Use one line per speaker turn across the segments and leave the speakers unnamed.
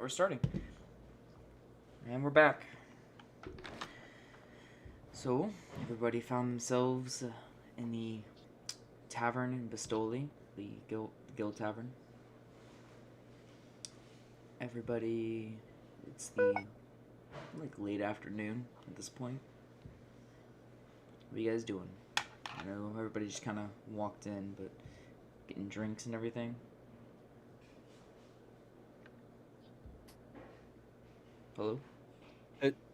we're starting. And we're back. So, everybody found themselves in the tavern in Bastoli, the Guild Tavern. Everybody, it's the late afternoon at this point. What are you guys doing? I know everybody just kind of walked in, but getting drinks and everything. Hello?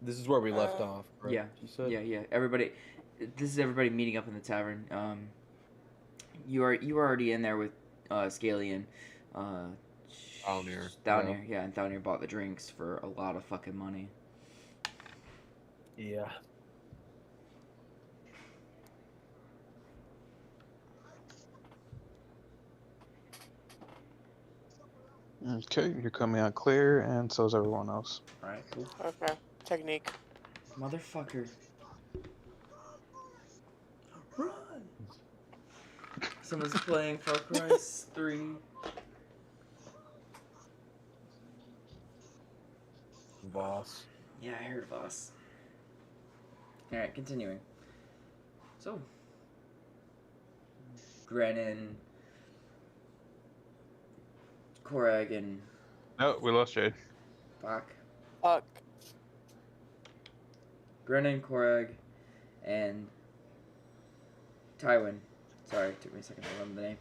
This is where we left off, right?
Yeah.
You said?
Yeah. Everybody, this is everybody meeting up in the tavern. You are already in there with Scalian.
Thalnir.
Thalnir, yeah, and Thalnir bought the drinks for a lot of fucking money.
Yeah.
Okay, you're coming out clear, and so is everyone else.
Alright, cool.
Okay. Technique.
Motherfucker. Run! Someone's playing Far Cry 3.
Boss.
Yeah, I heard Voss. Alright, continuing. So, Grennan, Korag, and
No, we lost Jade.
Bach.
Fuck.
Grennan, Korag, and Tywin. Sorry, it took me a second to remember the name.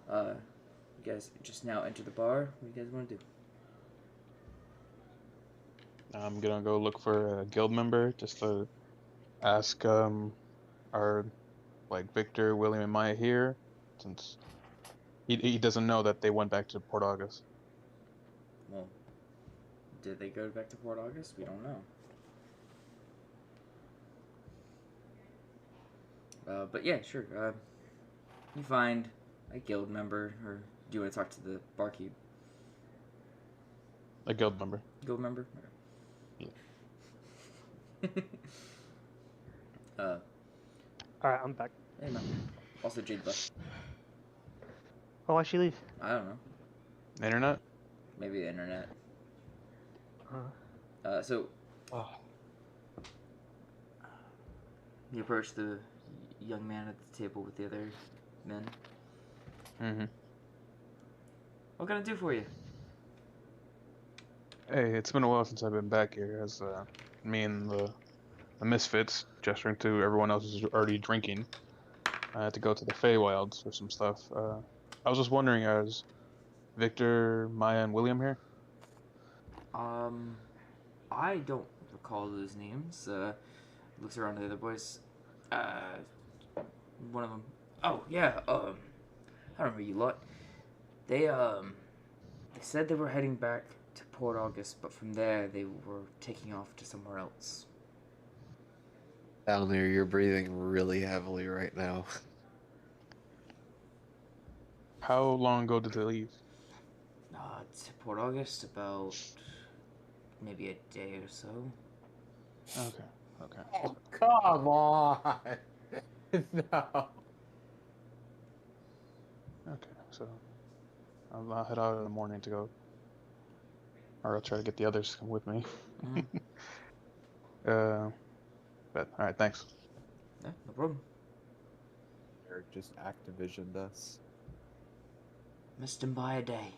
You guys just now enter the bar. What do you guys want to do?
I'm gonna go look for a guild member just to ask our Victor, William, and Maya here, since he doesn't know that they went back to Port August.
Well, did they go back to Port August? We don't know. But yeah, sure. You find a guild member, or do you want to talk to the barkeep?
A guild member.
Guild member?
Yeah.
Alright, I'm back.
Hey, man. Also, Jade left.
Oh, why'd she leave?
I don't know.
Internet?
Maybe the internet.
Uh,
So,
Oh.
you approach the young man at the table with the other men.
Mm-hmm.
What can I do for you?
Hey, it's been a while since I've been back here, as me and the Misfits, gesturing to everyone else who's already drinking, I had to go to the Feywilds for some stuff. I was just wondering, is Victor, Maya, and William here?
I don't recall those names. Looks around to the other boys. One of them. Oh yeah. I don't remember you lot. They said they were heading back to Port August, but from there they were taking off to somewhere else.
Down there, you're breathing really heavily right now.
How long ago did they leave?
To Port August, about maybe a day or so.
Okay.
Oh, come on! No.
Okay, so I'll head out in the morning to go, or I'll try to get the others to come with me. But all right, thanks.
Yeah, no problem.
Or just Activision us.
Missed him by a day.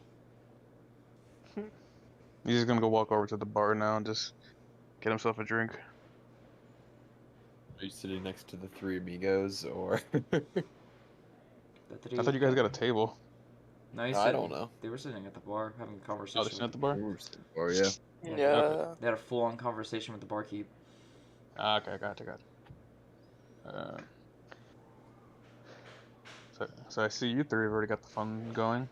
He's just gonna go walk over to the bar now and just get himself a drink.
Are you sitting next to the three amigos, or?
The three.
I thought you guys got a table.
No, he's
I
sitting-
don't know.
They were sitting at the bar having a conversation.
Oh, they're sitting at the bar?
Or yeah.
Yeah.
They had a full-on conversation with the barkeep.
Ah, okay, gotcha. So I see you three have already got the fun going.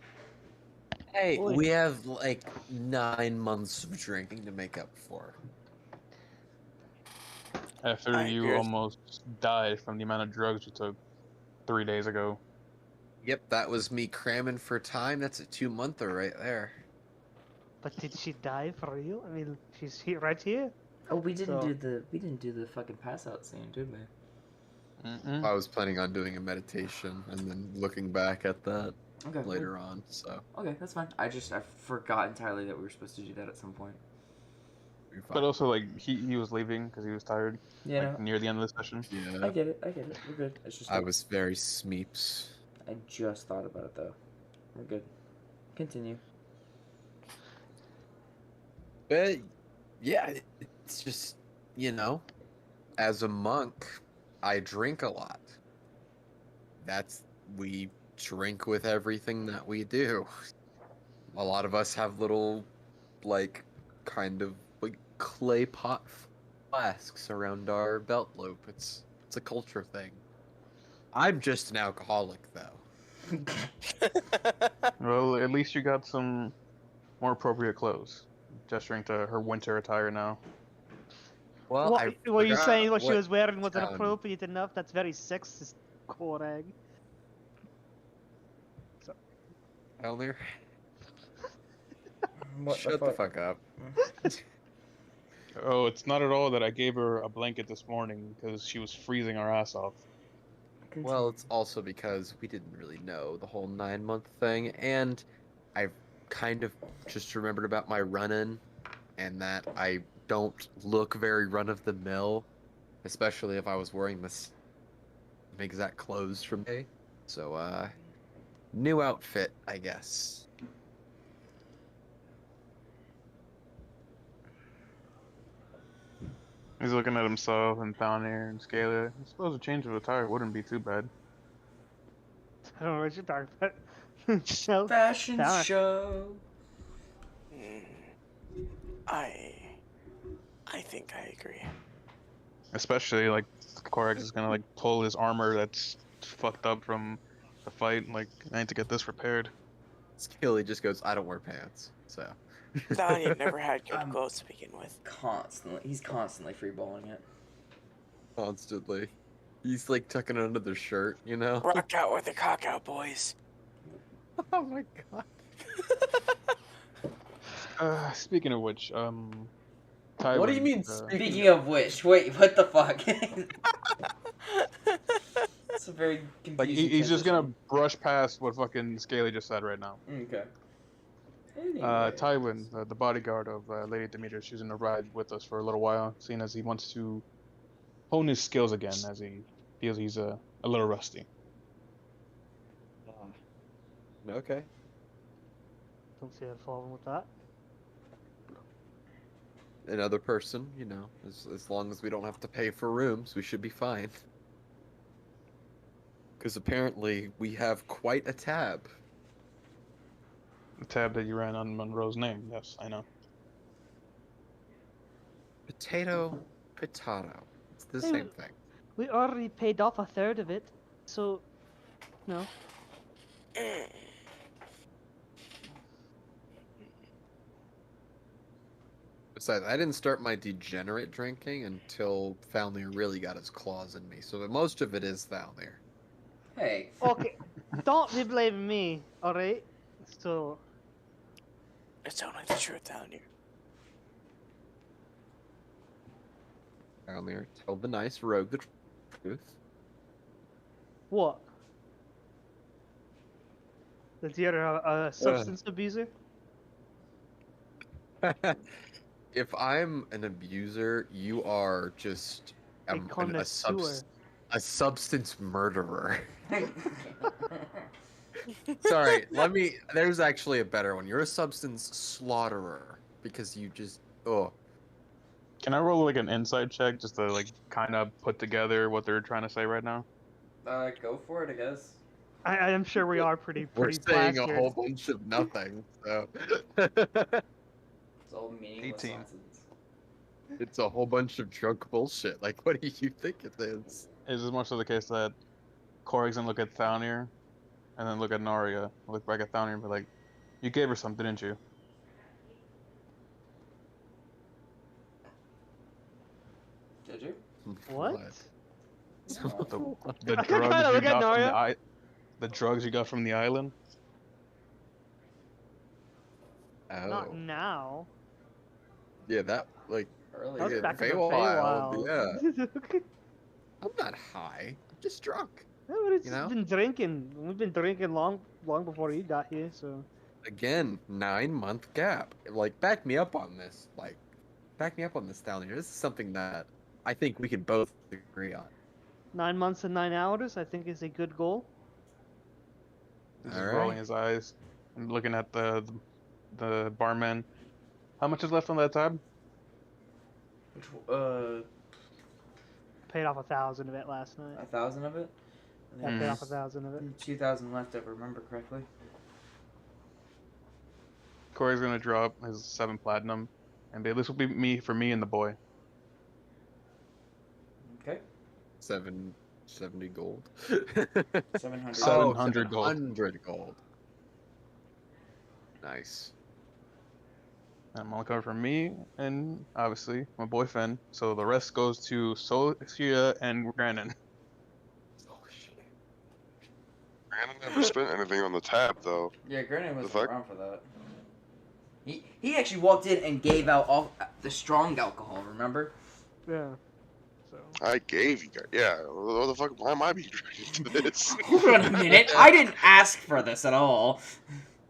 Hey,
Boy.
we have like 9 months of drinking to make up for.
After
I
you
agree.
almost died from the amount of drugs you took 3 days ago.
Yep, that was me cramming for time. That's a 2-monther right there.
but did she die for real? I mean, she's here, right here.
Oh, we didn't
So-
do the fucking pass out scene, did we?
Mm-mm.
I was planning on doing a meditation and then looking back at that.
Okay.
later on. So
Okay, that's fine. I forgot entirely that we were supposed to do that at some point.
you're
But
fine.
also, like, he was leaving because he was tired,
You know,
like, near the end of the session.
I
Yeah,
get it. I get it. We're good. It's just
I
like,
was very smeeps.
I just thought about it though. We're good. Continue.
But yeah, it's just, you know, as a monk, I drink a lot. We drink with everything that we do. A lot of us have little, like, kind of like clay pot flasks around our belt loop. It's a culture thing. I'm just an alcoholic, though.
Well, at least you got some more appropriate clothes. Gesturing to her winter attire now.
Well,
What
I
were you
forgot
saying? What she
what
was wearing was
town.
inappropriate enough? That's very sexist, Korag.
Elner,
What
shut the fuck up.
Oh, it's not at all that I gave her a blanket this morning because she was freezing her ass off.
Well, it's also because we didn't really know the whole 9-month thing, and I kind of just remembered about my run-in, and that I don't look very run-of-the-mill, especially if I was wearing the same exact clothes from day. So, new outfit, I guess.
He's looking at himself and Pioneer and Scalia. I suppose a change of attire wouldn't be too bad.
I don't know what you're talking about. So,
Fashion
Fine.
show.
Mm, I think I agree.
Especially, like, Korax is gonna, like, pull his armor that's fucked up from the fight. And, like, I need to get this repaired.
Skilly just goes, I don't wear pants, so.
Danya never had good
I'm-
clothes to begin with.
He's constantly freeballing it.
Constantly. He's like tucking it under their shirt, you know?
Rock out with the cock out, boys.
Oh my god.
Speaking of which, Tywin,
What do you mean,
Speaking of which, wait, what the fuck? It's a very confusing
like, he's just gonna
transition.
brush past what fucking Scaly just said right now.
Okay. Anyway.
Tywin, the bodyguard of Lady Demeter, she's gonna ride with us for a little while, seeing as he wants to hone his skills again, as he feels he's a little rusty.
Okay.
don't see a problem with that.
Another person, you know, as long as we don't have to pay for rooms, we should be fine. Because apparently we have quite a tab.
The tab that you ran on Monroe's name, yes, I know.
Potato. It's the
Hey,
same thing.
We already paid off a third of it, so no.
Mm.
Besides, I didn't start my degenerate drinking until Thalnir really got his claws in me, so most of it is Thalnir.
Hey.
Okay, don't be blaming me, alright? So,
It's only the truth down here.
Thalnir, tell the nice rogue the truth.
what? That you're a substance abuser?
If I'm an abuser, you are just
A connoisseur.
a substance murderer. Sorry, there's actually a better one. You're a substance slaughterer because you just, oh.
Can I roll like an insight check just to like kind of put together what they're trying to say right now?
Go for it, I guess.
I am sure we are pretty
We're saying a
plastered.
whole bunch of nothing, so.
It's all meaningless
18.
nonsense.
It's a whole bunch of drunk bullshit. Like, what do you think it is?
Is as much so the case that Corey's gonna look at Thalnir and then look at Narya, look back at Thalnir and be like, you gave her something, didn't you?
Did you?
What?
The
I can
drugs
kinda
you
look at
got from
Narya.
the drugs you got from the island?
Oh.
Not now.
Yeah, that, like,
Earlier.
That was
Yeah,
back in the
Feywild,
Feywild.
I'm not high. I'm just drunk.
Yeah, but it's
You know?
been drinking. We've been drinking long before you got here. So
Again, 9-month gap. Like, back me up on this. Like, back me up on this down here. This is something that I think we can both agree on.
9 months and 9 hours, I think, is a good goal.
He's
All
just
right.
rolling his eyes and looking at the barman. How much is left on that tab?
Which,
Paid off 1,000 of it last night.
1,000 of it?
I paid
Mhm.
off 1,000 of it.
2,000 left, if I remember correctly.
Corey's gonna drop his 7 platinum, and this will be for me and the boy.
Okay.
770 gold.
700.
Oh,
700 gold.
700 gold. Nice.
And I'm only covered for me and obviously my boy Finn. So the rest goes to Sophia and Granon.
Oh shit.
Brandon never spent anything on the tab though.
Yeah, Granny wasn't
fuck?
around for that. He actually walked in and gave out all the strong alcohol, remember?
Yeah. So
I gave you guys. Yeah. What the fuck? Why am I being dragged into this?
Hold on a minute. I didn't ask for this at all.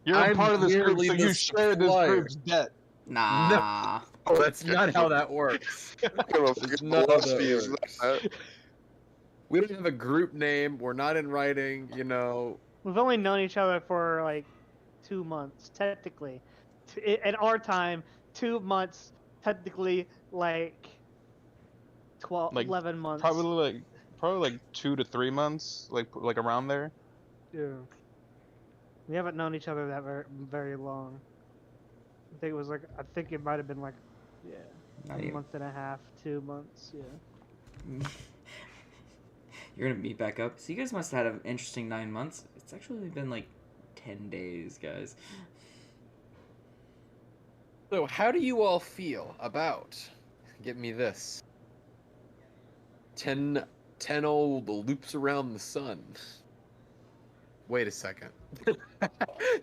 You're
I'm
a part of this group,
merely
so
the
you share this
supplier.
group's debt.
Nah.
Oh, that's not how that works.
What kind of
That's
fucking
not how
philosophy
that
is
works.
that?
We don't have a group name. We're not in writing. You know.
we've only known each other for like 2 months, technically. At our time, 2 months, technically like 12,
Like,
11 months.
Probably like 2 to 3 months, like around there.
Yeah. We haven't known each other that very long. I think it might have been like, yeah,
Not
a
even.
month and a half, 2 months, yeah.
You're gonna meet back up. So you guys must have had an interesting 9 months. It's actually been like 10 days, guys.
So, how do you all feel about? Get me this. 10 old loops around the sun. Wait a second.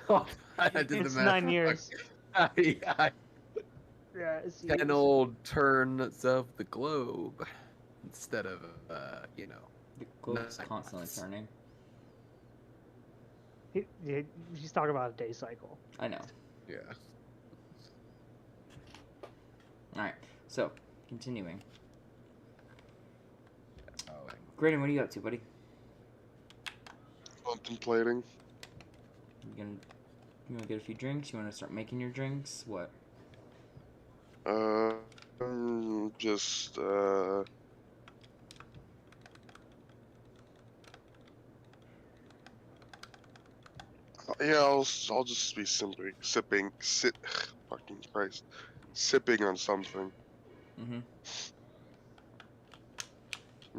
Hold on, I did the
It's
math
9
wrong.
years.
I-
Yeah, it's
10
years.
old turns of the globe instead of,
The globe's
9
constantly
months.
turning.
He's talking about a day cycle.
I know.
Yeah.
Alright, so, continuing.
Oh,
Graydon, what are you up to, buddy?
Contemplating.
You wanna get a few drinks? You wanna start making your drinks? What?
Just yeah, I'll just be simply fucking Christ, sipping on something.
Mm-hmm.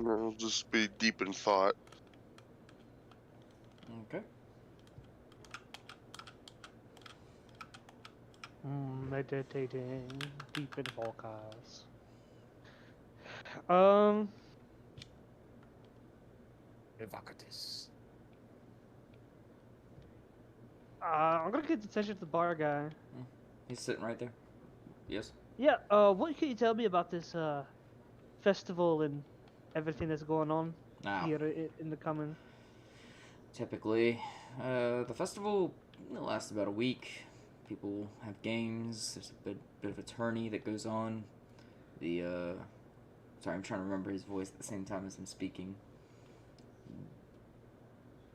I'll just be deep in thought.
Okay.
Meditating deep in focus.
Evocatus.
I'm gonna get attention to the bar guy.
He's sitting right there. Yes?
Yeah, what can you tell me about this festival and everything that's going on
Now,
here in the coming?
typically, the festival lasts about a week. People have games. There's a bit of a tourney that goes on. Sorry, I'm trying to remember his voice at the same time as I'm speaking.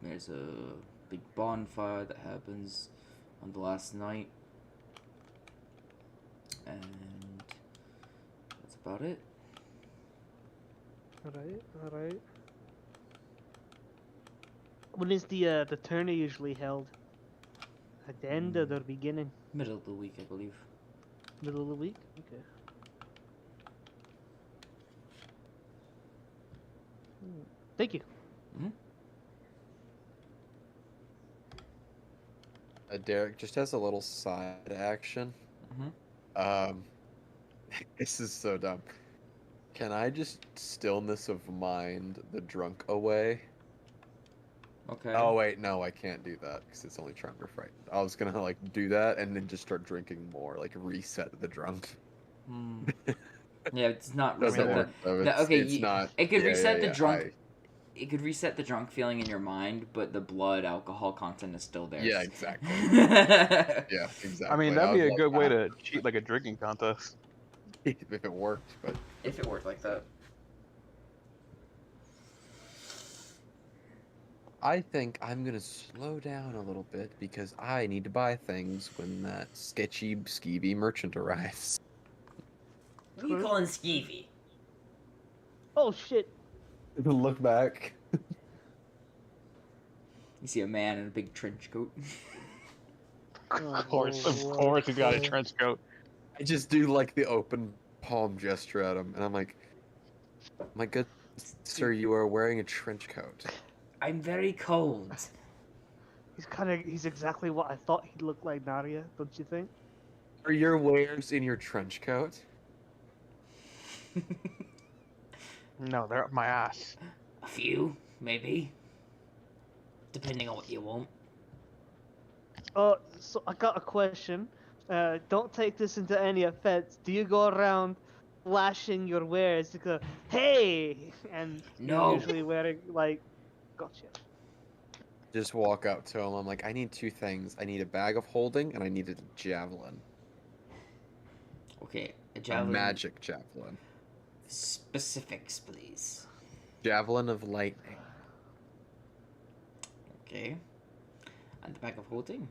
There's a big bonfire that happens on the last night. And that's about it.
Alright. When is the tourney usually held? At the end or the beginning?
Middle of the week, I believe.
Middle of the week? Okay. Thank you.
Derek, just as a little side action. This is so dumb. Can I just stillness of mind the drunk away?
Okay.
Oh wait, no, I can't do that because it's only charmed or frightened. I was gonna like do that and then just start drinking more, like reset the drunk.
Yeah, it's not
Doesn't
reset
work
the.
though.
No, okay,
it's not.
it could reset the drunk.
I-
it could reset the drunk feeling in your mind, but the blood alcohol content is still there.
Yeah, exactly.
Yeah.
Yeah, exactly.
I mean, that'd
was
be a
like,
good way to cheat like a drinking contest.
if it worked, but
If it worked like that.
I think I'm gonna slow down a little bit because I need to buy things when that sketchy skeevy merchant arrives.
What are you calling skeevy?
Oh shit!
Look back.
You see a man in a big trench coat.
Of course, he's got a trench coat.
I just do like the open palm gesture at him, and I'm like, "My good sir, you are wearing a trench coat."
I'm very cold.
He's exactly what I thought he'd look like, Nadia. Don't you think?
Are your wares in your trench coat?
No, they're up my ass.
A few, maybe. Depending on what you want.
So I got a question. Don't take this into any offense. Do you go around flashing your wares to go, hey? And
No.
you're usually wearing, like, gotcha.
Just walk up to him. I'm like, I need two things. I need a bag of holding, and I need a javelin.
Okay, a
A
javelin.
magic javelin.
Specifics, please.
Javelin of lightning.
Okay. And the bag of holding.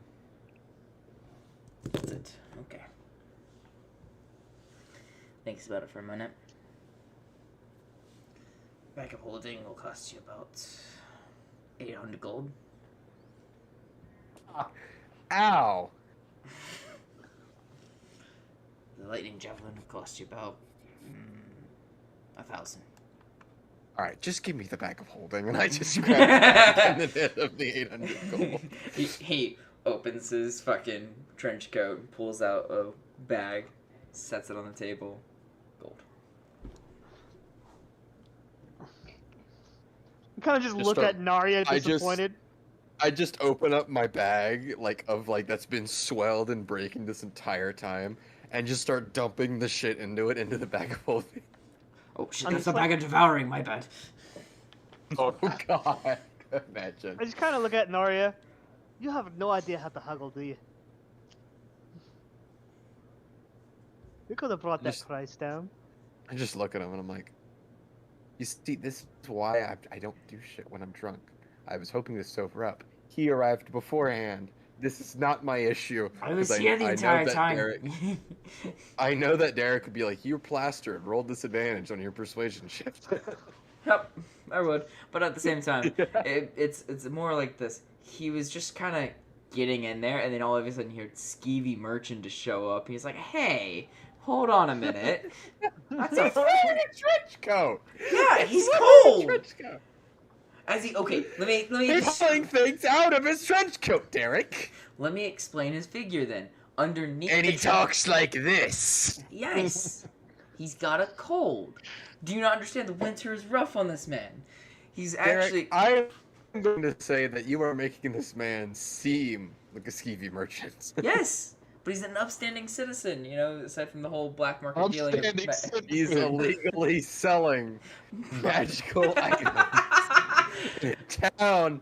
That's it. Okay. Thinks about it for a minute. Bag of holding will cost you about 800 gold.
Ow!
The lightning javelin will cost you about 1,000.
Alright, just give me the bag of holding, and I just grab the bag and the of the 800 gold.
He opens his fucking trench coat and pulls out a bag, sets it on the table. Gold.
You kind of just look
start-
at Narya
I just-
disappointed.
I just open up my bag, that's been swelled and breaking this entire time, and just start dumping the shit into the bag of holding.
Oh shit,
I'm
that's
just
the bag of devouring, my bad.
Oh god, imagine.
I just kind of look at Narya. You have no idea how to haggle, do you? You could have brought that
Just-
price down.
I just look at him and I'm like, you see, this is why I don't do shit when I'm drunk. I was hoping to sober up. He arrived beforehand. This is not my issue.
I was
'cause
here the
know
entire
that
time.
I know that Derek could be like, you're plastered, roll disadvantage on your persuasion shift.
Yep, I would. But at the same time, it's more like this. He was just kind of getting in there, and then all of a sudden he heard Skeevy Merchant to show up. He's like, hey, hold on a minute. That's a...
He's wearing a trench coat!
Yeah, he's
wearing a
cold!
trench coat.
As he... Okay, let me...
He's pulling things out of his trench coat, Derek!
Let me explain his figure then. Underneath
And
the
he talks like this!
Yes. He's got a cold. Do you not understand? The winter is rough on this man. He's actually...
Derek, I'm going to say that you are making this man seem like a skeevy merchant.
Yes, but he's an upstanding citizen, you know, aside from the whole black market dealing.
Upstanding citizen.
He's illegally selling magical items in a town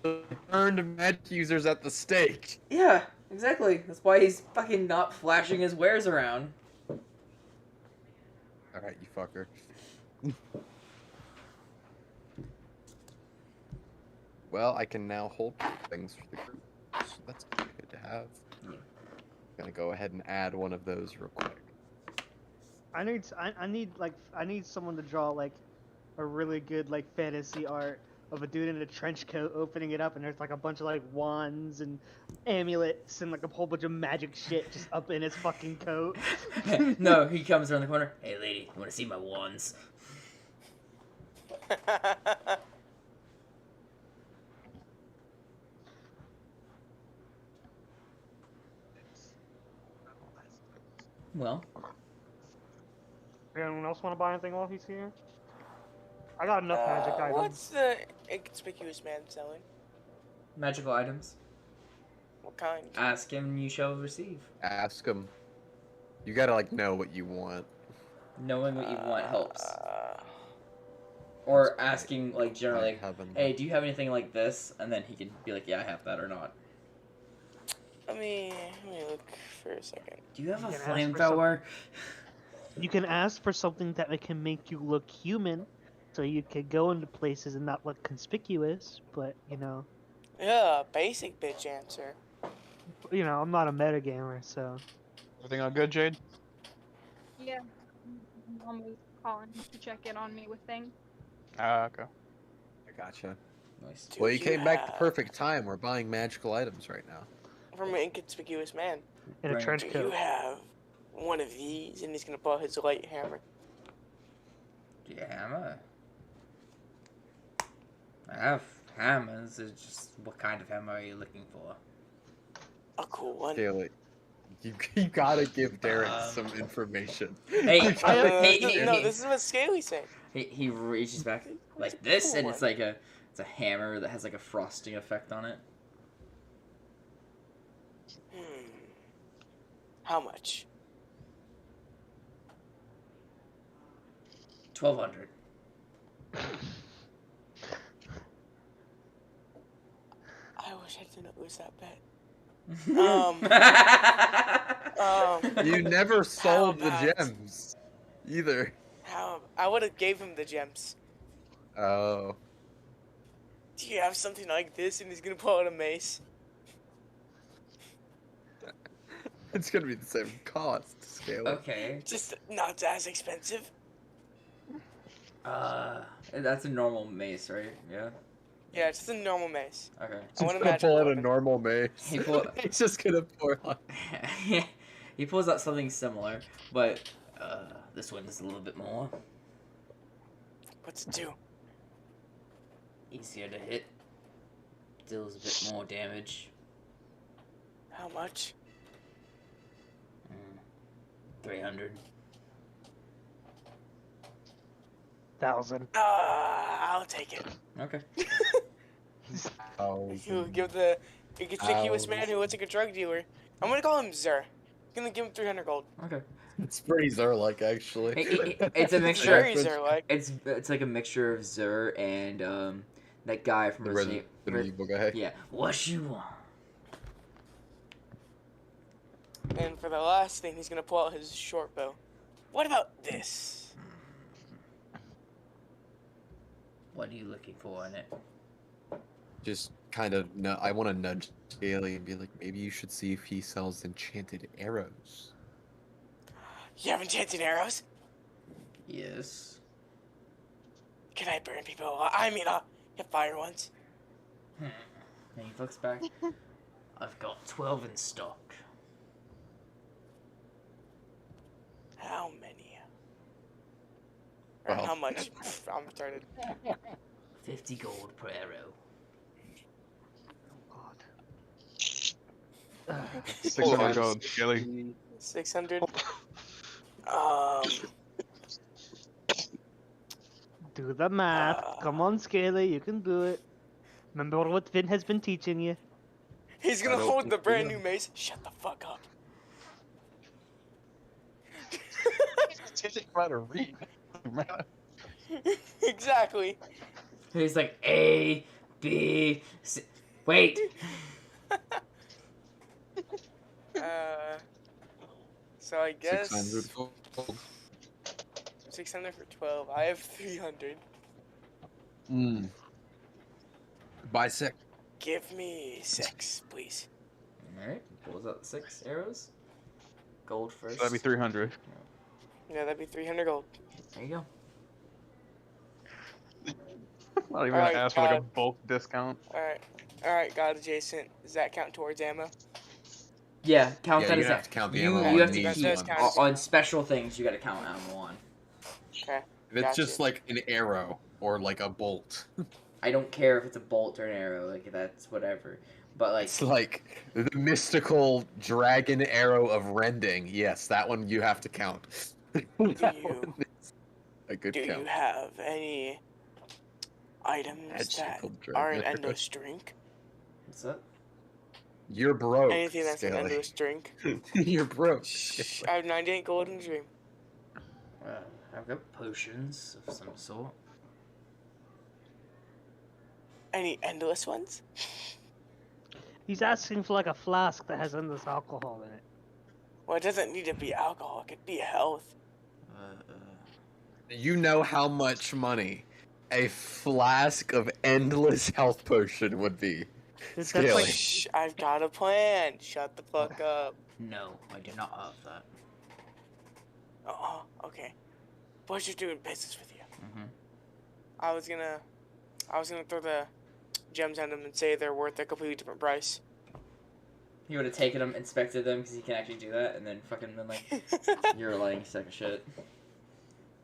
burned magic users at the stake.
Yeah, exactly. That's why he's fucking not flashing his wares around.
Alright, you fucker. Well, I can now hold things for the group, so that's good to have.
Yeah.
Gonna go ahead and add one of those real quick.
I need someone to draw like a really good like fantasy art of a dude in a trench coat opening it up, and there's like a bunch of like wands and amulets and like a whole bunch of magic shit just up in his fucking coat.
No, he comes around the corner. Hey, lady, you want to see my wands? Well,
Anyone else want to buy anything while he's here? I got enough magic items.
What's the inconspicuous man selling?
magical items.
What kind?
Ask him, and you shall receive.
Ask him. You gotta, know what you want.
Knowing what you want helps. Or asking, like, generally, like,
Heaven.
hey, do you have anything like this? And then he can be like, yeah, I have that or not.
Let me look for a second.
Do you have a
You can ask for
flamethrower?
You can ask for something that can make you look human, so you can go into places and not look conspicuous. But
Yeah, basic bitch answer.
I'm not a metagamer, so.
Everything all good, Jade?
Yeah. Mom was calling to check in on me with things.
Ah, okay.
I gotcha.
Nice.
Do
Well, you came back at the
have-
perfect time. We're buying magical items right now.
From an inconspicuous man.
In a
Bring it.
trench
Do you
coat.
have one of these? And he's gonna pull out his light hammer.
Do you have a hammer? I have hammers. It's just what kind of hammer are you looking for?
A cool one.
Kaylee, you gotta give Derek
Um,
some information.
Hey,
You gotta-
No, this is what Scaly's saying.
He reaches back
What's
like
a
this,
cool
and it's
one?
like it's a hammer that has like a frosting effect on it.
How much?
1,200.
I wish I didn't lose that bet.
You never sold the
about-
gems, either.
How I would have gave him the gems.
Oh,
Do you have something like this? And he's gonna pull out a mace.
it's gonna be the same cost. Scale.
Okay.
Just not as expensive.
That's a normal mace, right? Yeah.
Yeah, it's just a normal mace.
Okay.
I
He's
want a
gonna
magical
pull out a
weapon.
normal mace.
He pull-
He's just gonna pour on.
He pulls out something similar, but this one is a little bit more
What's it do?
easier to hit. Deals a bit more damage.
How much?
300.
1,000.
I'll take it.
Okay.
Oh,
He'll give the inconspicuous man who looks like a drug dealer. I'm gonna call him Zer. I'm gonna give him 300 gold.
Okay.
it's pretty Zer-like, actually.
It's a mixture.
Very Zer like.
It's like a mixture of Zur and that guy from
The
Resident
Resident Evil guy.
Yeah. What you want?
And for the last thing, he's gonna pull out his short bow. What about this?
What are you looking for in it?
Just kind of, I want to nudge Scaly and be like, maybe you should see if he sells enchanted arrows.
You have enchanted arrows?
Yes.
Can I burn people? I mean, get fire ones.
And he looks back. I've got 12 in stock.
How many? Or
Well.
how much? I'm retarded.
50 gold per arrow.
God.
600 gold, Skelly.
600.
Do the math. Come on, Scaly, you can do it. Remember what Finn has been teaching you.
He's gonna
I don't
hold
think
the
we
brand
know.
new mace. Shut the fuck up.
Teaching how to read.
Exactly.
He's like A, B, C. Wait.
So I guess
600 gold.
600 for 12. I have 300.
Buy 6.
Give me 6, please.
Alright. Pulls out 6 arrows. Gold first.
That'd be 300.
Yeah, that'd be 300 gold.
There you go.
Not even
Alright,
gonna ask for like a
God.
bulk discount.
Alright, God adjacent. Does that count towards ammo?
Yeah, count
Yeah,
that
you
as
have
a-
to count the
you,
ammo
you
on
have to
these
keep
ones. Count.
on special things. You got to count ammo on.
Okay.
If it's
Gotcha.
just like an arrow or like a bolt,
I don't care if it's a bolt or an arrow. Like that's whatever. But like,
it's like the mystical dragon arrow of rending. Yes, that one you have to count. That
you-
one is a good
Do
count.
you have any items
Magical
that are an
dragon.
endless drink?
what's that?
You're broke.
Anything that's an
Scaly.
endless drink?
You're broke.
I have 98 gold in the dream.
I've got potions of some sort.
Any endless ones?
He's asking for like a flask that has endless alcohol in it.
Well, it doesn't need to be alcohol. It could be health.
You know how much money a flask of endless health potion would be.
That's
Scaly.
like
Shh, I've got a plan. Shut the fuck up.
No, I do not have that.
Oh, okay. Pleasure doing business with you.
Mm-hmm.
I was gonna throw the gems at him and say they're worth a completely different price.
He would have taken them, inspected them, because he can actually do that, and then fucking been like, you're a lying sack of shit.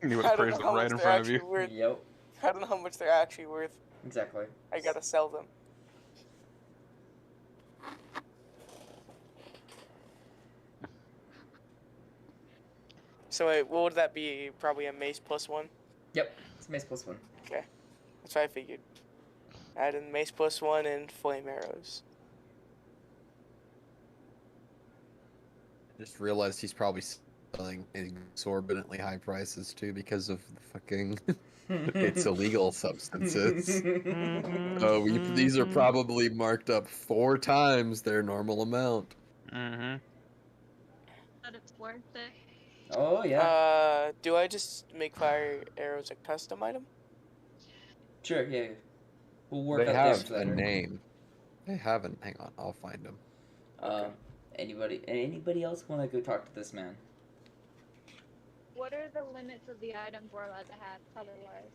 And you would
I
have
don't
praised
know
them
how
right
much
in
they're
front of
actually
you.
worth.
Yep,
I don't know how much they're actually worth.
exactly.
I gotta sell them. So wait, what would that be? Probably a mace plus one?
Yep, it's mace plus one.
Okay. That's what I figured. Add in mace plus one and flame arrows.
I just realized he's probably selling exorbitantly high prices too because of the fucking it's illegal substances. Oh, these are probably marked up 4 times their normal amount.
Mm-hmm.
But it's worth it.
Oh, yeah.
Do I just make fire arrows a custom item?
Sure, yeah. We'll work
They
out
have
damage
a
later.
name. They haven't. Hang on, I'll find them.
Okay.
Anybody else want to go talk to this man?
What are the limits of the items we're allowed to have otherwise?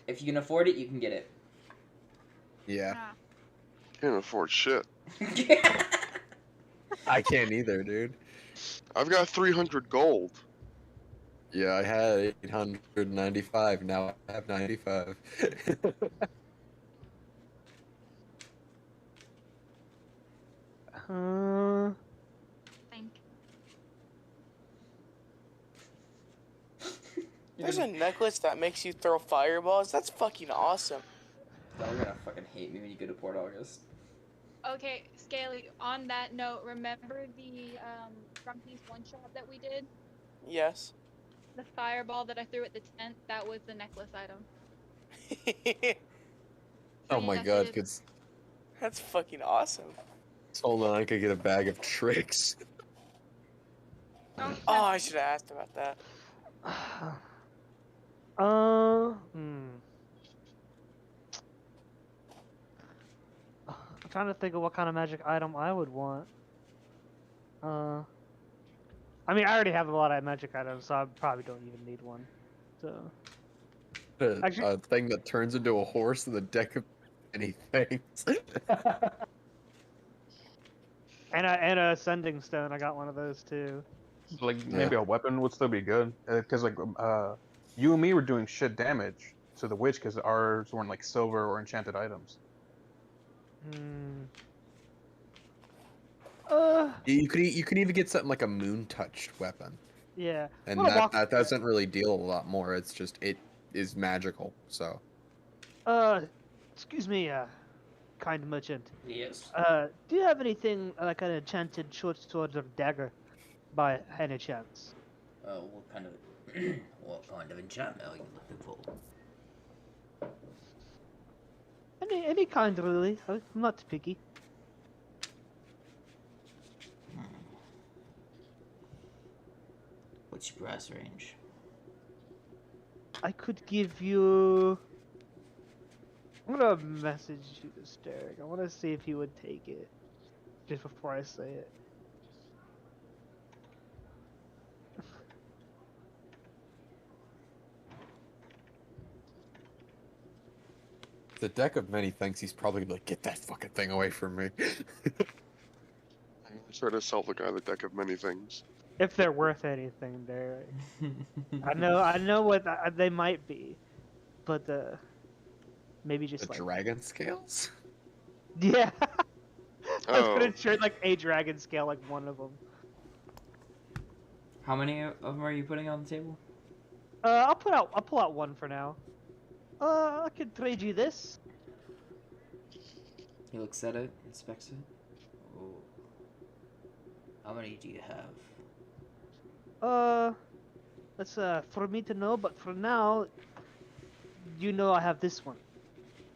If you can afford it, you can get it.
Yeah,
Ah,
Can't afford shit.
I can't either, dude.
I've got 300 gold.
Yeah, I had 895. Now I have 95.
think.
There's a necklace that makes you throw fireballs. That's fucking awesome.
Y'all are gonna fucking hate me when you go to Port August.
Okay, Scaly, on that note, remember the Grumpy's one shot that we did?
Yes.
The fireball that I threw at the tent, that was the necklace item.
Oh
See,
my
that's
god,
it.
could
That's fucking awesome.
hold on, I could get a bag of tricks.
Oh,
Oh, I
that's-
should have asked about that.
I'm trying to think of what kind of magic item I would want. I mean, I already have a lot of magic items, so I probably don't even need one. So.
A thing that turns into a horse in the deck of many things.
And a sending stone. I got one of those too.
Like maybe a weapon would still be good, because like you and me were doing shit damage to the witch because ours weren't like silver or enchanted items.
Hmm.
You could even get something like a moon touched weapon,
Yeah.
and
I'm gonna walk-
that doesn't really deal a lot more. It's just it is magical. So
Excuse me, kind merchant.
Yes.
Do you have anything like an enchanted short sword or dagger, by any chance?
What kind of what kind of enchantment are you looking for?
Any kind, really. I'm not picky.
What's your price range?
I could give you. I'm gonna message you this, Derek. I want to see if he would take it, just before I say it.
the deck of many things. He's probably like, get that fucking thing away from me.
I try to sell the guy the deck of many things.
If they're worth anything, Derek. I know what they might be, but maybe just
The
like
dragon scales.
yeah. I was
Oh.
gonna trade like a dragon scale, like one of them.
How many of them are you putting on the table?
I'll pull out one for now. I could trade you this.
He looks at it, inspects it. Oh. How many do you have?
That's for me to know, but for now, you know I have this one.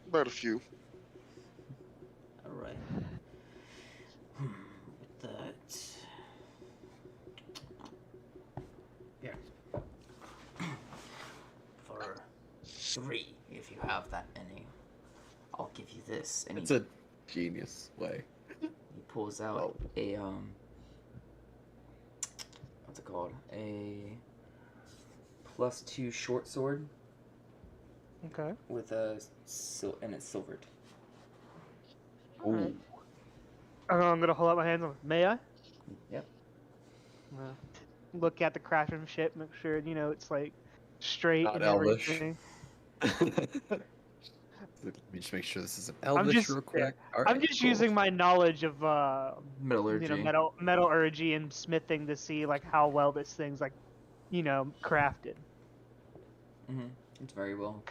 About a few.
Alright. With that. Here. For 3, if you have that many, I'll give you this. And
It's a genius way.
he pulls out a what's it called? A +2 short sword
Okay.
with a and it's silvered.
Alright. I'm gonna hold out my hands. May I?
Yep.
Look at the craftsmanship, make sure it's like straight
Not
and
elvish.
everything.
Let me just make sure this is an elvish
just-
real quick.
I'm
Alright,
just
cool.
using my knowledge of
Metallurgy.
metallurgy and smithing to see like how well this thing's like crafted.
Mm-hmm. It's very well.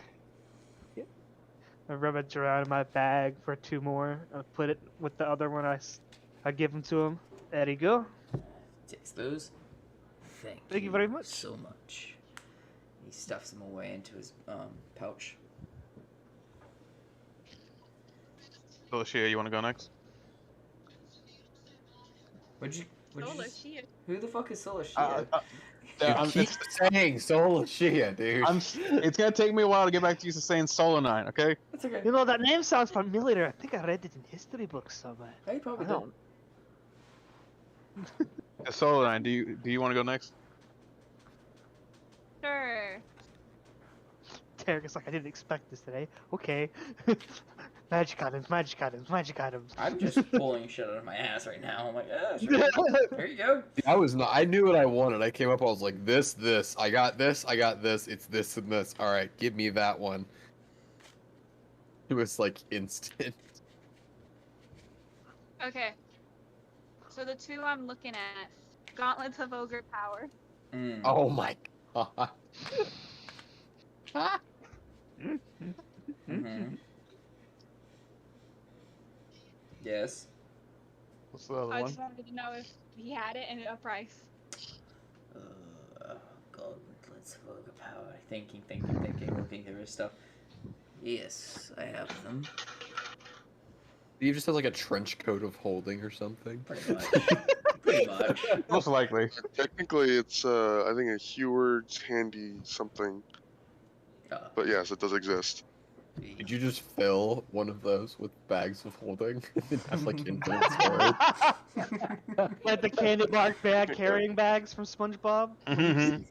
I rub it around in my bag for 2 more. I put it with the other one. I give them to him. There you go.
Takes those.
Thank you very much.
so much. He stuffs them away into his pouch.
Felicia, you want to go next?
What'd you
Sola,
just-
she is.
Who the fuck is Celestia?
You keep saying Soul Shia, dude.
It's gonna take me a while to get back to used to saying Solanine, okay?
That's okay.
That name sounds familiar. I think I read it in history books somewhere.
Hey, probably
I
did.
don't.
Solanine, do you want to go next?
Sure.
Derek is like, I didn't expect this today. Okay. Magic items, magic items, magic items.
I'm just pulling shit out of my ass right now. I'm like, sure. There you go.
I knew what I wanted. I came up, I was like, this. I got this, it's this and this. Alright, give me that one. It was like instant.
Okay. So the 2 I'm looking at, Gauntlets of Ogre Power.
Mm.
Oh my god.
Mm-hmm. Yes.
What's the other
I
one?
just wanted to know if he had it and a price.
Gauntlets of Ogre Power. Thinking, looking through his stuff. Yes, I have them.
You just have like a trench coat of holding or something.
Pretty much. Pretty much.
Most likely.
Technically, it's I think a Heward's handy something. But yes, it does exist.
Did you just fill one of those with bags of holding? And have like infinite storage?
Like the candy bark bag carrying bags from SpongeBob.
Mhm.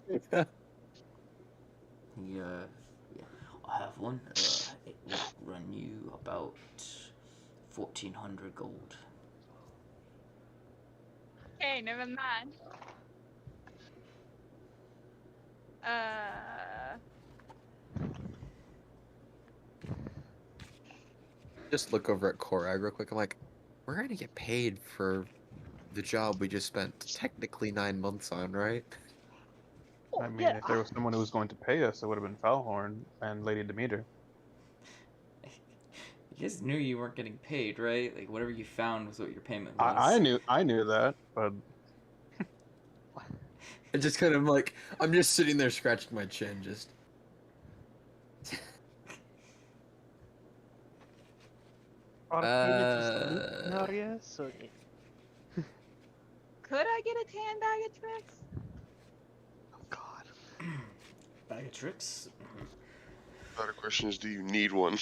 Yeah, I have one. It will run you about 1,400 gold.
Okay, never mind.
Just look over at Korag real quick. I'm like, we're gonna get paid for the job we just spent technically 9 months on, right?
I mean, if there was someone who was going to pay us, it would have been Foulhorn and Lady Demeter.
You guys knew you weren't getting paid, right? Like whatever you found was what your payment was.
I knew that, but
I just kind of like, I'm just sitting there scratching my chin, just.
Could I get a tan bag of tricks?
Oh God.
Bag of tricks.
Better question is, do you need one?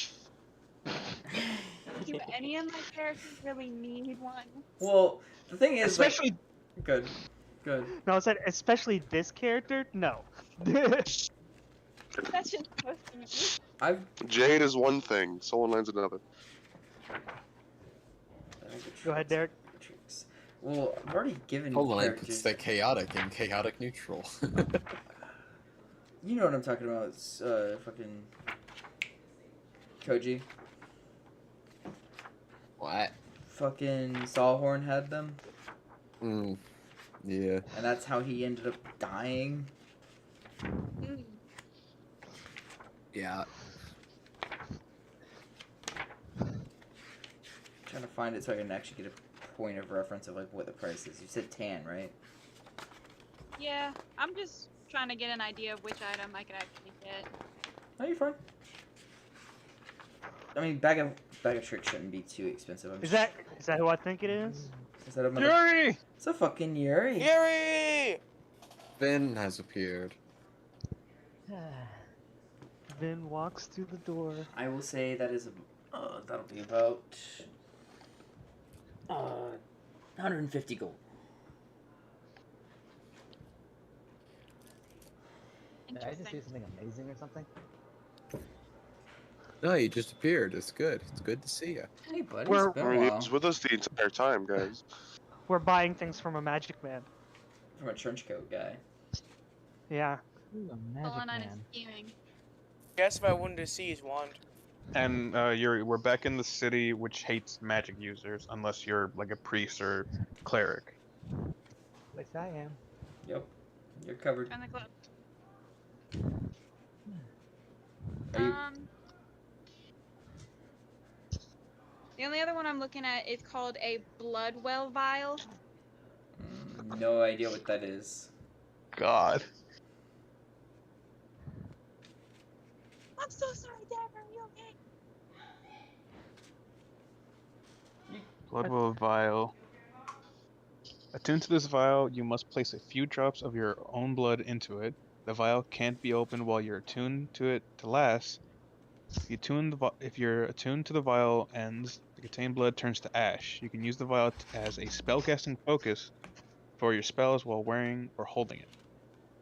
Do any of my characters really need one?
Well, the thing is,
Especially
good.
no, I said especially this character. No.
That's just supposed to be.
Jade is one thing, Soul Line's another.
Go ahead, Derek.
Tricks. Well, I've already given
Hold on, I
characters.
puts the chaotic in chaotic neutral.
You know what I'm talking about? It's fucking Koji.
What?
Fucking Sawhorn had them,
Yeah.
and that's how he ended up dying.
Mm.
Yeah.
Trying to find it so I can actually get a point of reference of like what the price is. You said tan, right?
Yeah, I'm just trying to get an idea of which item I could actually get.
No, you're fine. I mean, bag of tricks shouldn't be too expensive.
Is that who I think it is?
Is that a mother?
Yuri!
It's a fucking Yuri.
Yuri!
Finn has appeared.
Vin walks through the door.
I will say that is that'll be about 150 gold.
Did I just
Interesting.
do something amazing or something?
No, you just appeared. It's good. It's good to see you.
Hey, buddy.
We're-
It's been
I
a
mean, he
while.
was with us the entire time, guys.
We're buying things from a magic man.
From a trench coat guy.
Yeah.
Ooh, a
Full
magic
on
man.
his scheming.
Guess if I wanted to see his wand.
And Yuri, we're back in the city, which hates magic users unless you're like a priest or cleric.
At least I am.
Yep. You're covered.
Join the club.
Are you?
The only other one I'm looking at is called a Bloodwell vial.
No idea what that is.
God.
I'm so sorry, Dagger. Are you okay?
Bloodwell vial. Attuned to this vial, you must place a few drops of your own blood into it. The vial can't be opened while you're attuned to it to last. If you're attuned to the vial ends, the contained blood turns to ash. You can use the vial as a spellcasting focus for your spells while wearing or holding it.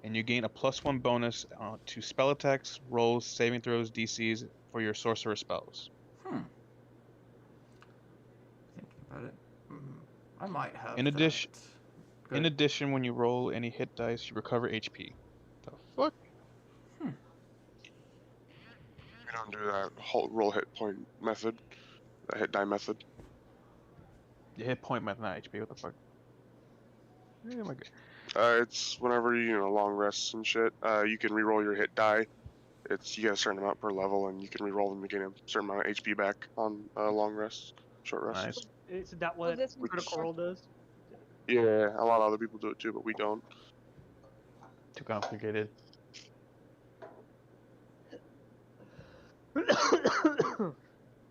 And you gain a +1 bonus to spell attacks, rolls, saving throws, DCs for your sorcerer spells.
Thinking about it. I might have
In addition-
that.
In addition, when you roll any hit dice, you recover HP. The fuck?
We don't do that whole roll hit point method, that hit die method.
You hit point method, not HP. What the fuck? Oh my god.
It's whenever long rests and shit. You can re-roll your hit die. You get a certain amount per level, and you can re-roll them to gain a certain amount of HP back on long rests, short rests.
Nice.
Is that what
this one
Critical Role does?
Yeah, a lot of other people do it too, but we don't.
Too complicated.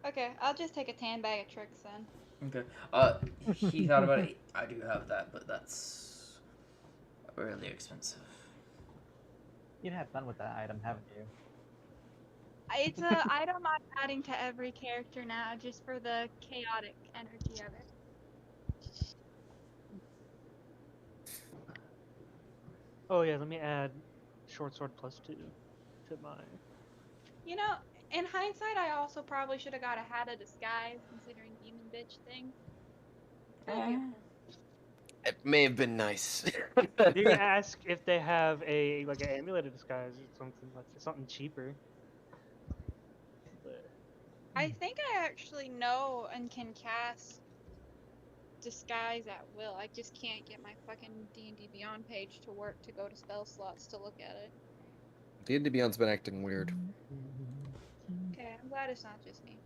Okay, I'll just take a tan bag of tricks then.
Okay. He thought about it. I do have that, but that's really expensive.
You've had fun with that item, haven't you?
It's an item I'm adding to every character now, just for the chaotic energy of it.
Oh yeah, let me add short sword +2 to my.
You know, in hindsight, I also probably should have got a hat of disguise, considering demon bitch thing.
It may have been nice.
You can ask if they have an amulet of disguise or something cheaper. But
I think I actually know and can cast disguise at will. I just can't get my fucking D&D Beyond page to work to go to spell slots to look at it.
D&D Beyond's been acting weird.
Okay, I'm glad it's not just me.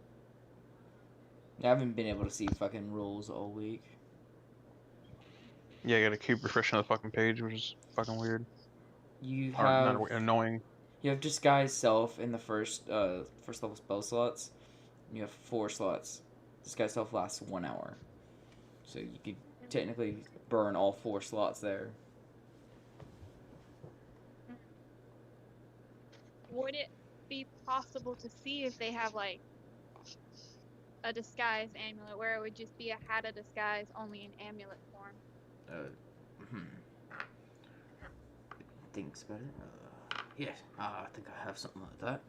I haven't been able to see fucking rules all week.
Yeah, you gotta keep refreshing the fucking page, which is fucking weird.
You
Or
have
not annoying.
you have disguise self in the first level spell slots. And you have 4 slots. Disguise self lasts 1 hour, so you could technically burn all 4 slots there.
Would it be possible to see if they have like a disguise amulet where it would just be a hat of disguise only in amulet form?
Thinks about it. Yes, I think I have something like that.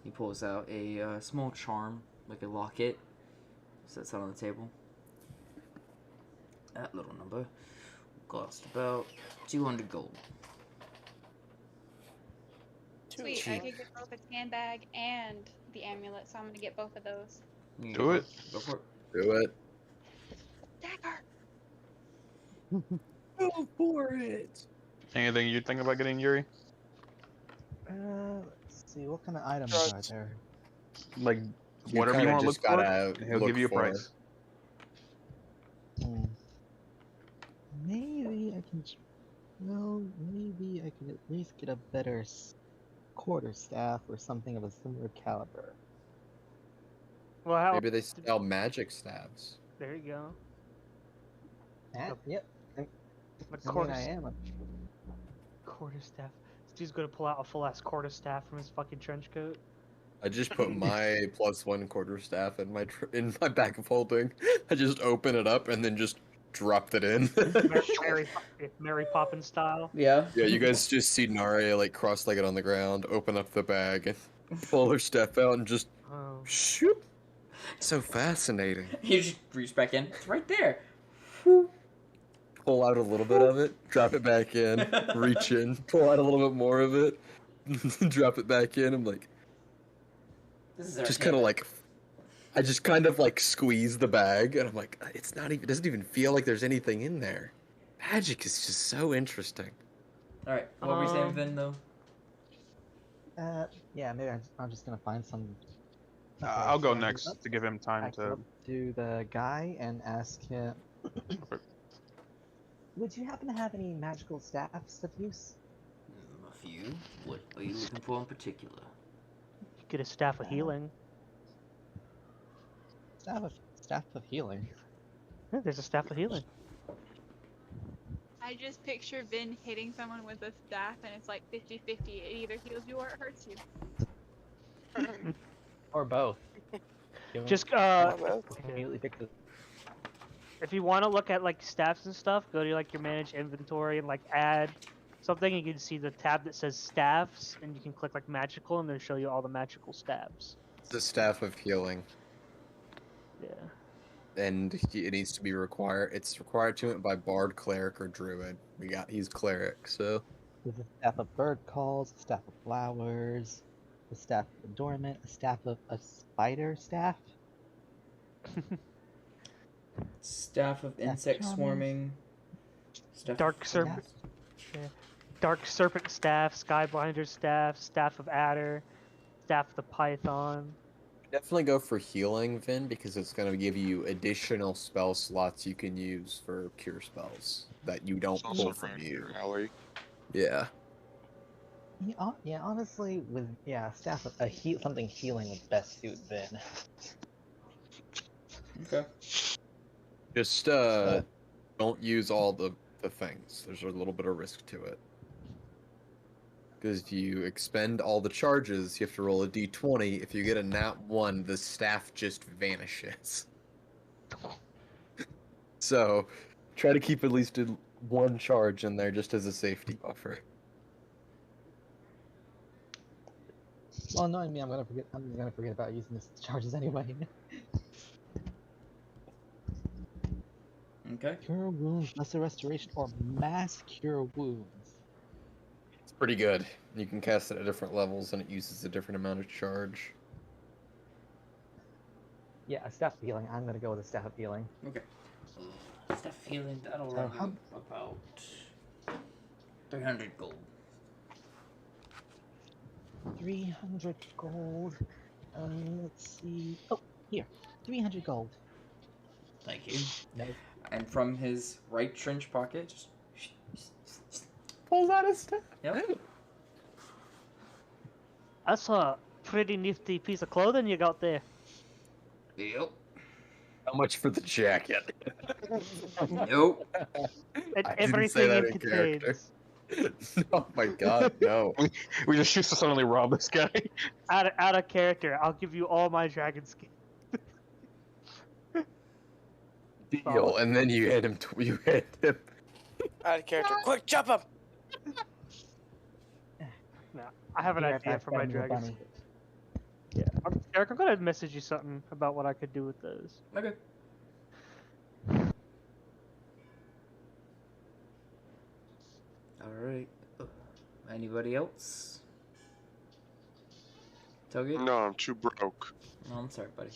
He pulls out a small charm, like a locket, sets it on the table. That little number cost about 200 gold.
Sweet, I could get both a tan bag and the amulet, so I'm gonna get both of those.
You
Do it.
Go for it.
Do it.
Dagger!
Go for it.
Anything you think about getting, Yuri?
Let's see, what kind of items
Drugs.
are there?
Like,
You
whatever you
kinda
want to look
just
for,
gotta
and he'll
look
give you a
for
price.
Hmm. Maybe I can. Well, maybe I can at least get a better quarterstaff or something of a similar caliber.
Well, how?
Maybe they sell magic staves.
There you go.
Yep.
The
I mean,
quarter,
I am.
quarterstaff. This dude's gonna pull out a full ass quarterstaff from his fucking trench coat.
I just put my +1 quarterstaff in my bag of holding. I just open it up and then just dropped it in.
Mary Poppins style.
Yeah.
Yeah, you guys just see Nare like cross-legged on the ground, open up the bag, and pull her step out and just
Oh.
shoot. So fascinating.
You just reach back in. It's right there.
Pull out a little bit of it, drop it back in, reach in, pull out a little bit more of it, drop it back in. I'm like,
This is our
just kind of like, I just kind of like squeeze the bag, and I'm like, it's not even, it doesn't even feel like there's anything in there. Magic is just so interesting.
All right. What were we saying, Vin? Though.
Yeah, maybe I'm just gonna find some.
I'll go
so
next to give him
I
time
go
to.
up to the guy and ask him, would you happen to have any magical staffs of use?
A few. What are you looking for in particular?
You get a staff of healing.
Staff of healing.
Yeah, there's a staff of healing.
I just picture Vin hitting someone with a staff and it's like 50-50. It either heals you or it hurts you.
Or both.
Just
Immediately pick the.
if you want to look at like staffs and stuff, go to like your manage inventory and like add something. You can see the tab that says staffs, and you can click like magical, and it'll show you all the magical staffs.
The staff of healing,
Yeah.
and it needs to be required. It's required to it by bard, cleric, or druid. He's cleric, so.
There's a staff of bird calls, a staff of flowers, a staff of adornment, a staff of a spider staff.
Staff of insect
charming.
swarming. Staff
Dark serpent. Yeah. Dark serpent staff, skyblinder staff, staff of adder, staff of the python.
Definitely go for healing, Vin, because it's going to give you additional spell slots you can use for cure spells that you don't
It's also
pull from
right
you.
up your alley.
Yeah.
Yeah, honestly, with staff of something healing would best suit Vin.
Okay.
Just don't use all the things. There's a little bit of risk to it. Because if you expend all the charges, you have to roll a d20. If you get a nat 1, the staff just vanishes. So, try to keep at least one charge in there just as a safety buffer.
Well, knowing me, I'm gonna forget about using this charges anyway.
Okay.
Cure wounds, lesser restoration, or mass cure wounds.
It's pretty good. You can cast it at different levels, and it uses a different amount of charge.
Yeah, a staff of healing. I'm gonna go with a staff of healing.
Okay. Staff of healing. That'll
So
run
how-
you about 300 gold.
300 gold. Let's see. Oh, here. 300 gold.
Thank you.
No.
And from his right trench pocket, just
Pulls out his staff.
yep.
That's a pretty nifty piece of clothing you got there.
Yep.
How much for the jacket?
Nope.
And
I didn't say
everything
that
it
in character.
contains.
Oh my god, no.
We just choose to suddenly rob this guy.
Out of character, I'll give you all my dragon skin.
Deal, and then you hit him. You hit him.
Out of character. Quick, jump him!
No, I have an
Be right
idea
back,
for my
friend, little
dragon
bunny.
skin. Yeah, Eric, I'm gonna message you something about what I could do with those.
Okay. All right. Anybody else? Togi?
No, I'm too broke.
Oh, I'm sorry, buddy.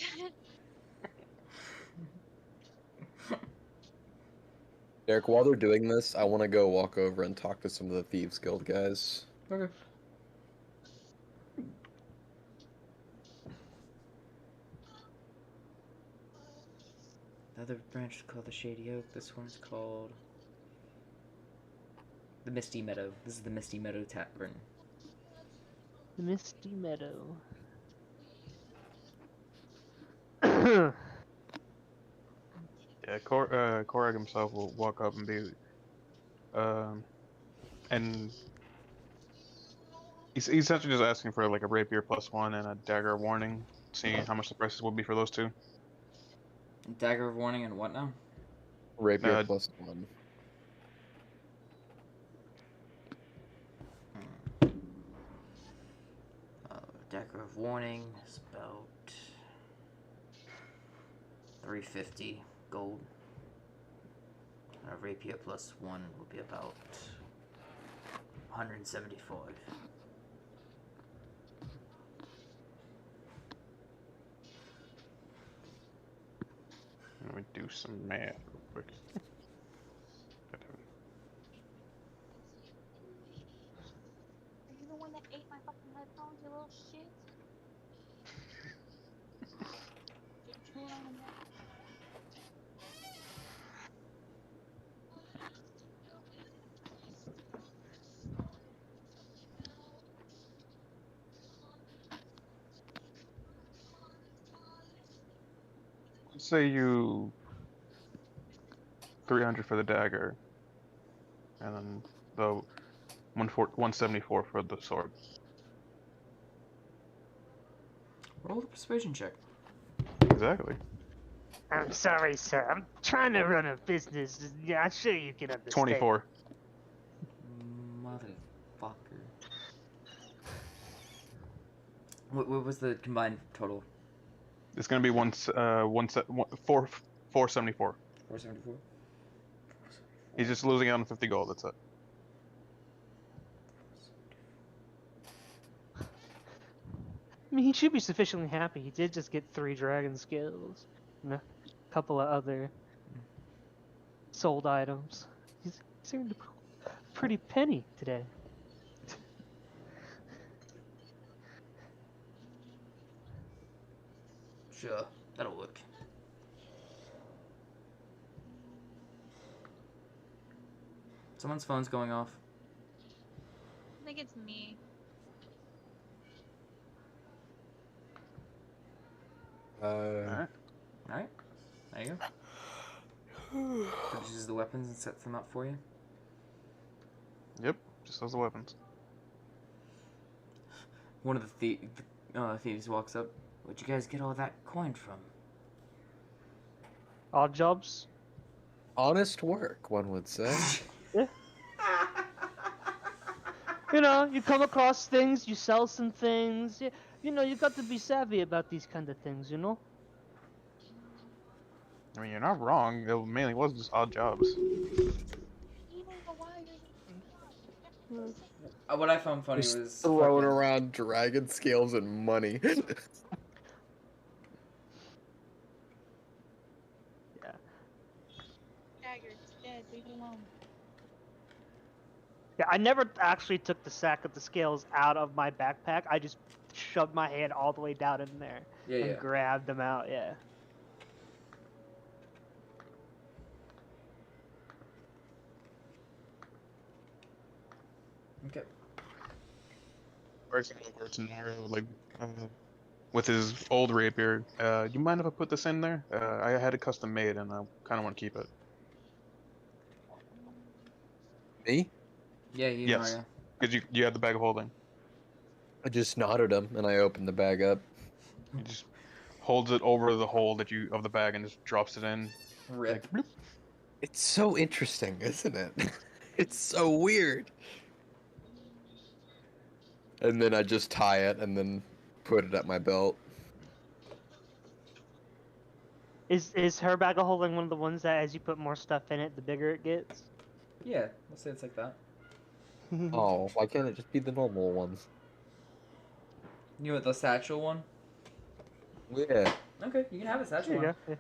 Derek, while they're doing this, I want to go walk over and talk to some of the Thieves Guild guys.
Okay. The other branch is called the Shady Oak. This one's called the Misty Meadow. This is the Misty Meadow Tavern.
The Misty Meadow.
Yeah, Korag himself will walk up and be, and he's essentially just asking for like a rapier +1 and a dagger warning, seeing how much the prices will be for those two.
Dagger of warning and what now?
Rapier +1.
Dagger of warning is about 350 gold. A rapier +1 will be about 175.
Let me do some math real quick.
Are you the one that ate my fucking headphones, you little shit? Just chewing on them now.
Let's say you 300 for the dagger, and then the 174 for the sword.
Roll the persuasion check.
Exactly.
I'm sorry, sir. I'm trying to run a business. Yeah, I'm sure you can understand.
24.
Motherfucker. What was the combined total?
It's gonna be 474.
474?
He's just losing out on 50 gold. That's it.
I mean, he should be sufficiently happy. He did just get 3 dragon scales and a couple of other sold items. He's earned a pretty penny today.
Sure, that'll work. Someone's phone's going off.
I think it's me.
Alright. There you go. Produces the weapons and sets them up for you.
Yep, just those weapons.
One of the thieves walks up. Where'd you guys get all that coin from?
Odd jobs?
Honest work, one would say.
Yeah. You know, you come across things, you sell some things. You know, you got to be savvy about these kind of things, you know?
I mean, you're not wrong. It mainly was just odd jobs.
What I found funny
Just
was
throwing
fucking-
around dragon scales and money.
Yeah.
Dagger, it's dead. Leave it alone.
Yeah, I never actually took the sack of the scales out of my backpack. I just shoved my hand all the way down in there and grabbed them out, yeah.
Okay.
Working over to Naru, like, with his old rapier. You mind if I put this in there? I had it custom made, and I kind of want to keep it.
Me?
Yeah, you
Yes.
Mario.
Because you had the bag of holding.
I just nodded him and I opened the bag up.
He just holds it over the hole that of the bag and just drops it in.
Rip.
Like, bloop.
It's so interesting, isn't it? It's so weird. And then I just tie it and then put it at my belt.
Is her bag of holding one of the ones that as you put more stuff in it, the bigger it gets?
Yeah, let's say it's like that.
Oh, why can't it just be the normal ones?
You want the satchel one?
Yeah.
Okay, you can have a satchel
There you
one.
go.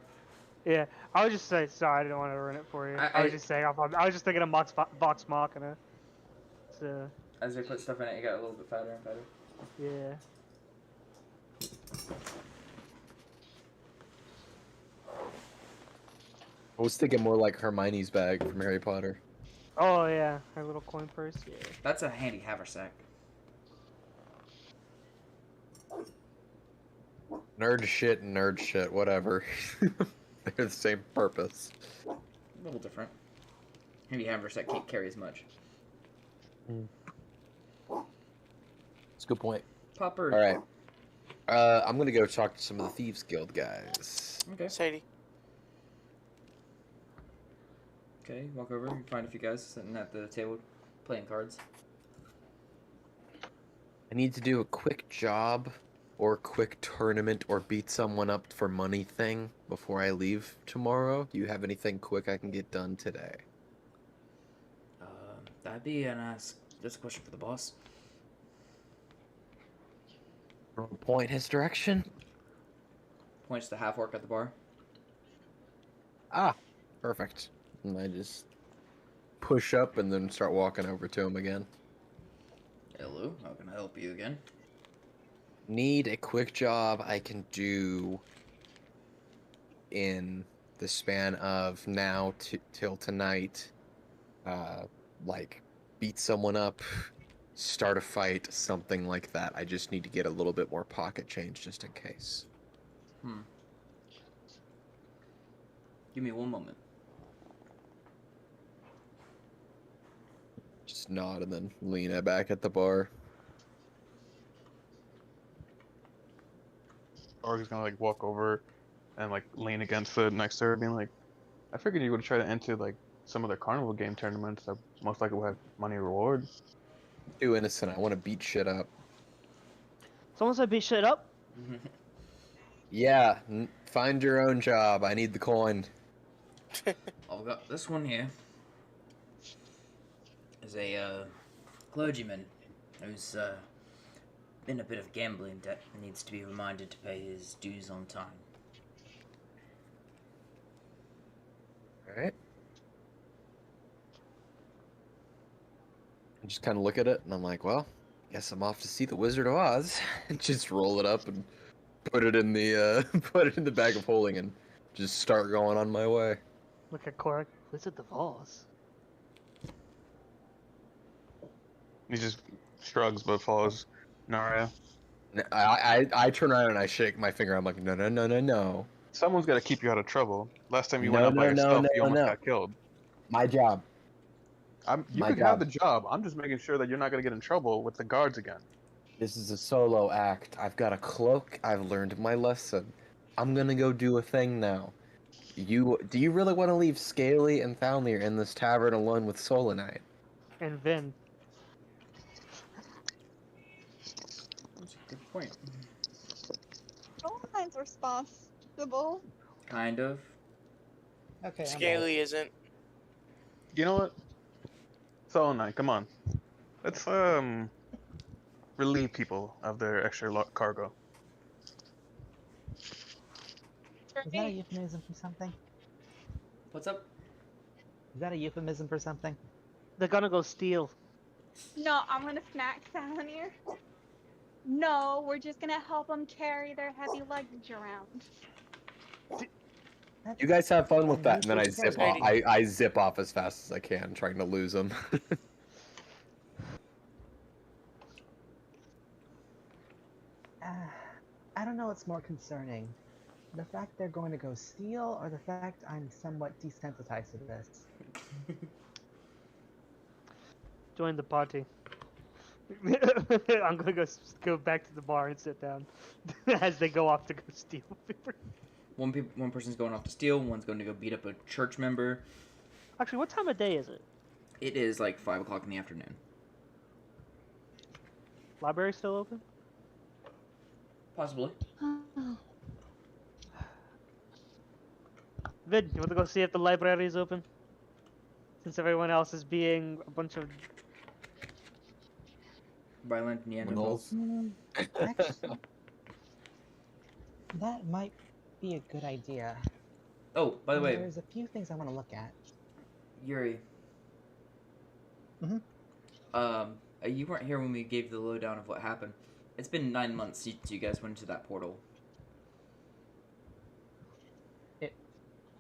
Yeah, I was just saying. Sorry, I didn't want to ruin it for you. I was just saying. I was just thinking of Vox Machina. So.
As we put stuff in it, it got a little bit fatter and fatter.
Yeah.
I was thinking more like Hermione's bag from Harry Potter.
Oh yeah, her little coin purse. Yeah.
That's a handy haversack.
Nerd shit and nerd shit, whatever. They're the same purpose.
A little different. Maybe Haversack can't carry as much.
It's a good point.
Popper.
All right. I'm gonna go talk to some of the Thieves Guild guys.
Okay.
Sadie.
Okay, walk over. You find a few guys sitting at the table playing cards.
I need to do a quick job or a quick tournament or beat someone up for money thing before I leave tomorrow. Do you have anything quick I can get done today?
That'd be that's a question for the boss.
Point his direction.
Points to half orc at the bar.
Ah, perfect. And I just push up and then start walking over to him again.
Hello, how can I help you again?
Need a quick job I can do in the span of now till tonight. Like beat someone up, start a fight, something like that. I just need to get a little bit more pocket change just in case.
Give me one moment.
Just nod and then lean it back at the bar.
Or he's gonna like walk over and like lean against the next to her, being like, I figured you would try to enter like some of the carnival game tournaments that most likely will have money reward.
Too innocent. I want to beat shit up.
Someone said beat shit up?
Yeah, find your own job. I need the coin.
I've got this one here. Is a clergyman who's in a bit of gambling debt and needs to be reminded to pay his dues on time.
Alright. I just kind of look at it and I'm like, well, guess I'm off to see the Wizard of Oz. And just roll it up and put it in the put it in the bag of holding and just start going on my way.
Look at Korak. Wizard of Oz.
He just shrugs but follows Naria.
I turn around and I shake my finger. I'm like, no, no, no, no, no.
Someone's got to keep you out of trouble. Last time you
No,
went out by
no, no,
yourself,
no,
you almost
no.
got killed.
My job.
You
My
could have
job.
the job. I'm just making sure that you're not going to get in trouble with the guards again.
This is a solo act. I've got a cloak. I've learned my lesson. I'm gonna go do a thing now. Do you really want to leave Scaly and Thalmir in this tavern alone with Solanite?
And Vin.
That's a good point.
Solentine's responsible.
Kind of.
Okay. I'm
Scaly isn't.
You know what? Selenite, come on. Let's relieve people of their extra cargo.
Is that a euphemism for something?
What's up?
Is that a euphemism for something?
They're gonna go steal.
No, I'm gonna snack Salamir. No, we're just gonna help them carry their heavy luggage around.
You guys have fun with that, and then I
Unusual
zip off.
together.
I zip off as fast as I can, trying to lose them.
I don't know what's more concerning. The fact they're going to go steal, or the fact I'm somewhat desensitized to this.
Join the party. I'm gonna go back to the bar and sit down as they go off to go steal.
One person's going off to steal. One's going to go beat up a church member.
Actually, what time of day is it?
It is like 5 o'clock in the afternoon.
Library still open?
Possibly.
Vid, you want to go see if the library is open? Since everyone else is being a bunch of...
Violent Neanderthals.
Actually, that might be a good idea.
Oh, by the way,
There's a few things I want to look at.
Yuri.
Mhm.
You weren't here when we gave the lowdown of what happened. It's been 9 months since you guys went into that portal.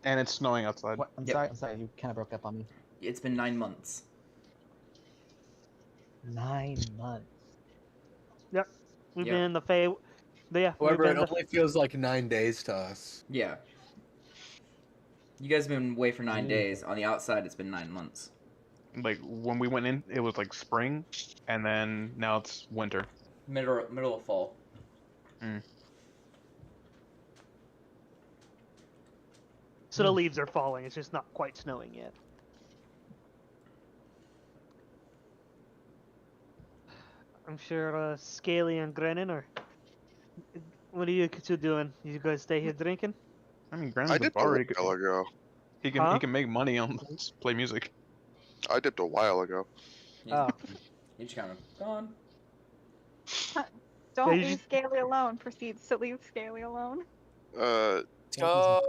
And it's snowing outside.
What? I'm
Yep.
sorry, you kind of broke up on me.
It's been 9 months.
9 months.
We've
Yeah.
been in the Fey... But yeah, we've
However, it
been
only feels like 9 days to us.
Yeah. You guys have been away for 9 days.
Jesus.
On the outside, it's been 9 months.
Like when we went in, it was like spring, and then now it's winter.
Middle of fall.
so the leaves are falling. It's just not quite snowing yet. I'm sure Scaly and Grennan are. What are you two doing? You guys stay here drinking?
I mean,
I
Grandma's a
dipped a
bar.
while ago.
He can make money on play music.
I dipped a while ago.
Oh.
He's kind of gone.
Don't
you
leave Scaly alone. Proceeds to leave Scaly alone.
Let's go.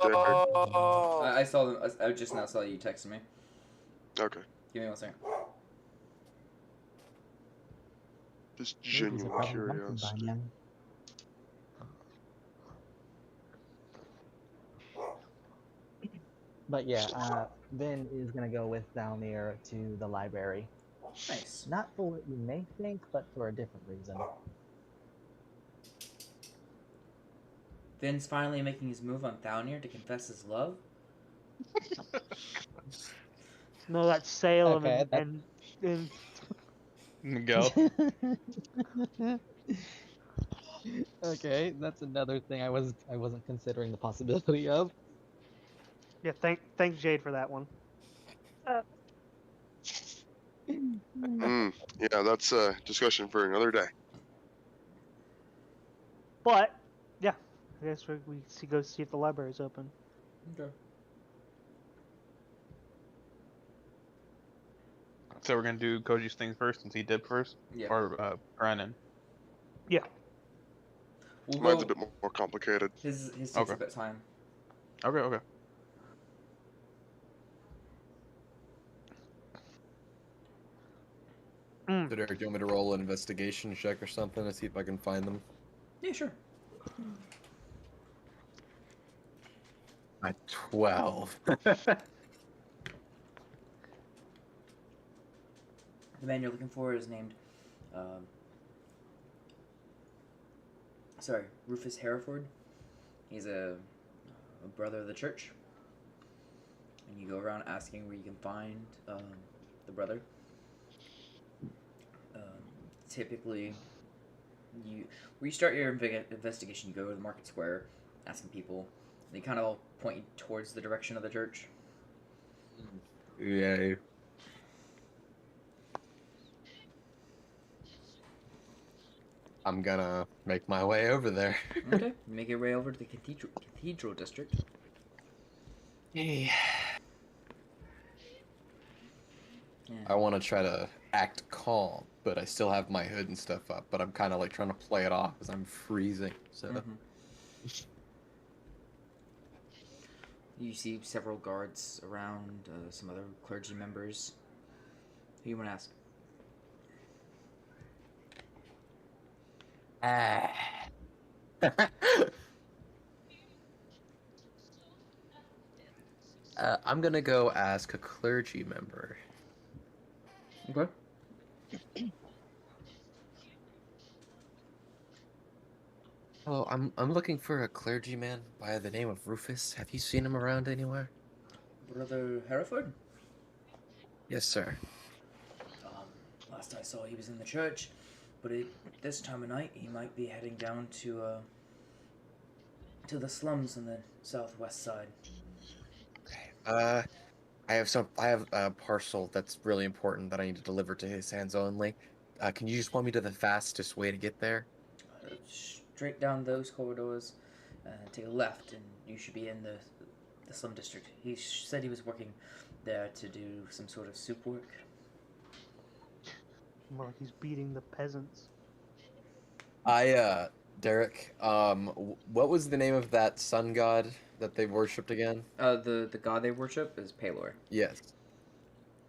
I saw them. I just now saw you texting me.
Okay.
Give me 1 second.
Just
Babies are
genuine
probably hunting by
curiosity.
now. But yeah, Vin is gonna go with Valnir to the library.
Nice.
Not for what you may think, but for a different reason.
Vin's finally making his move on Thalnir to confess his love.
No, that's Salem
Okay,
and
Miguel.
Okay, that's another thing I wasn't considering the possibility of.
yeah. Thanks Jade for that one.
Yeah, that's a discussion for another day.
But yeah, I guess we go see if the library's open.
Okay.
So we're gonna do Koji's thing first, since he did first,
Yeah.
or Brandon.
Yeah.
We'll
Mine's a
go.
bit more complicated.
His takes
Okay.
a bit of time.
Okay.
Mm.
So, Derek, do you want me to roll an investigation check or something to see if I can find them?
Yeah, sure.
At 12.
The man you're looking for is named, Rufus Hereford. He's a brother of the church. And you go around asking where you can find the brother. Typically, where you start your investigation, you go to the market square, asking people. They kind of all point you towards the direction of the church.
Yay. I'm gonna make my way over there.
Okay, make your way over to the cathedral district.
Hey.
Yeah.
I want to try to act calm, but I still have my hood and stuff up. But I'm kind of like trying to play it off because I'm freezing. So.
You see several guards around, some other clergy members. Who you want to ask?
I'm gonna go ask a clergy member.
Okay.
Oh, I'm looking for a clergyman by the name of Rufus. Have you seen him around anywhere?
Brother Hereford?
Yes, sir.
Last I saw, he was in the church, but this time of night, he might be heading down to the slums on the southwest side.
Okay. I have a parcel that's really important that I need to deliver to his hands only. Can you just point me to the fastest way to get there?
Straight down those corridors, take a left, and you should be in the slum district. He said he was working there to do some sort of soup work.
More like he's beating the peasants.
Derek, what was the name of that sun god that they worshipped again?
The god they worship is Palor.
Yes.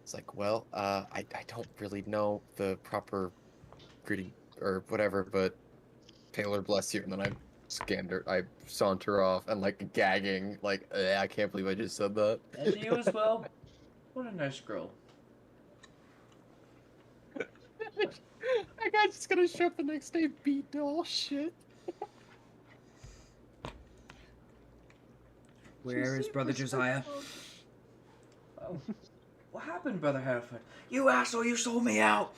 It's like, well, I don't really know the proper greeting or whatever, but Palor bless you, and then I saunter off and like gagging, like, I can't believe I just said that.
And to you as well. What a nice girl.
That guy's just gonna show up the next day beat to all shit.
Where is
seemed
Brother Josiah?
respectful.
Oh, what happened, Brother Hereford? You asshole! You sold me out.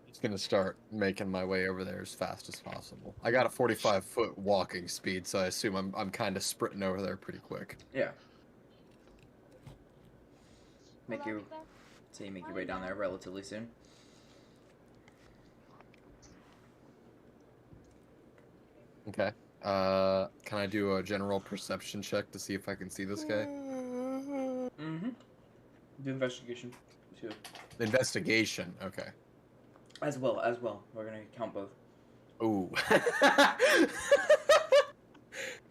Just gonna start making my way over there as fast as possible. I got a 45-foot walking speed, so I assume I'm kind of sprinting over there pretty quick.
Yeah.
Will
Make
I
your
be there?
so you make your way down there relatively soon.
Okay. Can I do a general perception check to see if I can see this guy?
Mm-hmm. Do investigation too.
Investigation. Okay.
As well. We're gonna count both.
Ooh.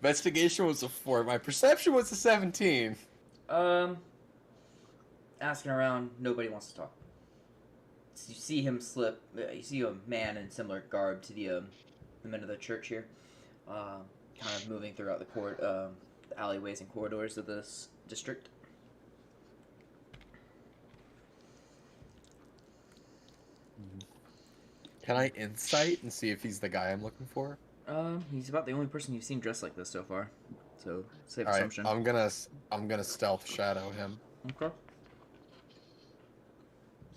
Investigation was a 4. My perception was a 17.
Asking around, nobody wants to talk. So you see him slip. You see a man in similar garb to the men of the church here, kind of moving throughout the alleyways and corridors of this district.
Can I insight and see if he's the guy I'm looking for?
He's about the only person you've seen dressed like this so far. So safe
All right,
assumption.
I'm gonna stealth shadow him.
Okay.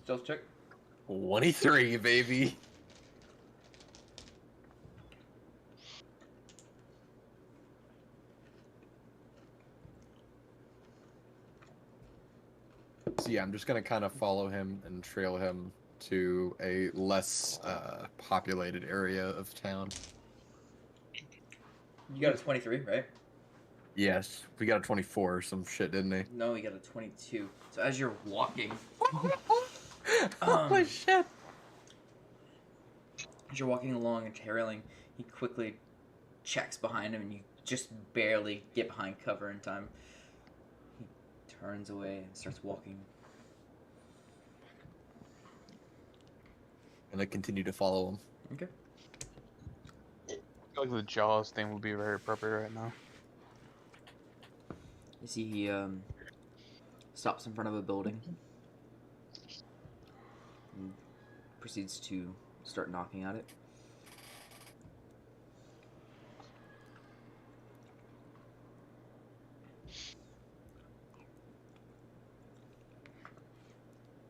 Stealth check.
23, baby. So yeah, I'm just gonna kind of follow him and trail him to a less populated area of town.
You got a 23, right?
Yes, we got a 24 or some shit, didn't he?
No, you got a 22. So as you're walking,
Holy shit!
as you're walking along and trailing, he quickly checks behind him, and you just barely get behind cover in time. He turns away and starts walking.
And I continue to follow him.
Okay.
I feel like the Jaws thing would be very appropriate right now.
You see he stops in front of a building and proceeds to start knocking at it.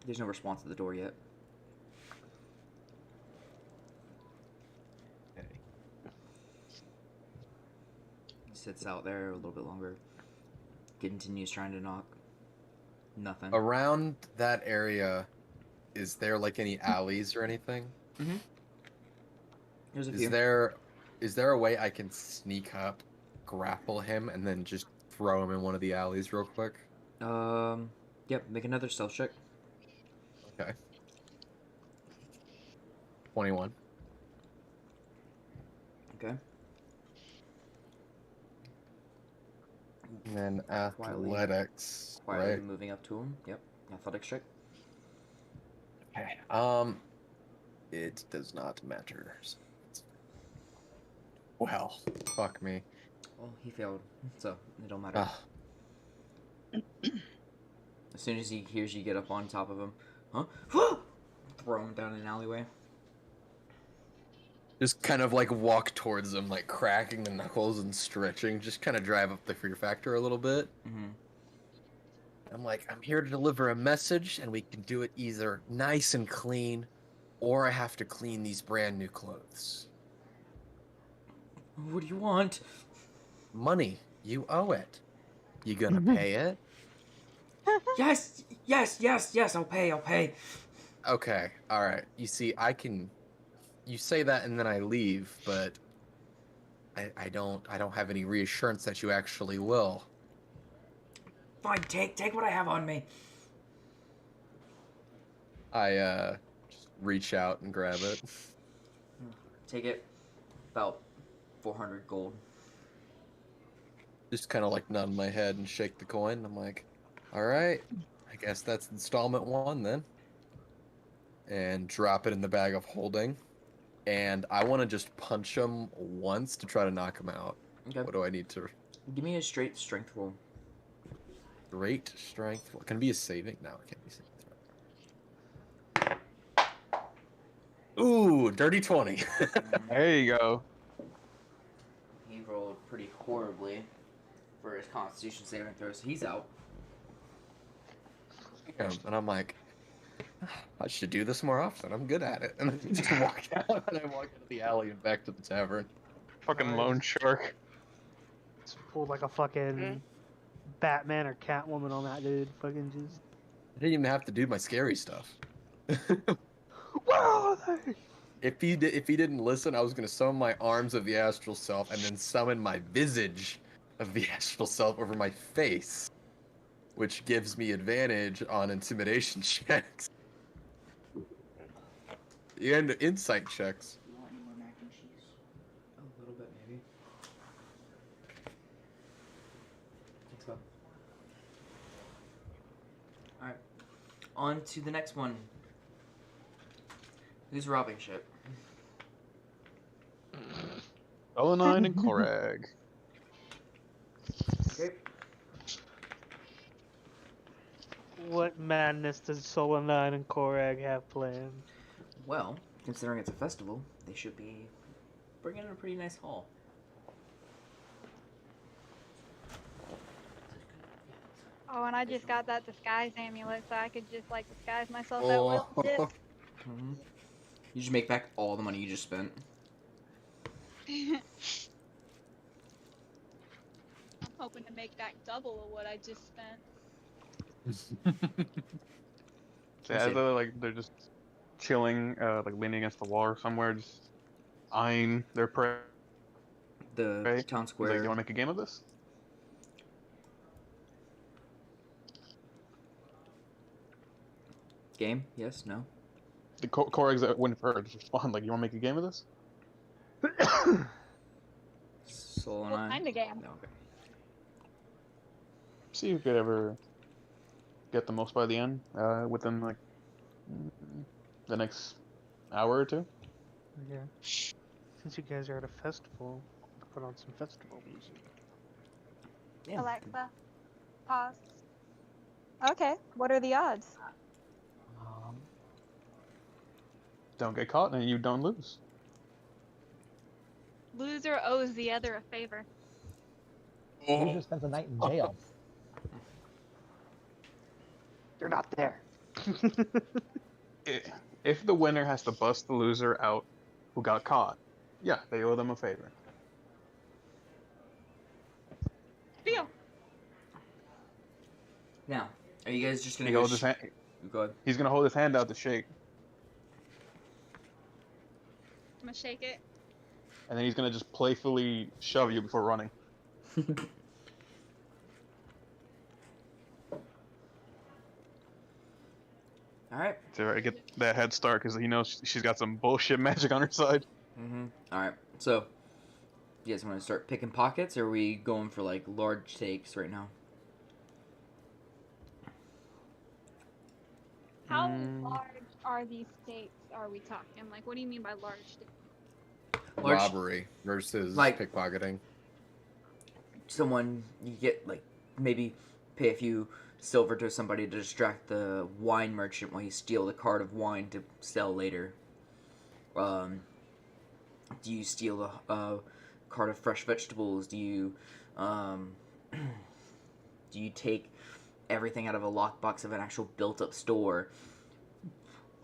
There's no response at the door yet.
Okay.
He sits out there a little bit longer. Continues trying to knock. Nothing.
Around that area, is there like any alleys or anything?
Mm-hmm. There's a
Is
few.
there a way I can sneak up, grapple him, and then just throw him in one of the alleys real quick?
Yep, make another stealth check.
Okay. 21.
Okay.
And then
Quietly.
athletics,
Quietly
right?
moving up to him. Yep. Athletics check.
Okay. It does not matter. Well, fuck me.
Well, he failed, so it don't matter.
Ah.
As soon as he hears you get up on top of him, huh? Throw him down an alleyway.
Just kind of like walk towards him, like cracking the knuckles and stretching. Just kind of drive up the fear factor a little bit.
Mm-hmm.
I'm like, I'm here to deliver a message, and we can do it either nice and clean, or I have to clean these brand new clothes.
What do you want?
Money. You owe it. You gonna pay it?
Yes, I'll pay.
Okay, alright. You see, you say that and then I leave, but I don't have any reassurance that you actually will.
Fine, take what I have on me.
I just reach out and grab it.
Take it. About 400 gold.
Just kind of like nod my head and shake the coin. I'm like, alright, I guess that's installment 1 then. And drop it in the bag of holding. And I want to just punch him once to try to knock him out.
Okay.
What do I need to...
Give me a straight strength roll.
Great strength. Can it be a saving? No, it can't be saving. Ooh, dirty 20.
There you go.
He rolled horribly for his Constitution saving throw, so he's out.
And I'm like, I should do this more often. I'm good at it. And I just walk out, and I walk out of the alley and back to the tavern.
Fucking loan shark.
Just pulled like a fucking Batman or Catwoman on that dude. Fucking just.
I didn't even have to do my scary stuff.
Where are they?
If he didn't listen, I was gonna summon my arms of the astral self and then summon my visage of the astral self over my face, which gives me advantage on intimidation checks and insight checks.
You want any more mac and cheese? A little bit, maybe. Thanks, Bob. Alright. On to the next one. Who's robbing shit?
Elenine and Korag.
Okay.
What madness does Solanine and Korag have planned?
Well, considering it's a festival, they should be bringing in a pretty nice haul.
Oh, and I just got that disguise amulet, so I could just like disguise myself at will. Dip.
Mm-hmm. You just make back all the money you just spent.
I'm hoping to make back double of what I just spent.
So as they're just chilling, like leaning against the wall or somewhere, just eyeing their prey.
The town
He's
square.
like, you want to make a game of this?
Game? Yes? No?
The Korag's that wouldn't have heard just respond like, you want to make a game of this?
Soul and
What
I.
kind of game?
No, okay.
See if you could ever get the most by the end, within like the next hour or two.
Yeah. Since you guys are at a festival, put on some festival music.
Yeah.
Alexa, pause. Okay, what are the odds?
Don't get caught and you don't lose.
Loser owes the other a favor.
Loser spends a night in jail.
You're not there.
If the winner has to bust the loser out who got caught, yeah, they owe them a favor.
Deal.
Now, are you guys just gonna
He
go?
holds his hand,
Go ahead.
he's gonna hold his hand out to shake,
I'm gonna shake it.
and then he's gonna just playfully shove you before running.
All right.
To get that head start because he knows she's got some bullshit magic on her side.
Mm-hmm. All right. So, you guys want to start picking pockets, or are we going for like large takes right now?
How large are these stakes are we talking? Like, what do you mean by large stakes?
Large-
Robbery versus
Like-
pickpocketing.
Someone you get like maybe pay a few silver to somebody to distract the wine merchant while you steal the cart of wine to sell later. Do you steal a cart of fresh vegetables? Do you take everything out of a lockbox of an actual built-up store?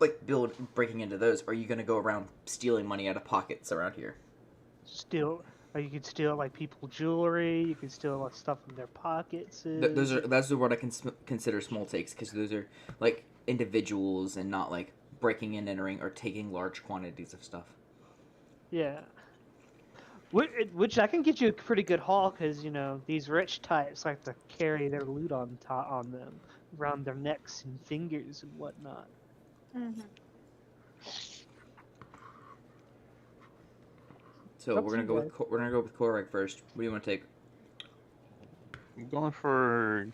Like breaking into those, or are you gonna go around stealing money out of pockets around here?
Steal. Or you could steal like people's jewelry. You could steal like stuff from their pockets.
Those are what I consider small takes, because those are like individuals and not like breaking and entering or taking large quantities of stuff.
Yeah. Which I can get you a pretty good haul, because you know these rich types like to carry their loot on them around their necks and fingers and whatnot.
Mm-hmm.
So
Up
we're
to
gonna
you
go with Korag first. What do you want to take?
I'm going for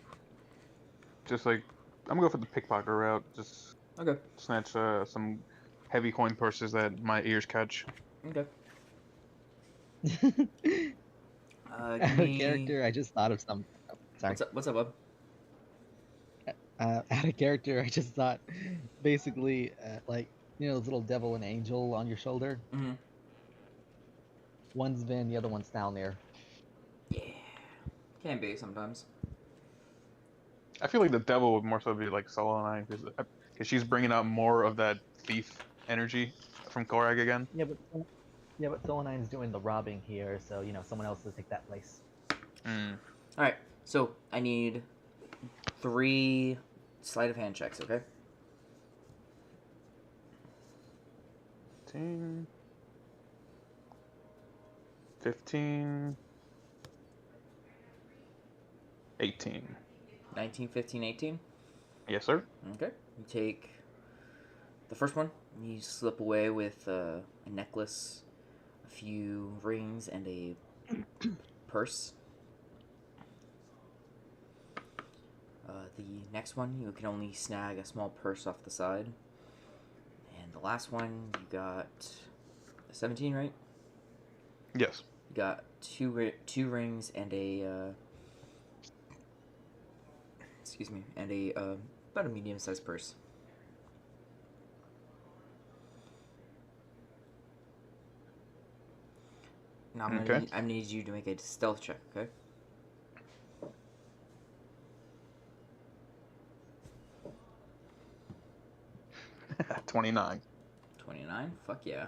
just like I'm gonna go for the pickpocket route. Just
Okay.
snatch some heavy coin purses that my ears catch.
Okay.
Out
Give
of
me...
character, I just thought of some. Oh, sorry.
What's up, bub?
Out of character, I just thought, basically, like you know, those little devil and angel on your shoulder.
Mm-hmm.
One's Vin, the other one's down there.
Yeah. Can be sometimes.
I feel like the devil would more so be like Solonine because she's bringing out more of that thief energy from Korag again.
Yeah, but Solonine's doing the robbing here, so you know someone else will take that place.
Mm.
All right. So I need 3 sleight of hand checks. Okay.
15, 15, 18.
19, 15, 18.
Yes, sir.
Okay. You take the first one. You slip away with a necklace, a few rings, and a purse. The next one, you can only snag a small purse off the side. And the last one, you got a 17, right?
Yes.
You got two rings and a excuse me, and a about a medium-sized purse. Now I'm gonna need you to make a stealth check, okay?
Okay. 29.
29? Fuck yeah.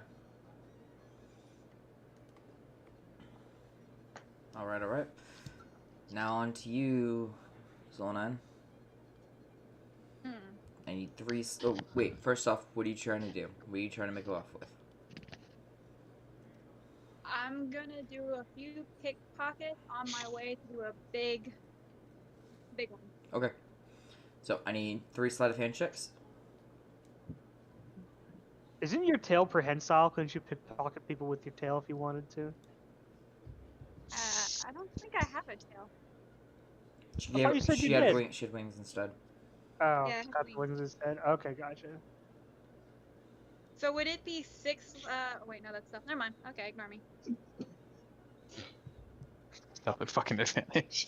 Alright, alright. Now on to you, Zolnan. I need 3... Oh, wait. First off, what are you trying to do? What are you trying to make off with?
I'm gonna do a few pickpockets on my way to do a big one.
Okay. So, I need 3 sleight of hand checks.
Isn't your tail prehensile? Couldn't you pickpocket people with your tail if you wanted to?
I don't think I have a tail.
She
thought you said
she
you
had
did.
She had wings instead.
Oh,
Yeah,
got the wings instead. Okay, gotcha.
So would it be 6? Wait, no, that's stuff. Never mind. Okay, ignore me.
Stealth at fucking advantage.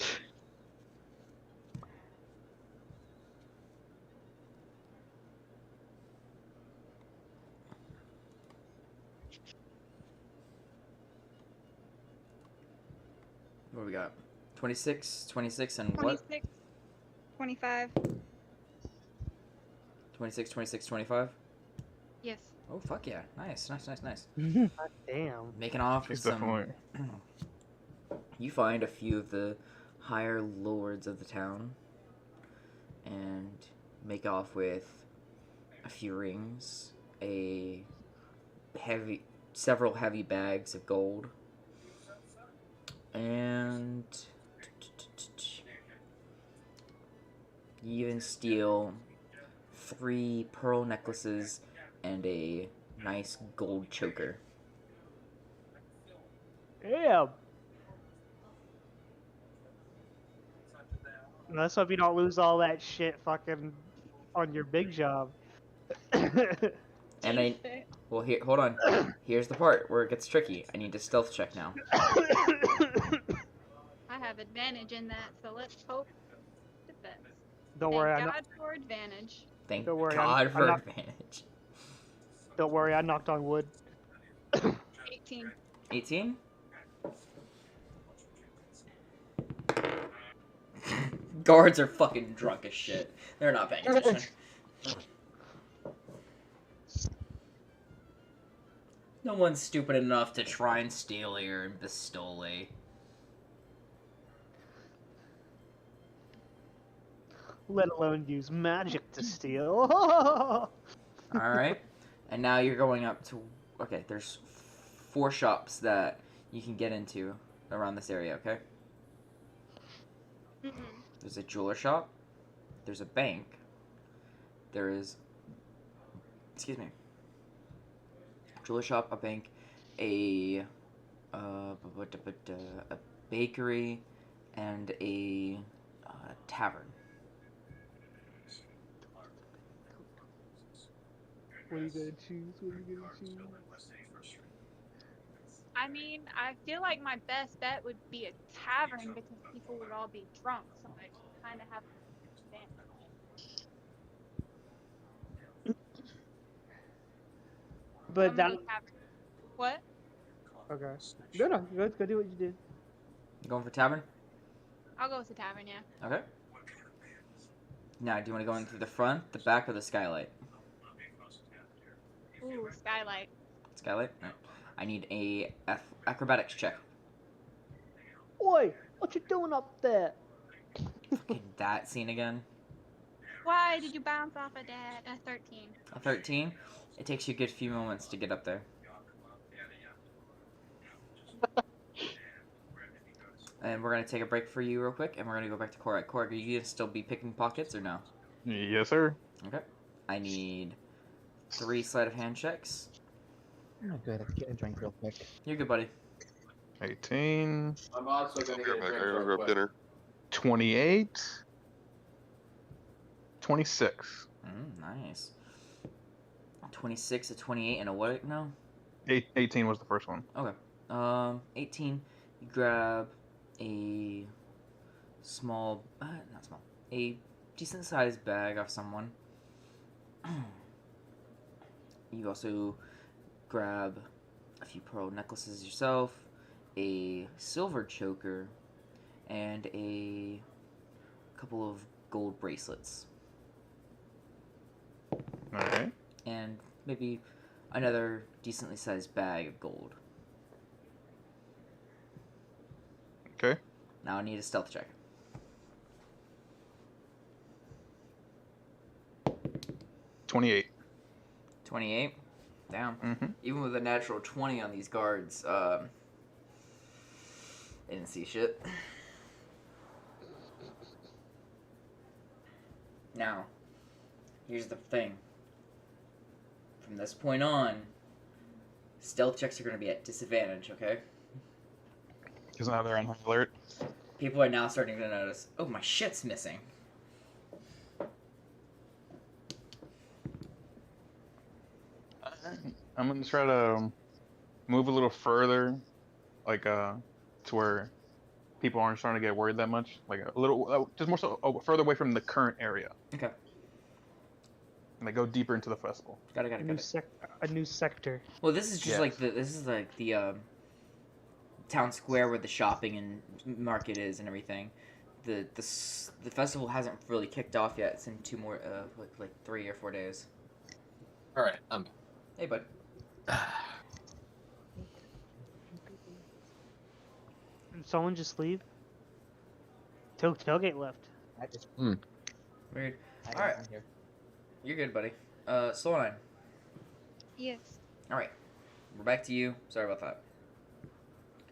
What do we got? 26, 26, and
26,
what?
25.
26, 26, 25?
Yes.
Oh, fuck yeah. Nice, nice, nice, nice.
God damn.
Making off with
She's
some...
definitely.
You find a few of the higher lords of the town and make off with a few rings, several heavy bags of gold, and you even steal 3 pearl necklaces and a nice gold choker.
Damn. Let's hope you don't lose all that shit fucking on your big job.
And well, here, hold on. Here's the part where it gets tricky. I need to stealth check now.
I have advantage in that, so let's hope defense.
Don't worry,
Thank God for advantage.
Thank
Don't worry,
God for
I'm
advantage.
Don't worry, I knocked on wood.
18.
18? Guards are fucking drunk as shit. They're not paying attention. No one's stupid enough to try and steal here in Bastole.
Let alone use magic to steal.
Alright. And now you're going up to... Okay, there's 4 shops that you can get into around this area, okay?
Mm-hmm.
There's a jeweler shop. There's a bank. There is... Excuse me. Jeweler shop, a bank, a bakery, and a tavern.
What are you gonna choose? What are you gonna choose?
I mean, I feel like my best bet would be a tavern because people would all be drunk, so I kind of have an advantage.
But that.
What?
Okay. No, go do what you did.
You going for tavern?
I'll go with the tavern, yeah.
Okay. Now, do you want to go in through the front, the back, or the skylight?
Ooh, skylight.
Skylight? No. I need a acrobatics check.
Oi, what you doing up there?
Fucking that scene again.
Why did you bounce off of that? 13.
A 13. It takes you a good few moments to get up there. And we're going to take a break for you real quick, and we're going to go back to Korak. Korak, are you going to still be picking pockets or no?
Yes, sir.
Okay. I need 3 sleight of hand checks.
Oh, good. Let's get a drink real quick.
You're good, buddy.
18,
I'm also
I'll
gonna
be
get
right
a
back. I
drink
gotta
real
grab
quick.
dinner.
28, 26.
Nice. 26 to 28 and a what now?
18 was the first one.
Okay. 18. You grab a small, not small, a decent sized bag off someone. You also grab a few pearl necklaces yourself, a silver choker, and a couple of gold bracelets.
Alright.
And maybe another decently sized bag of gold.
Okay.
Now I need a stealth check.
28.
28. Damn.
Mm-hmm.
Even with a natural 20 on these guards, they didn't see shit. Now, here's the thing. From this point on, stealth checks are going to be at disadvantage, okay?
Because now they're on high alert.
People are now starting to notice, oh, my shit's missing.
I'm gonna try to move a little further, like to where people aren't starting to get worried that much. Like a little, just more so further away from the current area.
Okay.
And they go deeper into the festival.
Got it.
A new sector.
Well, this is just
Yes.
this is like the town square where the shopping and market is and everything. The festival hasn't really kicked off yet. It's in 2 more like 3 or 4 days.
All right,
Hey, bud.
Did someone just leave? Tailgate left.
I just.
Weird.
I
All right.
I'm here.
You're good, buddy. Slow 9.
Yes.
All right. We're back to you. Sorry about that.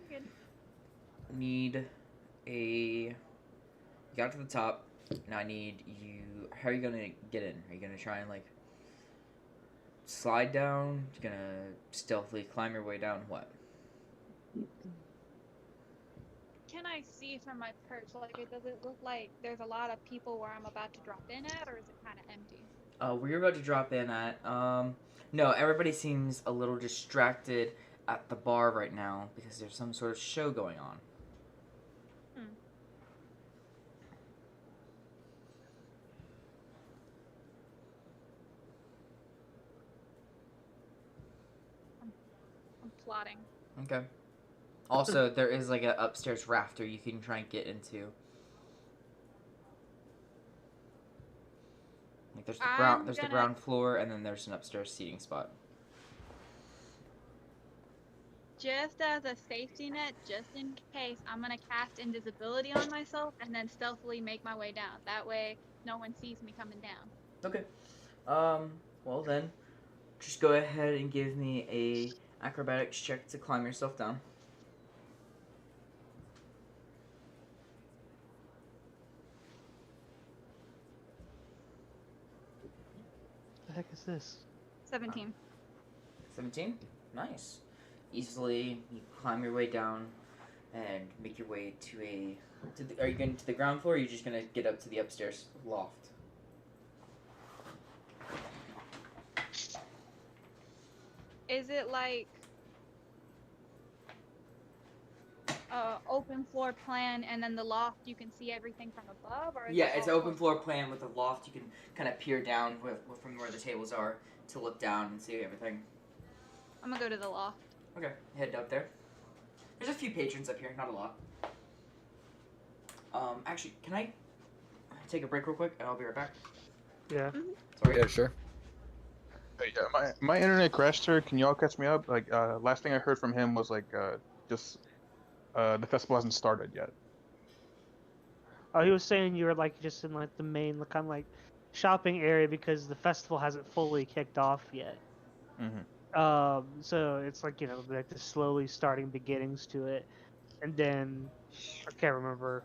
You're good.
Need a. You got to the top. Now I need you. How are you gonna get in? Are you gonna try and like slide down? You're gonna stealthily climb your way down? What?
Can I see from my perch? Like, does it look like there's a lot of people where I'm about to drop in at, or is it kind of empty?
Where you're about to drop in at? No, everybody seems a little distracted at the bar right now because there's some sort of show going on.
I'm plotting.
Okay. Also, there is like an upstairs rafter you can try and get into. Like there's the ground floor, and then there's an upstairs seating spot.
Just as a safety net, just in case, I'm gonna cast invisibility on myself and then stealthily make my way down. That way, no one sees me coming down.
Okay. Well then, just go ahead and give me a acrobatics check to climb yourself down.
The heck is this?
17.
17? Nice. Easily, you climb your way down and make your way to are you going to the ground floor, or are you just going to get up to the upstairs loft?
Is it like open floor plan and then the loft you can see everything from above, or is
Yeah,
it
it's an
all
open floor plan with a loft. You can kind of peer down from where the tables are to look down and see everything.
I'm gonna go to the loft.
Okay, head up there. There's a few patrons up here, not a lot. Actually, can I take a break real quick and I'll be right back?
Yeah.
Sorry.
Yeah, sure.
Hey, yeah, my internet crashed here. Can y'all catch me up? Like, last thing I heard from him was like, just the festival hasn't started yet.
Oh, he was saying you were like just in like the main kind of like shopping area because the festival hasn't fully kicked off yet.
Mm-hmm.
So it's like like the slowly starting beginnings to it, and then I can't remember.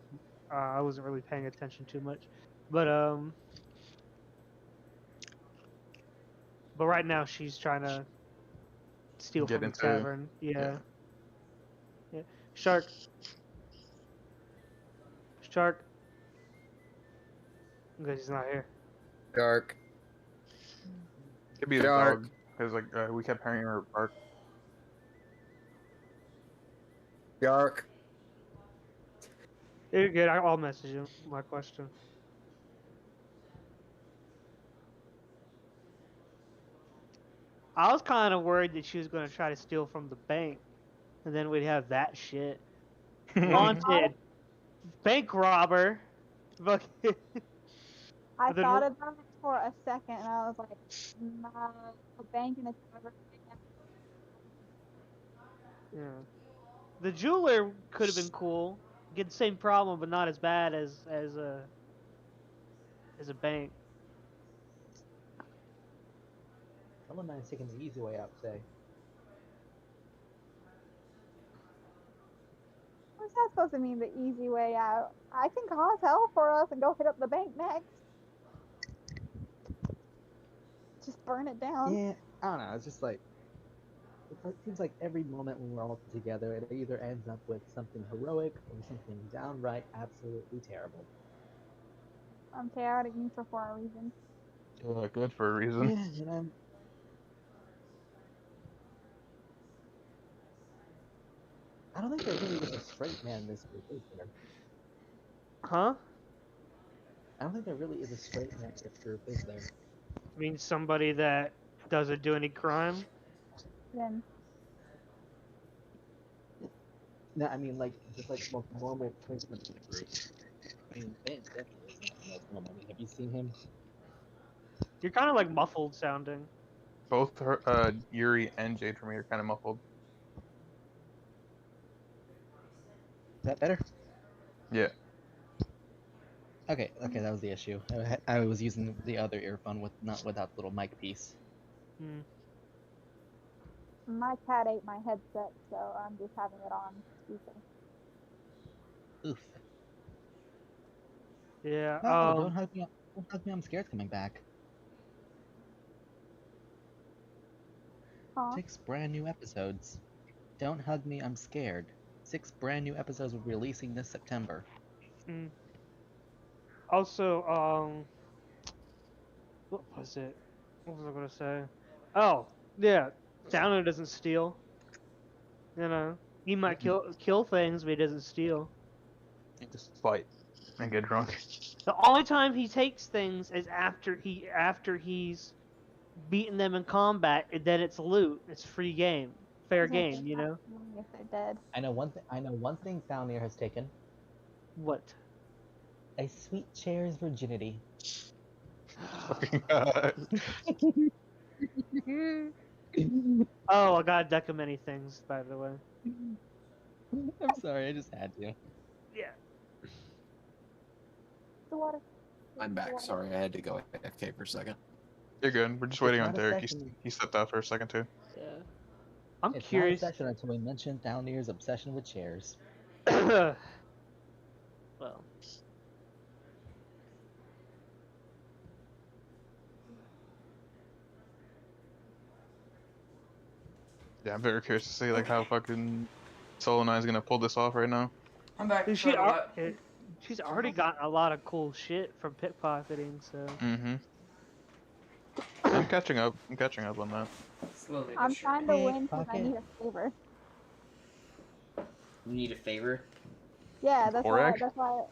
I wasn't really paying attention too much, but right now she's trying to steal
Get
from the
into
tavern.
yeah.
Yeah. Shark. Shark. Because he's not here.
Dark.
Could be his
Shark.
dog, because like we kept hearing her bark.
Dark.
You're good. I'll message him. My question. I was kind of worried that she was going to try to steal from the bank, and then we'd have that shit. Wanted bank robber. Fucking-
I
then
thought about it for a second, and I was like, no, a bank and a tavern.
yeah. The jeweler could have been cool. Get the same problem, but not as bad as a bank.
Someone is taking the easy way out today.
What's that supposed to mean, the easy way out? I can cause hell for us and go hit up the bank next. Just burn it down.
Yeah, I don't know. It's just like it seems like every moment when we're all together, it either ends up with something heroic or something downright absolutely terrible.
I'm chaotic neutral for a reason.
Good for a reason.
Yeah, and I don't think there really is a straight man in this group, is there?
Huh?
I don't think there really is a straight man in this group, is there?
I mean, somebody that doesn't do any crime.
Then
No, I mean like just like most normal person in the group. I mean, Ben definitely is not the most normal. I mean, have you seen him?
You're kind of like muffled sounding.
Both Yuri and Jade for me are kind of muffled.
Is that better?
Yeah.
Okay, that was the issue. I was using the other earphone not without the little mic piece.
Hmm.
my cat ate my headset, so I'm just having it on speaker.
Oof.
Yeah.
No, don't hug me. Don't hug me. I'm scared coming back.
Huh?
6 brand new episodes. Don't hug me. I'm scared. 6 brand new episodes will be releasing this September.
Also, what was it? What was I gonna say? Oh, yeah. Downer doesn't steal. He might kill things, but he doesn't steal.
Just fight and get drunk.
The only time he takes things is after he's beaten them in combat, and then it's loot. It's free game, fair game.
If they're dead.
I know one thing. I know one thing Falnir has taken.
What?
A sweet chair's virginity.
Fucking God.
Oh, I got a deck of many things, by the way.
I'm sorry, I just had to.
Yeah.
The water.
I'm back. Sorry, I had to go AFK for a second.
You're good. We're just waiting
It's
on
not a
Derek.
session.
He stepped out for a second too.
Yeah. I'm
It's
curious.
not a session until we mention Falnir's obsession with chairs.
Well.
Yeah, I'm very curious to see like how fucking Solo 9 is gonna pull this off right now.
I'm back.
Dude,
Sorry about that.
she's already gotten a lot of cool shit from pickpocketing, so.
Mm-hmm. I'm catching up. I'm catching up on that.
Slowly.
I'm
but
trying
surely.
to win because I
Pickpocket?
need a favor.
You need a favor.
Yeah, that's why.
Korak?
That's why.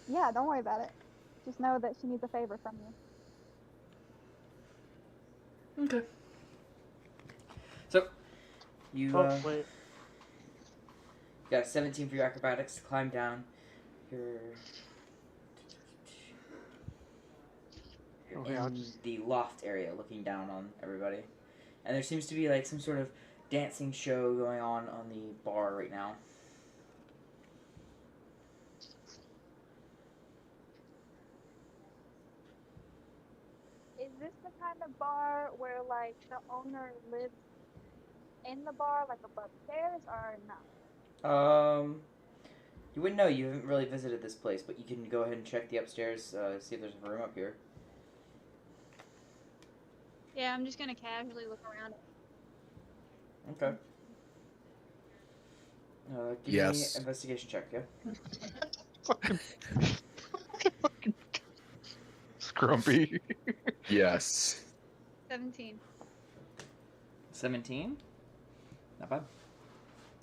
Yeah, don't worry about it. Just know that she needs a favor from you.
Okay. So, you
Oh wait.
got a 17 for your acrobatics to climb down. You're
Okay, I'll
in
just.
the loft area, looking down on everybody, and there seems to be like some sort of dancing show going on the bar right now.
Is this the kind of bar where like the owner lives in the bar, like above stairs, or no?
You wouldn't know. You haven't really visited this place, but you can go ahead and check the upstairs, see if there's a room up here.
Yeah, I'm just gonna casually look around.
Okay. Give
Yes.
me investigation check, yeah?
Fucking Scrumpy.
Yes.
17.
17? Not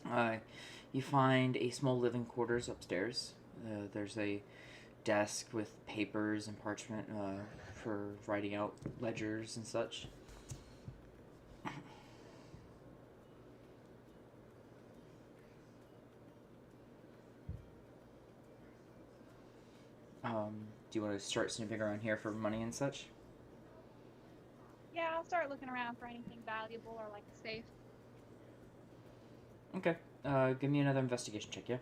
bad. You find a small living quarters upstairs. There's a desk with papers and parchment for writing out ledgers and such. Do you want to start snooping around here for money and such?
Yeah, I'll start looking around for anything valuable or like a safe.
Okay. Give me another investigation check, yeah?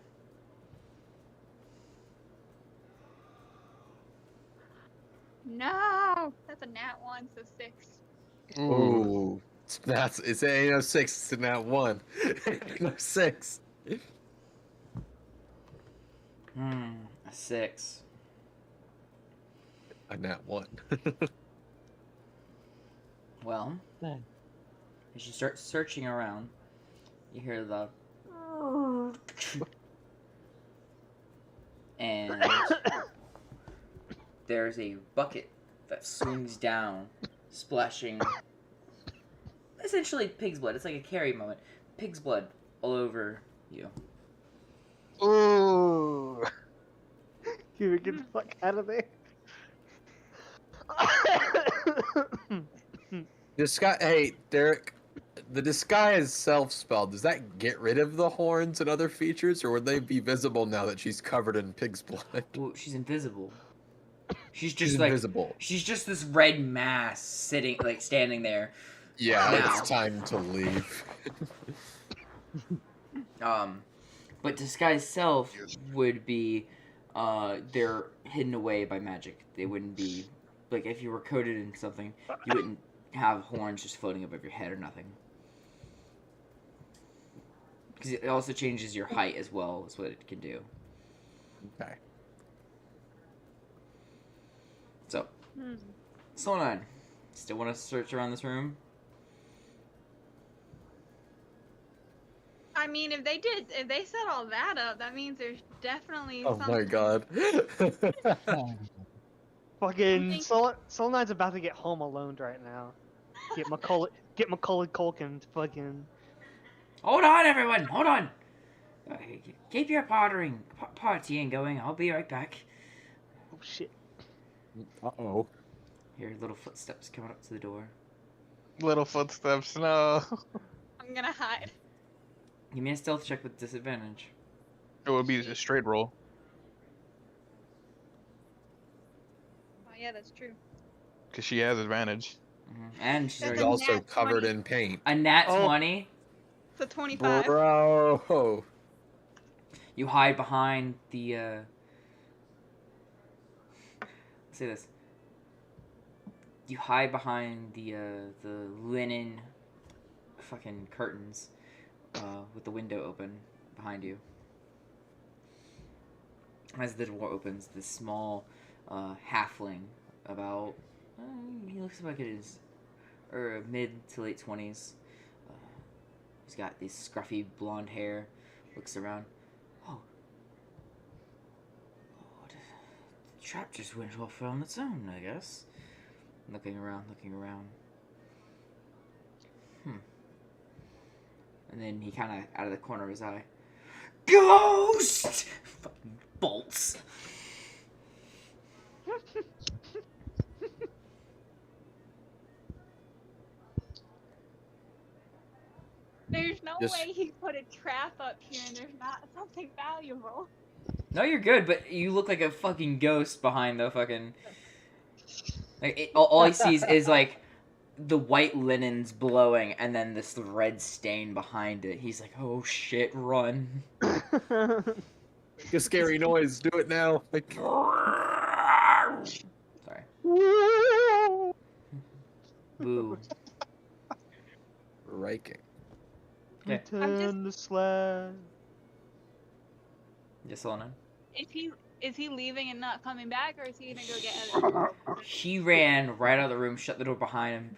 No, that's a nat 1, so 6.
Ooh. It's ain't no 6, it's a nat 1. Ain't no 6.
A 6.
A nat 1.
Well,
Dang.
as you start searching around, you hear the and there's a bucket that swings down, splashing essentially pig's blood. It's like a carry moment. Pig's blood all over you.
Ooh.
Get the fuck out of there.
Hey, Derek, the disguise self-spell, does that get rid of the horns and other features, or would they be visible now that she's covered in pig's blood?
Well, she's invisible. She's just
She's
like
invisible.
she's just this red mass standing there.
Yeah,
Now.
it's time to leave.
But disguise self would be, they're hidden away by magic. They wouldn't be, like, if you were coated in something, you wouldn't have horns just floating above your head or nothing. Because it also changes your height as well, is what it can do.
Okay.
So, Soul9, still want to search around this room?
I mean, if they set all that up, that means there's definitely
Oh
something.
my god.
Fucking Soul9's about to get home alone right now. Get Macaulay Culkin to fucking.
Hold on, everyone! Hold on! Keep your partying going. I'll be right back.
Oh shit.
Uh-oh.
Hear little footsteps coming up to the door.
Little footsteps, no.
I'm gonna hide.
Give me a stealth check with disadvantage.
It would be a straight roll.
Oh yeah, that's true.
Because she has advantage.
And she's
That's
She's
a
already
also
nat
covered
20.
in paint.
a nat
Oh.
20.
It's a 25.
Bro.
You hide behind the, let's say this. You hide behind the linen fucking curtains, with the window open behind you. As the door opens, this small, halfling, about, he looks like it is, mid to late 20s. He's got this scruffy blonde hair, looks around. Oh, the trap just went off on its own, I guess. Looking around. And then he kind of, out of the corner of his eye, Ghost! Fucking bolts.
There's no
Just-
way he put a trap up here and there's not something valuable.
No, you're good, but you look like a fucking ghost behind the fucking. Like all he sees is like the white linens blowing, and then this red stain behind it. He's like, "Oh shit, run!"
Make a scary noise. Do it now. Like,
Sorry. Boo.
Riking.
Okay.
Return the slash.
Yes, Lana.
Is he leaving and not coming back, or is he gonna go get other?
He ran right out of the room, shut the door behind him.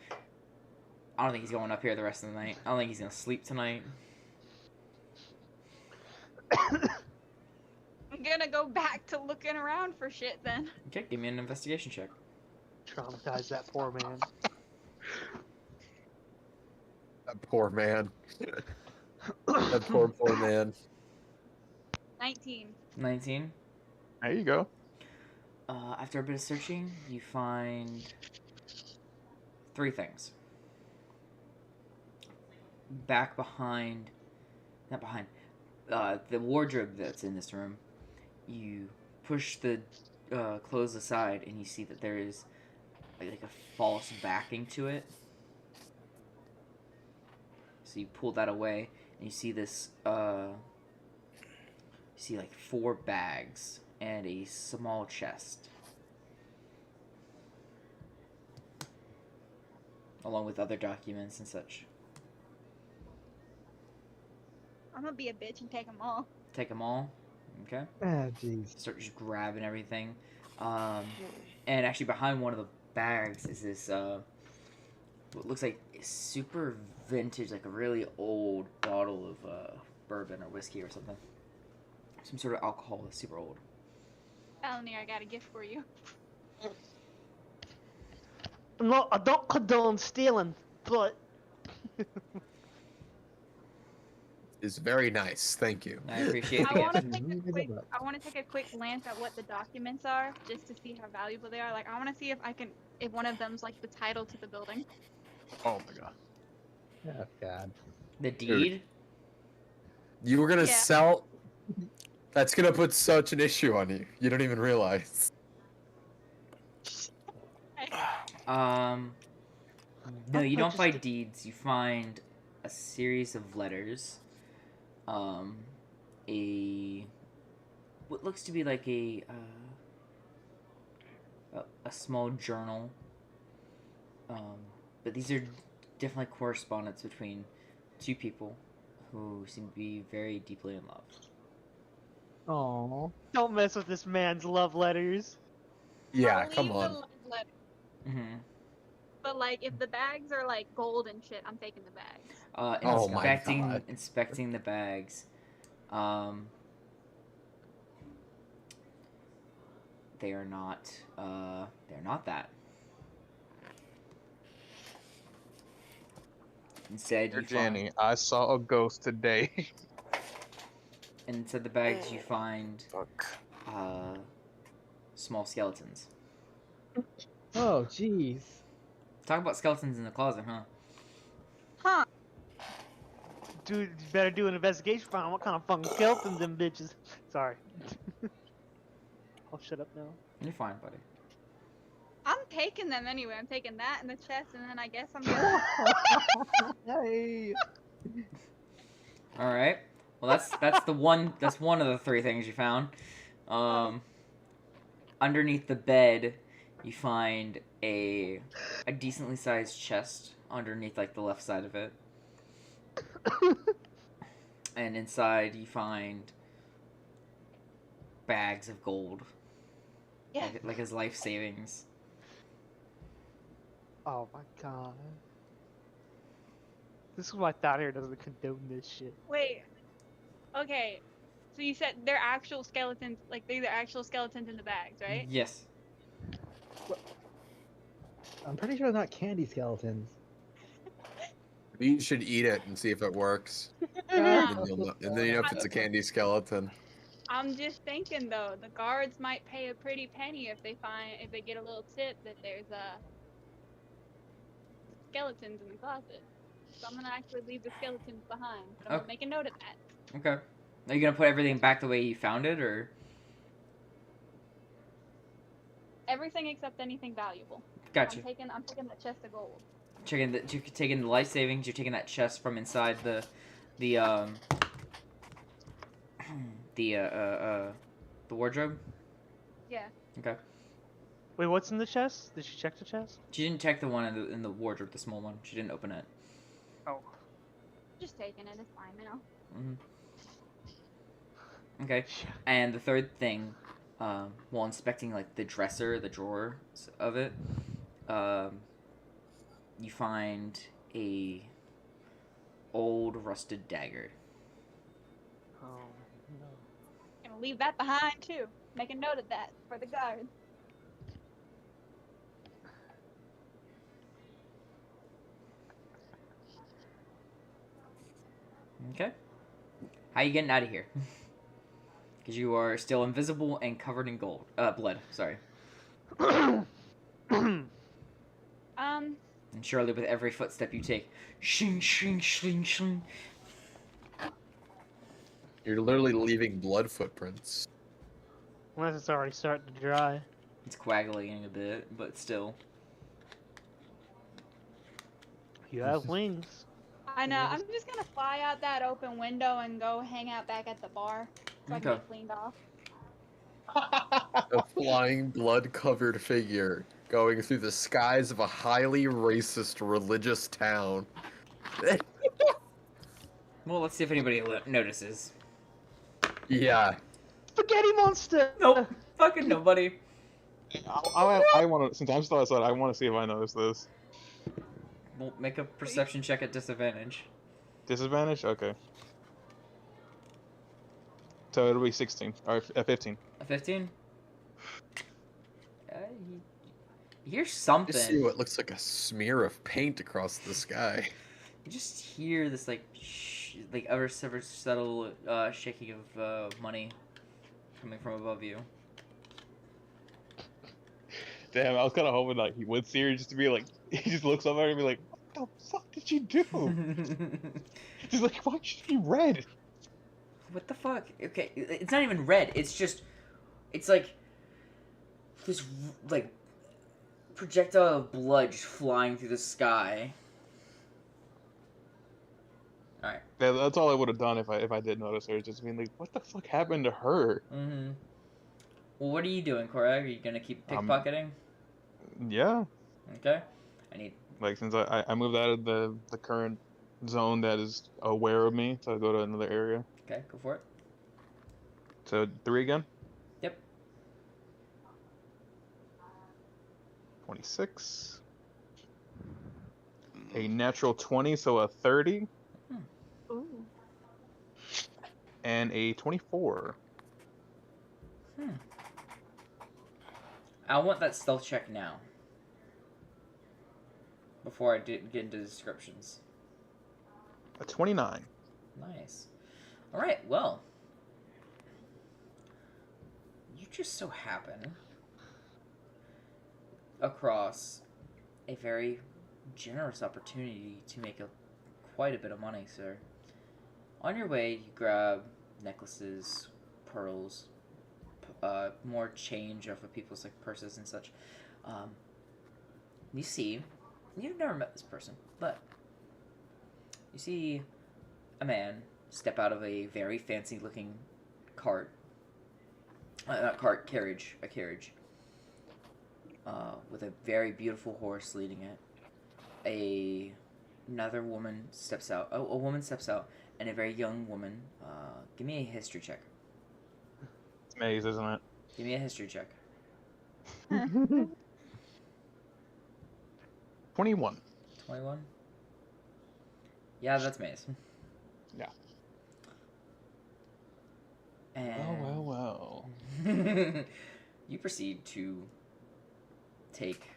I don't think he's going up here the rest of the night. I don't think he's gonna sleep tonight.
I'm gonna go back to looking around for shit then.
Okay, give me an investigation check.
Traumatize that poor man.
That poor man. That poor man.
19.
19.
There you go.
After a bit of searching, you find 3 things. Back behind, not behind, the wardrobe that's in this room, you push the clothes aside and you see that there is like a false backing to it. So you pull that away and you see this, you see like 4 bags and a small chest. Along with other documents and such.
I'm gonna be a bitch and take them all.
Take them all. Okay.
Ah, jeez.
Start just grabbing everything. And actually behind one of the bags is this, what looks like a super vintage, like a really old bottle of bourbon or whiskey or something. Some sort of alcohol that's super old.
Eleanor, I got a gift for you.
No, I don't condone stealing, but
Is very nice. Thank you.
I appreciate
I
the
want
gift.
to take a quick glance at what the documents are, just to see how valuable they are. Like, I want to see if one of them's like the title to the building.
Oh my god.
Oh god.
The deed?
You were gonna
Yeah.
sell. That's gonna put such an issue on you. You don't even realize.
No, you don't find deeds. You find a series of letters. What looks to be like a small journal. But these are definitely correspondence between 2 people who seem to be very deeply in love.
Aww.
don't mess with this man's love letters.
Yeah,
I'll
come
leave
on.
the love letter.
Mm-hmm.
But like, if the bags are like gold and shit, I'm taking the bags.
Oh my God.
Inspecting the bags. They are not. They're not that. Instead,
Dear
you find,
Jenny, I saw a ghost today.
and inside the bags you find
Fuck.
small skeletons.
Oh, jeez.
Talk about skeletons in the closet, huh?
Huh?
Dude, you better do an investigation find what kind of fucking skeletons them bitches. Sorry. I'll shut up now.
You're fine, buddy.
I'm taking them anyway. I'm taking that and the chest, and then I guess I'm gonna.
Hey.
All right. Well, that's the one. That's one of the 3 things you found. Underneath the bed, you find a decently sized chest underneath, like the left side of it, and inside you find bags of gold,
Yeah.
like his life savings.
Oh my god. This is why Thought here doesn't condone this shit.
Wait. Okay. So you said they're actual skeletons, like they're the actual skeletons in the bags, right?
Yes.
I'm pretty sure they're not candy skeletons.
You should eat it and see if it works. And then you know if it's a candy skeleton.
I'm just thinking though, the guards might pay a pretty penny if they get a little tip that there's skeletons in the closet. So I'm gonna actually leave the skeletons behind. But I'm gonna make a note of that.
Okay. Are you gonna put everything back the way you found it, or?
Everything except anything valuable.
Gotcha.
I'm taking the chest of gold.
You're taking the life savings. You're taking that chest from inside the the wardrobe.
Yeah.
Okay.
Wait, what's in the chest? Did she check the chest?
She didn't check the one in the wardrobe, the small one. She didn't open it.
Oh.
Just taking it. It's fine, you know.
Okay. And the third thing, while inspecting like the dresser, the drawers of it, you find a old rusted dagger.
Oh no.
Gonna leave that behind too. Make a note of that for the guards.
Okay. How you getting out of here? Because you are still invisible and covered in gold. Blood. Sorry. And surely with every footstep you take, shing, shing, shing, shing.
You're literally leaving blood footprints.
Unless it's already starting to dry.
It's coagulating a bit, but still.
You have wings.
I know. I'm just gonna fly out that open window and go hang out back at the bar so I can get cleaned off.
A flying blood-covered figure going through the skies of a highly racist religious town.
Well, let's see if anybody notices.
Yeah.
Spaghetti monster!
Nope. Fucking nobody.
I want to. Since I'm still outside, I want to see if I notice this.
We'll make a perception check at disadvantage.
Disadvantage? Okay. So it'll be 16 or 15.
A 15? You hear something.
You see what looks like a smear of paint across the sky.
You just hear this like ever subtle shaking of money coming from above you.
Damn, I was kind of hoping like he would see her just to be like, he just looks over and be like, what the fuck did she do? He's like, why should she be red?
What the fuck? Okay, it's not even red. It's just, it's like this like projectile of blood just flying through the sky. All right.
Yeah, that's all I would have done if I did notice her. Just being like, what the fuck happened to her?
Mm-hmm. Well, what are you doing, Cora? Are you gonna keep pickpocketing?
Yeah.
Okay. I need.
Like since I moved out of the current zone that is aware of me, so I go to another area.
Okay, go for it.
So 3 again.
Yep.
26. A natural 20, so a 30.
Ooh.
And a 24.
I want that stealth check now. Before I get into descriptions.
A 29.
Nice. Alright, well. You just so happen across a very generous opportunity to make quite a bit of money, sir. On your way, you grab necklaces, pearls, more change off of people's like purses and such. You see, you've never met this person, but you see a man step out of a very fancy-looking cart. Not cart, carriage. A carriage. With a very beautiful horse leading it. Another woman steps out. A woman steps out, and a very young woman. Give me a history check.
It's Maze, isn't it?
Give me a history check.
21.
21? Yeah, that's Maze.
Yeah.
And
Well.
you proceed to take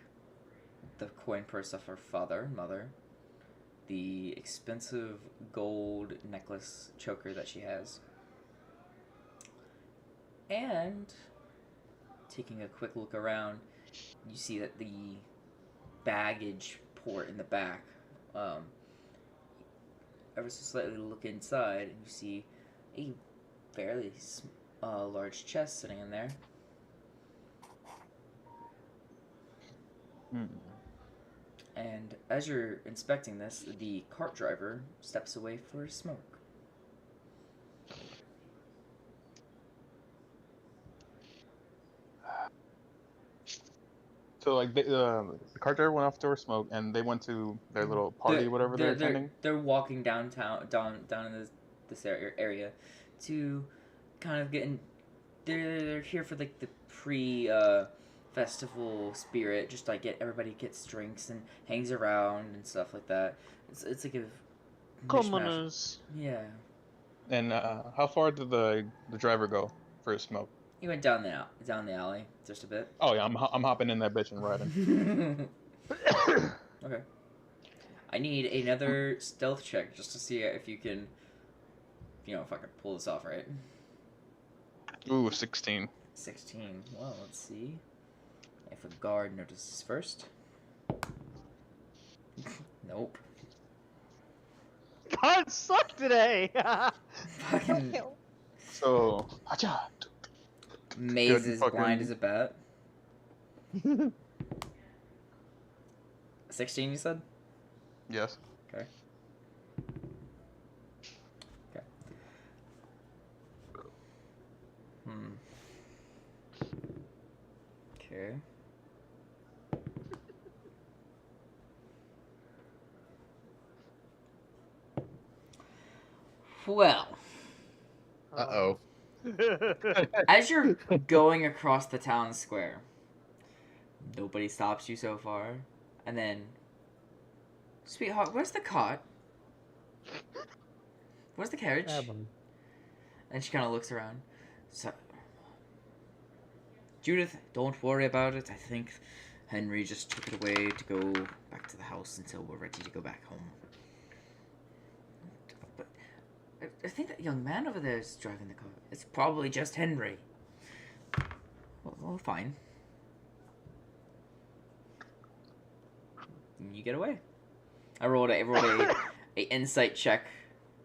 the coin purse of her mother, the expensive gold necklace choker that she has, and taking a quick look around, you see that the baggage port in the back, ever so slightly look inside, and you see a fairly large chest sitting in there.
Hmm.
And as you're inspecting this, the cart driver steps away for a smoke.
So like the cart driver went off to a smoke, and they went to their little party, whatever they're attending.
They're walking downtown, down in this area, to kind of get in. They're here for like the festival spirit, just like everybody gets drinks and hangs around and stuff like that. It's like a mishmash.
Commoners.
Yeah.
And how far did the driver go for his smoke?
He went down the alley just a bit.
Oh yeah, I'm hopping in that bitch and riding.
Okay. I need another stealth check just to see if you can, if I can pull this off right.
Ooh, 16.
16. Well, let's see if a guard notices first. Nope.
God suck today.
Fucking
So, acha.
Maze is
fucking-
blind as a bat. 16, you said?
Yes.
Okay. Okay. Well,
Uh-oh.
as you're going across the town square, nobody stops you so far. And then, sweetheart, where's the cart? Where's the carriage? And she kind of looks around. So, Judith, don't worry about it. I think Henry just took it away to go back to the house until we're ready to go back home. But I think that young man over there is driving the car. It's probably just Henry. Well, fine. You get away. I rolled a insight check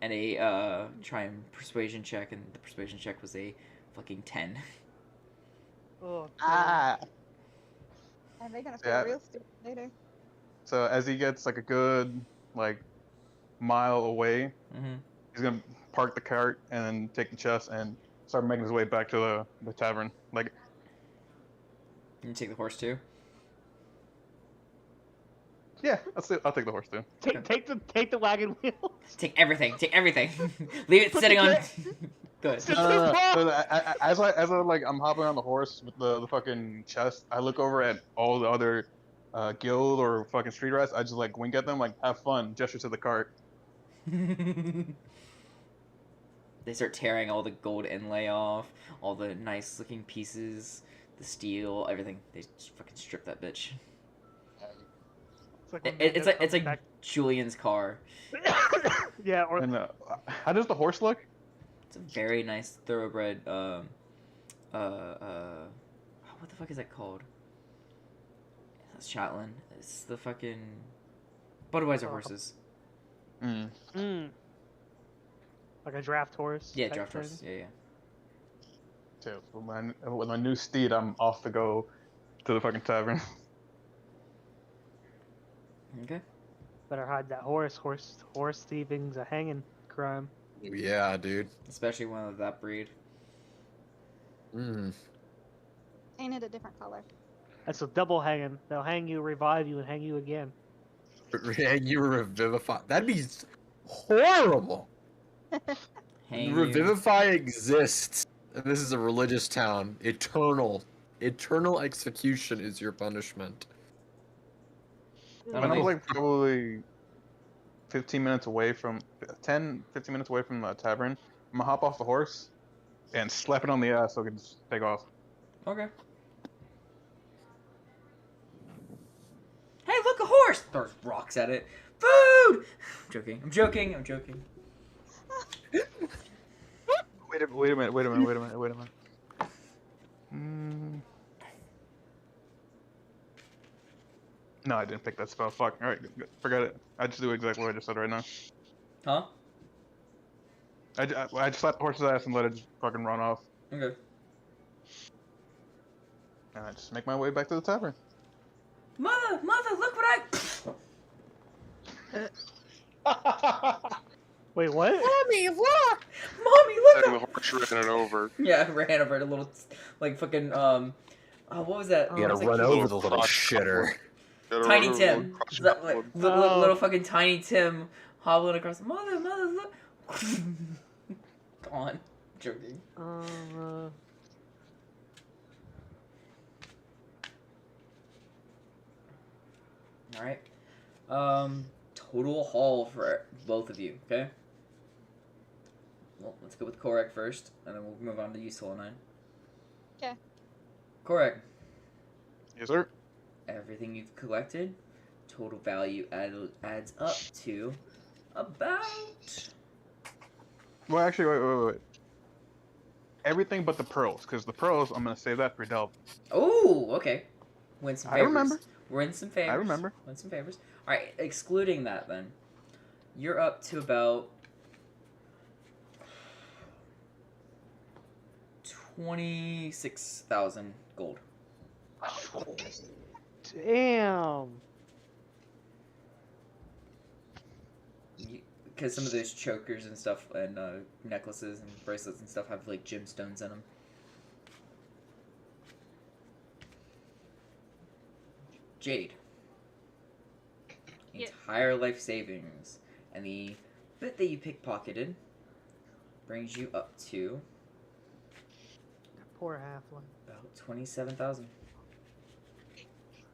and a try and persuasion check, and the persuasion check was a fucking 10.
Oh,
And they're gonna feel
Yeah.
real stupid later.
So as he gets like a good mile away,
Mm-hmm.
he's gonna park the cart and then take the chest and start making his way back to the tavern. Like,
You take the horse too.
yeah, I'll take the horse too.
Take the wagon wheel.
Take everything. Leave it
Put
sitting
the
on. Good.
Just his box.
So as I'm hopping on the horse with the fucking chest, I look over at all the other guild or fucking street rats. I just wink at them, have fun, gesture to the cart.
They start tearing all the gold inlay off, all the nice looking pieces, the steel, everything. They just fucking strip that bitch. It's like Julian's car.
Yeah, or
And how does the horse look?
It's a very nice thoroughbred. What the fuck is that called? That's Shetland. It's the fucking Budweiser horses.
like a draft horse.
Yeah,
type
draft
thing.
horse. Yeah.
Too. With my new steed, I'm off to go to the fucking tavern.
Okay.
Better hide that horse. Horse thieving's a hanging crime.
Yeah, dude.
Especially one of that breed.
Mm.
Paint it a different color.
That's a double hanging. They'll hang you, revive you, and hang you again.
You revivify. That'd be horrible.
Hang you.
Revivify exists. And this is a religious town. Eternal execution is your punishment.
And I'm probably 15 minutes away from 15 minutes away from the tavern. I'm gonna hop off the horse and slap it on the ass so I can just take off.
Okay. Hey, look, a horse! Throws rocks at it. Food! I'm joking.
Wait a minute. No, I didn't pick that spell. Fuck. Alright, forget it. I just do exactly what I just said right now.
Huh?
I just slapped the horse's ass and let it just fucking run off.
Okay.
And I just make my way back to the tavern.
Mother, look what
Wait, what?
Mommy, look!
Mommy, look!
And the horse ran it over.
Yeah, ran over a little, like fucking oh, what was that?
You gotta
What was that
run
kid?
over the little
crotch
shitter.
Gotta
Tiny
run over
Tim.
the
Is that like
crotch
Oh.
little fucking Tiny Tim hobbling across? Mother, look! Gone. Joking. All right. Total haul for both of you. Okay. Well, let's go with Korek first, and then we'll move on to you, Solanine.
'Kay.
Korek.
Yes, sir.
Everything you've collected, total value adds up to about.
Well, actually, wait. Everything but the pearls, because the pearls, I'm gonna save that for Delve.
Oh, okay. Win some
I
favors.
remember.
Win some favors.
I remember.
Win some favors. All right, excluding that, then you're up to about 26,000 gold.
Damn.
Because some of those chokers and stuff, and necklaces and bracelets and stuff have like gemstones in them. Jade.
Yes.
Entire life savings, and the bit that you pickpocketed brings you up to
Poor halfling.
about 27,000.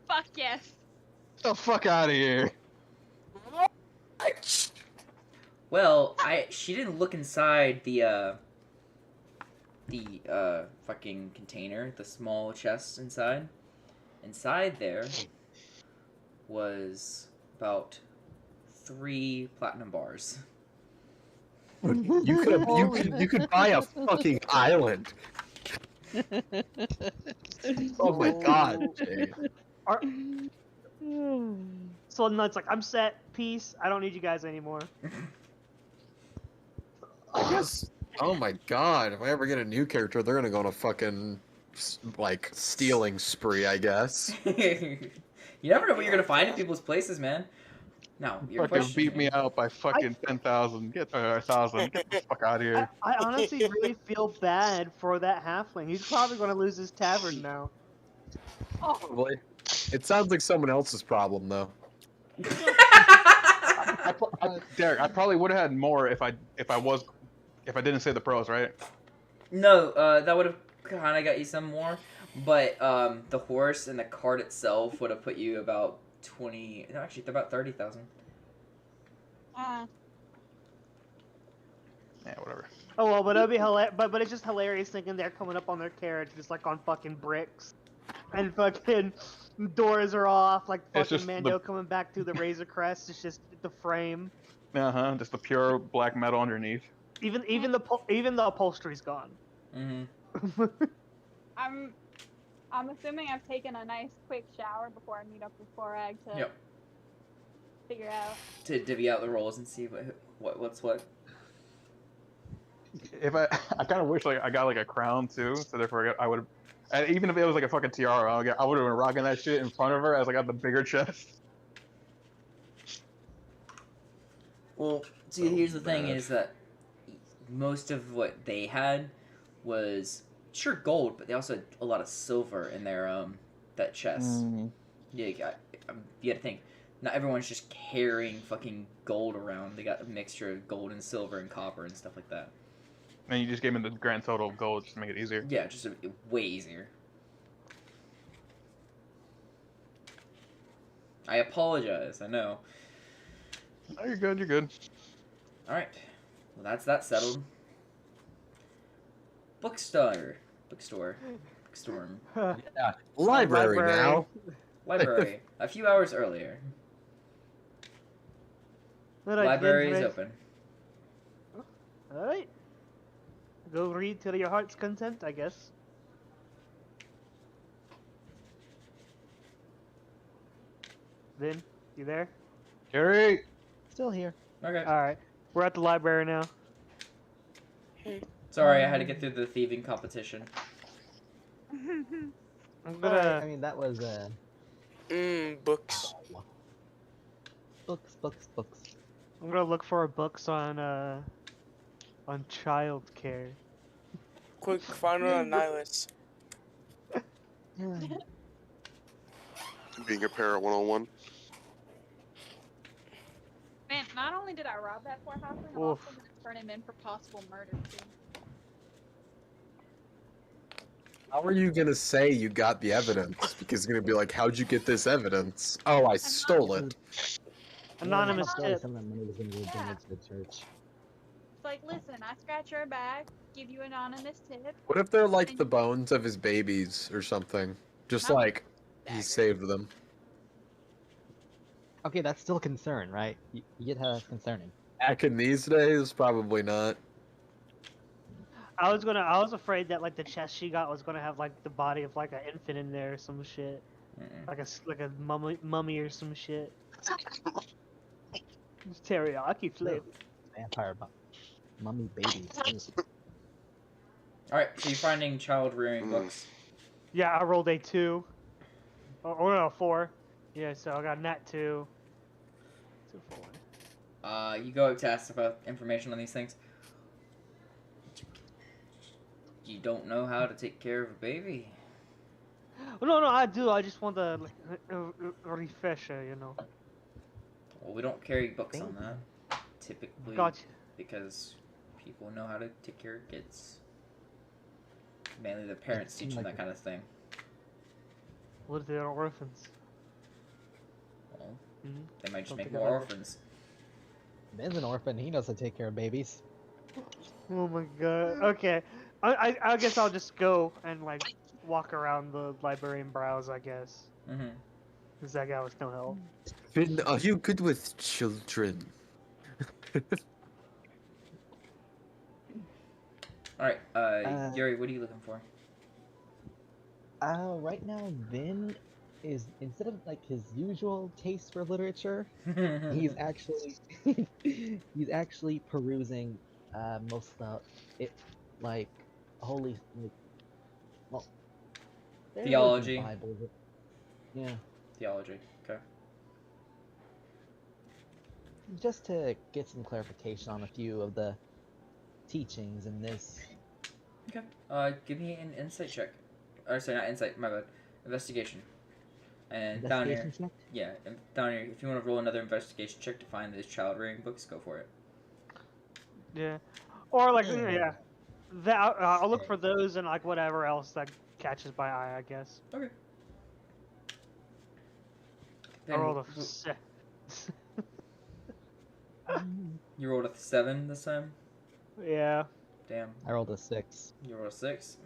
Fuck yes.
Get the fuck out of here.
Well, she didn't look inside the fucking container, the small chest inside. Inside there was about 3 platinum bars.
You could buy a fucking island. Oh my god, Jade.
So nuts, like, I'm set, peace, I don't need you guys anymore.
I guess. Oh my god! If I ever get a new character, they're gonna go on a fucking like stealing spree, I guess.
You never know what you're gonna find in people's places, man. Now, your
Fucking
question
beat me out by fucking 10,000. Get 1,000. Get the fuck out of here.
I honestly really feel bad for that halfling. He's probably going to lose his tavern now.
Probably. It sounds like someone else's problem, though.
Derek, I probably would have had more if I didn't say the pearls, right?
No, that would have kind of got you some more, but the horse and the cart itself would have put you about 20. No, actually, about 30,000.
Uh,
Yeah, whatever.
Oh well, but it'll be hilarious. But it's just hilarious thinking they're coming up on their carriage just like on fucking bricks, and fucking doors are off. Like
It's
fucking
just
Mando coming back through the Razor Crest. It's just the frame.
Just the pure black metal underneath.
Even the upholstery's gone.
Mm-hmm.
I'm assuming I've taken a nice quick shower before I meet up with Korag to
Yep.
figure out.
To divvy out the rolls and see what's what.
If I kind of wish like I got like a crown too, so therefore I would, and even if it was like a fucking tiara, I would have been rocking that shit in front of her as I got the bigger chest.
Well, see, here's the thing: is that most of what they had was sure gold, but they also had a lot of silver in their that chest. Yeah, you got to think. Not everyone's just carrying fucking gold around. They got a mixture of gold and silver and copper and stuff like that.
And you just gave me the grand total of gold just to make it easier.
Yeah, just way easier. I apologize. I know.
Oh, you're good. You're good.
All right. Well, that's that settled. Bookstore. Bookstorm.
Yeah. Library now.
Library. A few hours earlier. Library is open.
Alright. Go read till your heart's content, I guess. Vin, you there?
Carrie!
Still here.
Okay.
Alright. We're at the library now.
Sorry, I had to get through the thieving competition.
I'm
Alright, I
gonna...
mean, that was
Books.
Oh. Books, books, books.
I'm gonna look for books on child care.
Quick, find one on Nihilus.
Being a parent 101.
Man, not only did I rob that poor halfling, I'm
Oof.
also gonna turn him in for possible murder too.
How are you gonna say you got the evidence? Because it's gonna be like, how'd you get this evidence? Oh, I stole it.
Anonymous
Probably
tip.
some of that money was going to be
Yeah.
donated to the church.
It's like, listen, I scratch your back, give you an anonymous tip.
What if they're like
and
the bones of his babies or something? Just
That would
like he
dagger.
saved them.
Okay, that's still a concern, right? You get how that's concerning.
Back in these days, probably not.
I was afraid that like the chest she got was gonna have like the body of like an infant in there or some shit, like a mummy or some shit. Just teriyaki flavor.
Vampire mummy babies.
All right, so you're finding child rearing
Mm.
books.
Yeah, I rolled a 2. Oh no, 4. Yeah, so I got nat 2. 2 for 1.
You go to ask about information on these things. You don't know how to take care of a baby.
Oh, no, I do. I just want the like, refresher, you know.
Well, we don't carry books on that, typically,
Gotcha.
because people know how to take care of kids. Mainly the parents teach them that kind of thing.
What if they're orphans?
Well,
Mhm.
they might just
Don't
make
think I
more
like it.
orphans.
Ben's an orphan. He knows how to take care of babies.
Oh my god. Okay. I guess I'll just go and like walk around the library and browse, I guess.
Mm-hmm.
Cause that guy was no help.
Finn, are you good with children?
All right, Yuri, what are you looking for?
Right now, Vin is, instead of like his usual taste for literature, he's actually he's actually perusing most of it, like holy, like, well, they're
Theology.
Bible, but, yeah,
Theology. Okay.
just to get some clarification on a few of the teachings in this.
Okay. Give me an insight check. Or sorry, not insight. My bad. Investigation. And down here,
Investigation check?
yeah, and down here, if you want to roll another investigation check to find those child rearing books, go for it.
Yeah. Or like yeah. That I'll look for those and like whatever else that catches my eye, I guess.
Okay.
I rolled a
w-
6.
You rolled a 7 this time.
Yeah.
Damn.
I rolled a 6.
You rolled a 6.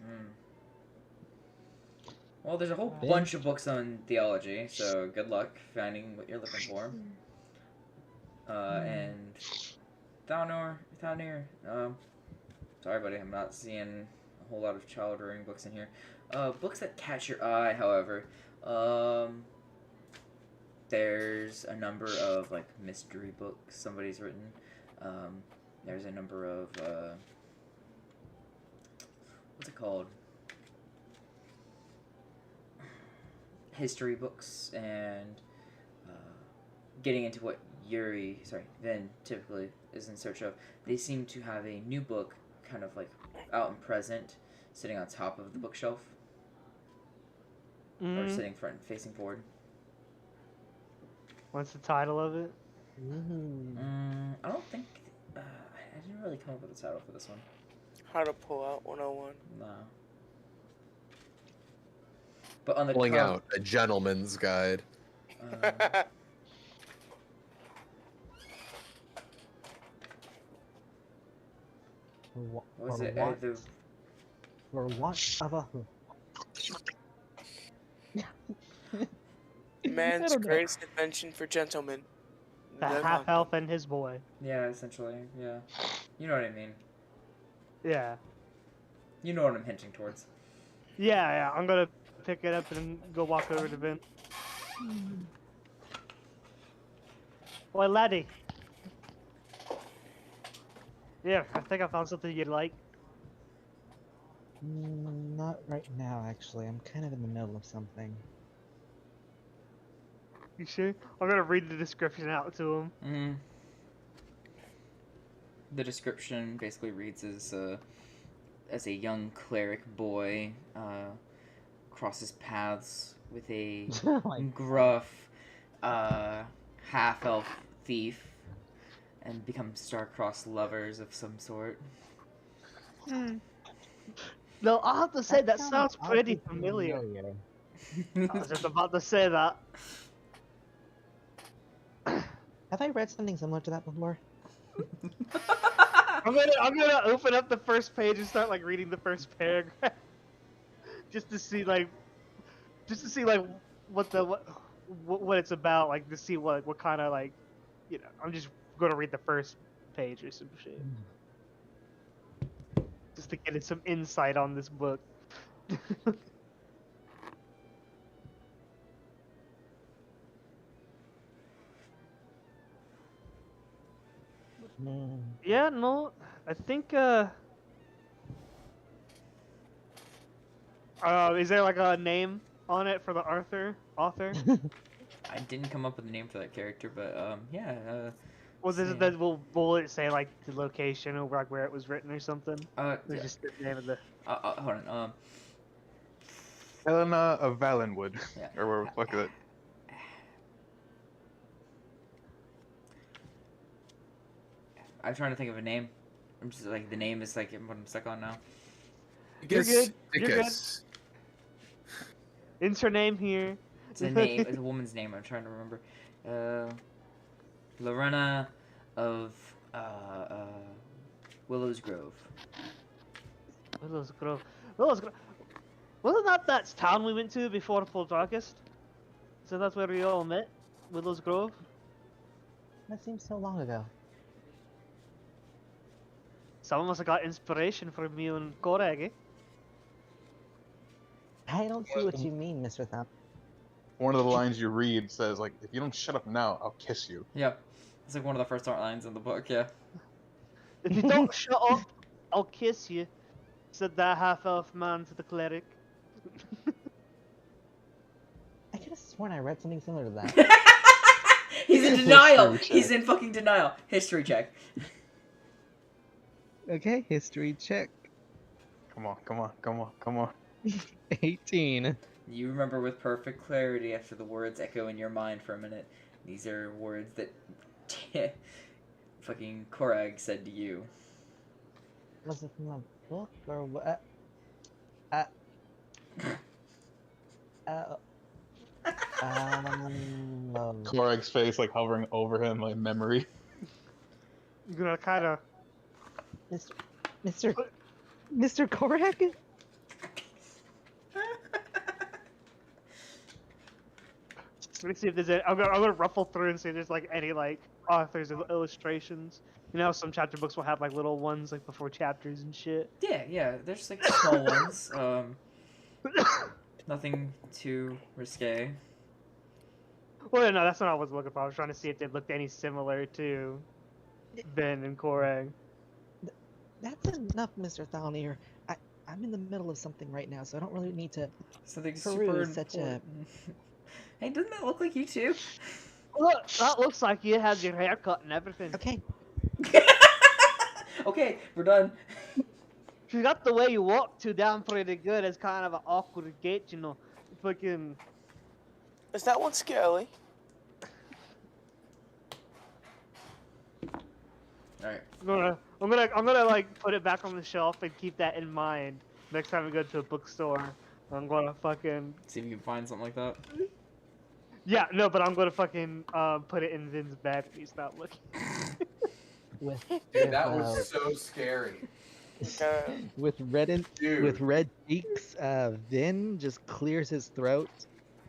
Well, there's a whole
Big.
bunch of books on theology, so good luck finding what you're looking for. And down here. Sorry, buddy, I'm not seeing a whole lot of child rearing books in here. Books that catch your eye, however, there's a number of like mystery books somebody's written. There's a number of what's it called? History books, and getting into what Vin typically is in search of. They seem to have a new book kind of like out and present, sitting on top of the bookshelf. Or sitting front and facing forward.
What's the title of it?
I don't think I didn't really come up with a title for this one.
How to pull out 101.
No. But on the
Pulling
cover,
out a gentleman's guide.
was it
For what of a
Man's greatest invention for gentlemen.
The half elf and his boy.
Yeah, essentially, yeah. You know what I mean.
Yeah.
You know what I'm hinting towards.
Yeah. I'm gonna pick it up and go walk over to Vin. Boy, laddie. Yeah, I think I found something you'd like.
Not right now, actually. I'm kind of in the middle of something.
You sure? I'm gonna read the description out to him.
Mm. The description basically reads as a young cleric boy crosses paths with a
Oh my
gruff half-elf thief and become star-crossed lovers of some sort.
No, I have to say that
sounds
sounds pretty
oddly
familiar. I was just about to say that.
Have I read something similar to that before?
I'm gonna open up the first page and start like reading the first paragraph, just to see like what it's about, like to see what kind of like, you know. I'm just gonna read the first page or some shit, just to get some insight on this book.
Hmm.
Yeah, no, I think is there like a name on it for the author?
I didn't come up with a name for that character, but yeah.
Well, this is
same.
that will it say like the location or like where it was written or something? Or
Yeah.
just the name of the.
Hold on.
Helena of Valenwood,
Yeah.
or where the fuck is it?
I'm trying to think of a name. I'm just like the name is like what I'm stuck on now.
You're good. You're good.
Stickus.
Enter her name here.
It's a name. It's a woman's name. I'm trying to remember. Lorena of Willows Grove.
Willows Grove. Willows Grove. Wasn't that town we went to before Poltergeist? So that's where we all met. Willows Grove.
That seems so long ago.
Someone must have got inspiration from you and Korag, eh?
I don't see what you mean, Mr. Thumb.
One of the lines you read says, like, if you don't shut up now, I'll kiss you.
Yep. It's like one of the first art lines in the book. Yeah.
If you don't shut up, I'll kiss you, said that half-elf man to the cleric.
I could have sworn I read something similar to that.
He's in denial.
History check.
He's in fucking denial. History check.
Okay, history check.
Come on.
18.
You remember with perfect clarity after the words echo in your mind for a minute. These are words that fucking Korag said to you.
Was it from a book or what?
Korag's face, like, hovering over him, like, memory.
You're gonna kind of.
Mr. Korak?
Let me see if there's any. I'm gonna ruffle through and see if there's like any like authors of illustrations. You know, how some chapter books will have like little ones like before chapters and shit.
Yeah. There's like small ones. Nothing too risque.
Well, no, that's not what I was looking for. I was trying to see if they looked any similar to Ben and Korag.
That's enough, Mr. Thalnir. I'm in the middle of something right now, so I don't really need to
Something
peruse
super
such a...
important. Hey, doesn't that look like you too?
Look, that looks like you had your haircut and everything.
Okay.
Okay, we're done.
You got the way you walk too down pretty good. It's kind of an awkward gait, you know. Fucking.
Is that one Skelly?
Alright.
I'm gonna like put it back on the shelf and keep that in mind next time we go to a bookstore. I'm gonna fucking.
See if you can find something like that.
Yeah, no, but I'm gonna fucking put it in Vin's bag if he's not looking.
Dude, that was so scary.
With red
Dude.
red cheeks, Vin just clears his throat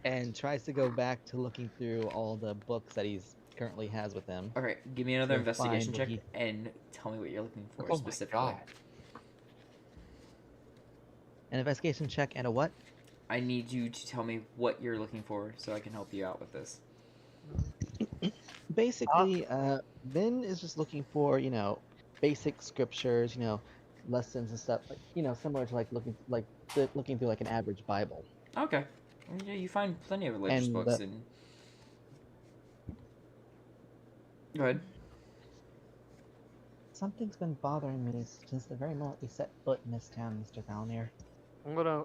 and tries to go back to looking through all the books that he's currently has with him.
Okay, give me another
To
investigation
find
check
what
and tell me what you're looking for
Oh my
specifically.
God.
An investigation check and a what?
I need you to tell me what you're looking for so I can help you out with this.
Basically, Vin is just looking for, basic scriptures, lessons and stuff, like, similar to looking through like an average Bible.
Okay. Yeah, you find plenty of religious
And
books in Go ahead.
Something's been bothering me since the very moment we set foot in this town, Mr. Valnir.
I'm gonna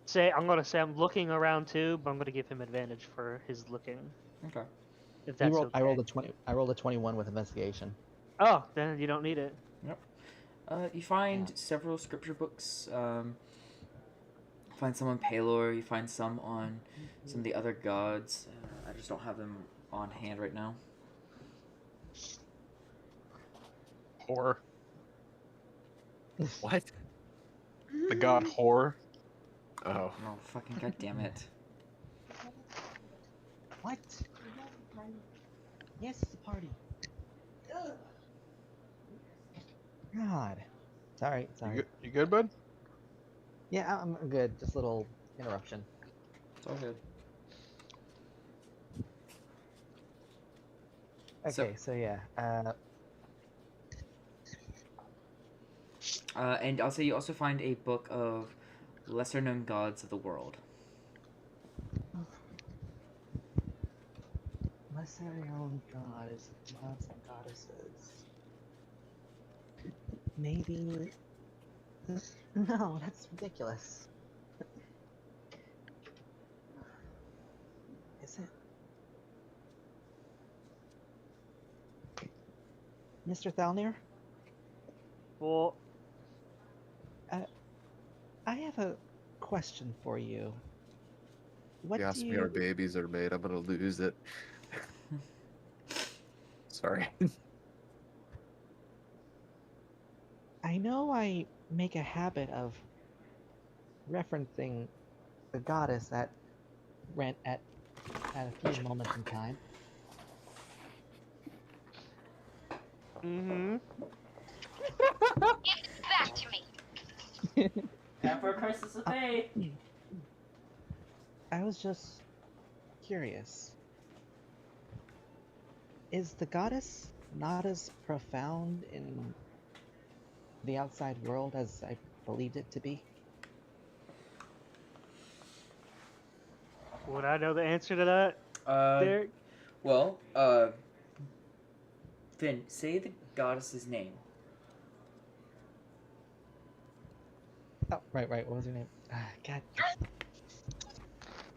say I'm looking around too, but I'm gonna give him advantage for his looking,
Okay.
if that's okay.
I rolled a 20. I rolled a 21 with investigation.
Oh, then you don't need it.
Yep. You find several scripture books. Find some on Palor. You find some on some of the other gods. I just don't have them on hand right now.
Horror.
What?
The god horror.
Oh.
Oh, fucking goddamn it.
What? Yes, it's a party. God. Sorry.
You good, bud?
Yeah, I'm good. Just a little interruption.
It's all good.
Okay, so yeah.
And I'll say you also find a book of lesser known gods of the world.
Lesser known gods and goddesses. Maybe. No, that's ridiculous. Is it? Mr. Thalnir?
Well,
I have a question for you. What
You asked me our babies are made. I'm gonna lose it. Sorry.
I know I make a habit of referencing the goddess at a few moments in time.
mm-hmm.
Give it back to me.
Time for a crisis of faith.
I was just curious. Is the goddess not as profound in the outside world as I believed it to be?
Would I know the answer to that, Derek?
Well, Finn, say the goddess's name.
Oh, right. What was her name? God.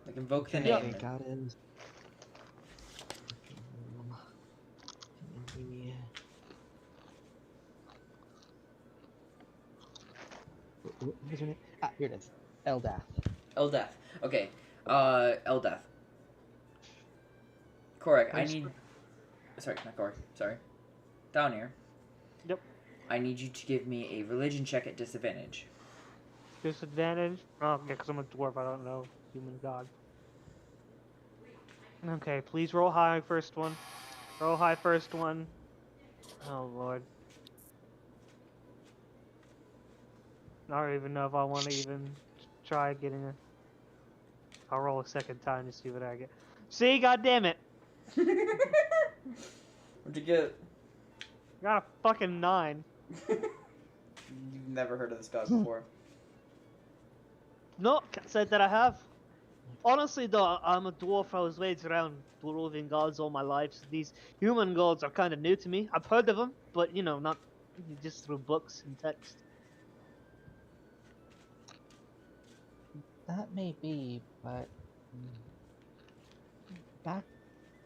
Like, invoke the
Okay,
name.
goddess. What was her name? Ah, here it is. Eldath.
Eldath. Okay. Eldath. Correct. I
Thanks
need. Sorry, not Corey. Sorry. Down here.
Yep.
I need you to give me a religion check at disadvantage.
Disadvantage? Oh, okay, because I'm a dwarf. I don't know human god. Okay, please roll high first one. Roll high first one. Oh, Lord. I don't even know if I want to even try getting a... I'll roll a second time to see what I get. See, goddammit!
What'd you get?
Got a fucking 9.
You've never heard of this god before.
No, can't say that I have. Honestly, though, I'm a dwarf. I was raised around dwarven gods all my life. So these human gods are kind of new to me. I've heard of them, but you know, not just through books and text.
That may be, but back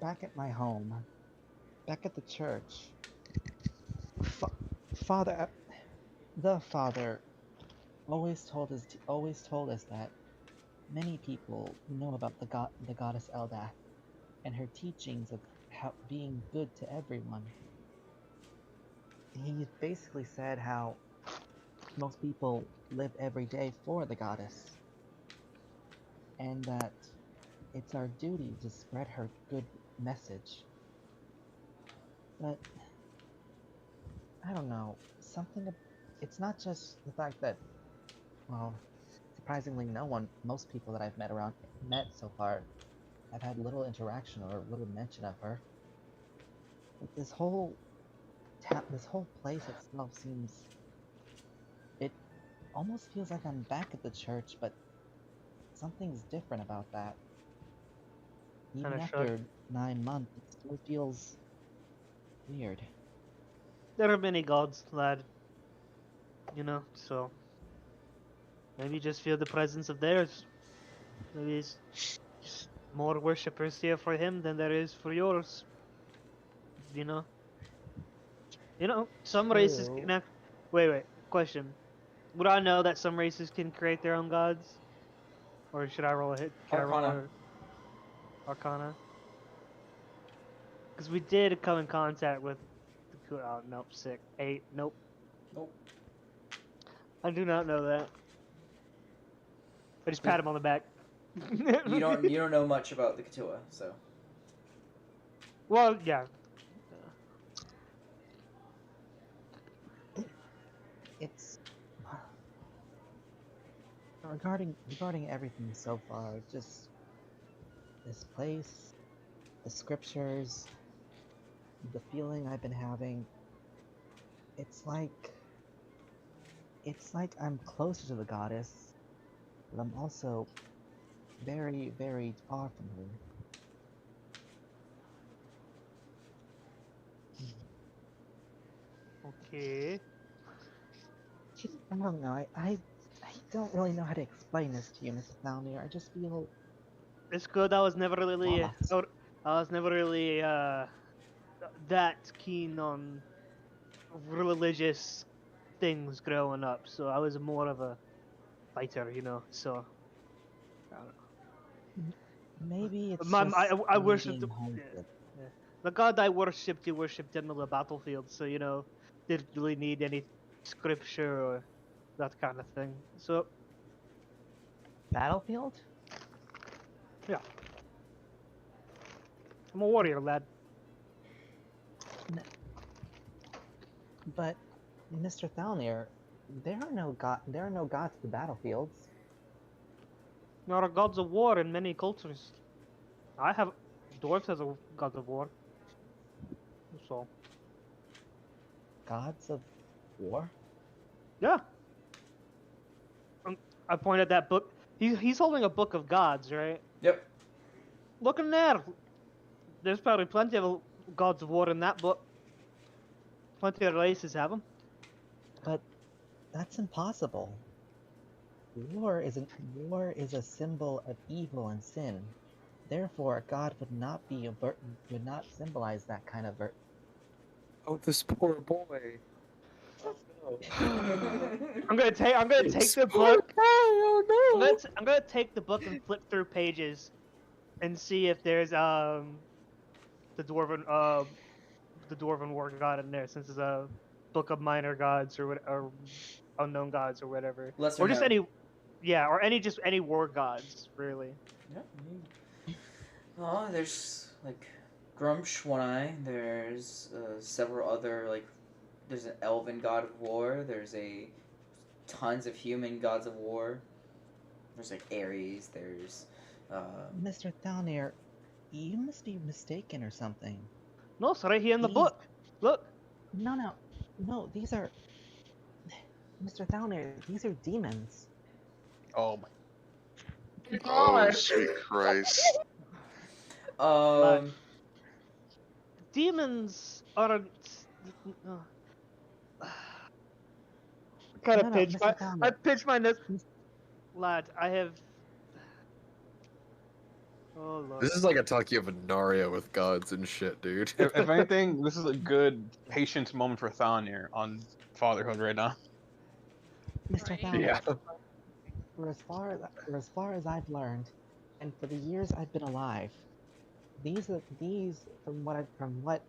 at my home, back at the church, Father, the Father, always told us that many people know about the goddess Eldath and her teachings of how being good to everyone. He basically said how most people live every day for the goddess, and that it's our duty to spread her good message. But I don't know, it's not just the fact that, well, surprisingly most people that I've met so far have had little interaction or little mention of her. But this whole place itself it almost feels like I'm back at the church, but something's different about that. Even
Kinda
after 9 months, it still feels Weird.
There are many gods, lad. You know, so maybe just feel the presence of theirs. Maybe it's just more worshippers here for him than there is for yours. You know. You know, some races
True.
can act. Wait. Question. Would I know that some races can create their own gods? Or should I roll a hit? Can I roll
Arcana.
a Arcana? Because we did come in contact with. Oh, nope, sick. 8. Nope.
Nope.
I do not know that. I just pat him on the back.
You don't know much about the Katua, so.
Well, yeah.
It's regarding everything so far. Just this place, the scriptures, the feeling I've been having. It's like I'm closer to the goddess, but I'm also very, very far from her.
Okay.
I don't know. I don't really know how to explain this to you, Mr. Falmir. I just feel
It's good. I was never really.
lost.
I was never really that keen on religious things growing up, so I was more of a fighter, you know. So I don't know.
Maybe it's
My,
just
I
me
worshipped.
being
Yeah,
homesick.
yeah. The god I worshipped, you worshipped him on the battlefield, so you know, didn't really need any scripture or that kind of thing. So
Battlefield?
yeah, I'm a warrior, lad.
But, Mr. Thalnir, there are no gods to the battlefields.
There are gods of war in many cultures. I have dwarves as a god of war. So
Gods of war?
yeah, I pointed at that book. He's holding a book of gods, right?
Yep.
Look in there. There's probably plenty of gods of war in that book. Plenty of races have them.
But that's impossible. War is a symbol of evil and sin. Therefore, a god would not symbolize that kind of
Oh, this poor boy. Oh no.
I'm gonna take the book. I'm gonna take the book and flip through pages, and see if there's the dwarven war god in there, since it's a book of minor gods or unknown gods or whatever,
Lesser
or just
known.
any war gods really.
Yeah. Oh, there's like Grumsh, One Eye. There's several other like. There's an elven god of war. There's tons of human gods of war. There's like Ares. There's.
Mr. Thalnir, you must be mistaken or something.
No, it's right here in the
These-
book. Look.
No, these are... Mr. Thalnir, these are demons.
Oh my.
Oh, sweet Christ.
Demons aren't. Kind of
No,
pitch.
Mr. Thalnir.
I pitch my nose. Lad, I have. Oh lord.
This is like a talkie of Venaria with gods and shit, dude.
If anything, this is a good patient moment for Thalnir on fatherhood right now.
Mr.
Right.
Thalnir,
Yeah.
for as far as I've learned, and for the years I've been alive, these from what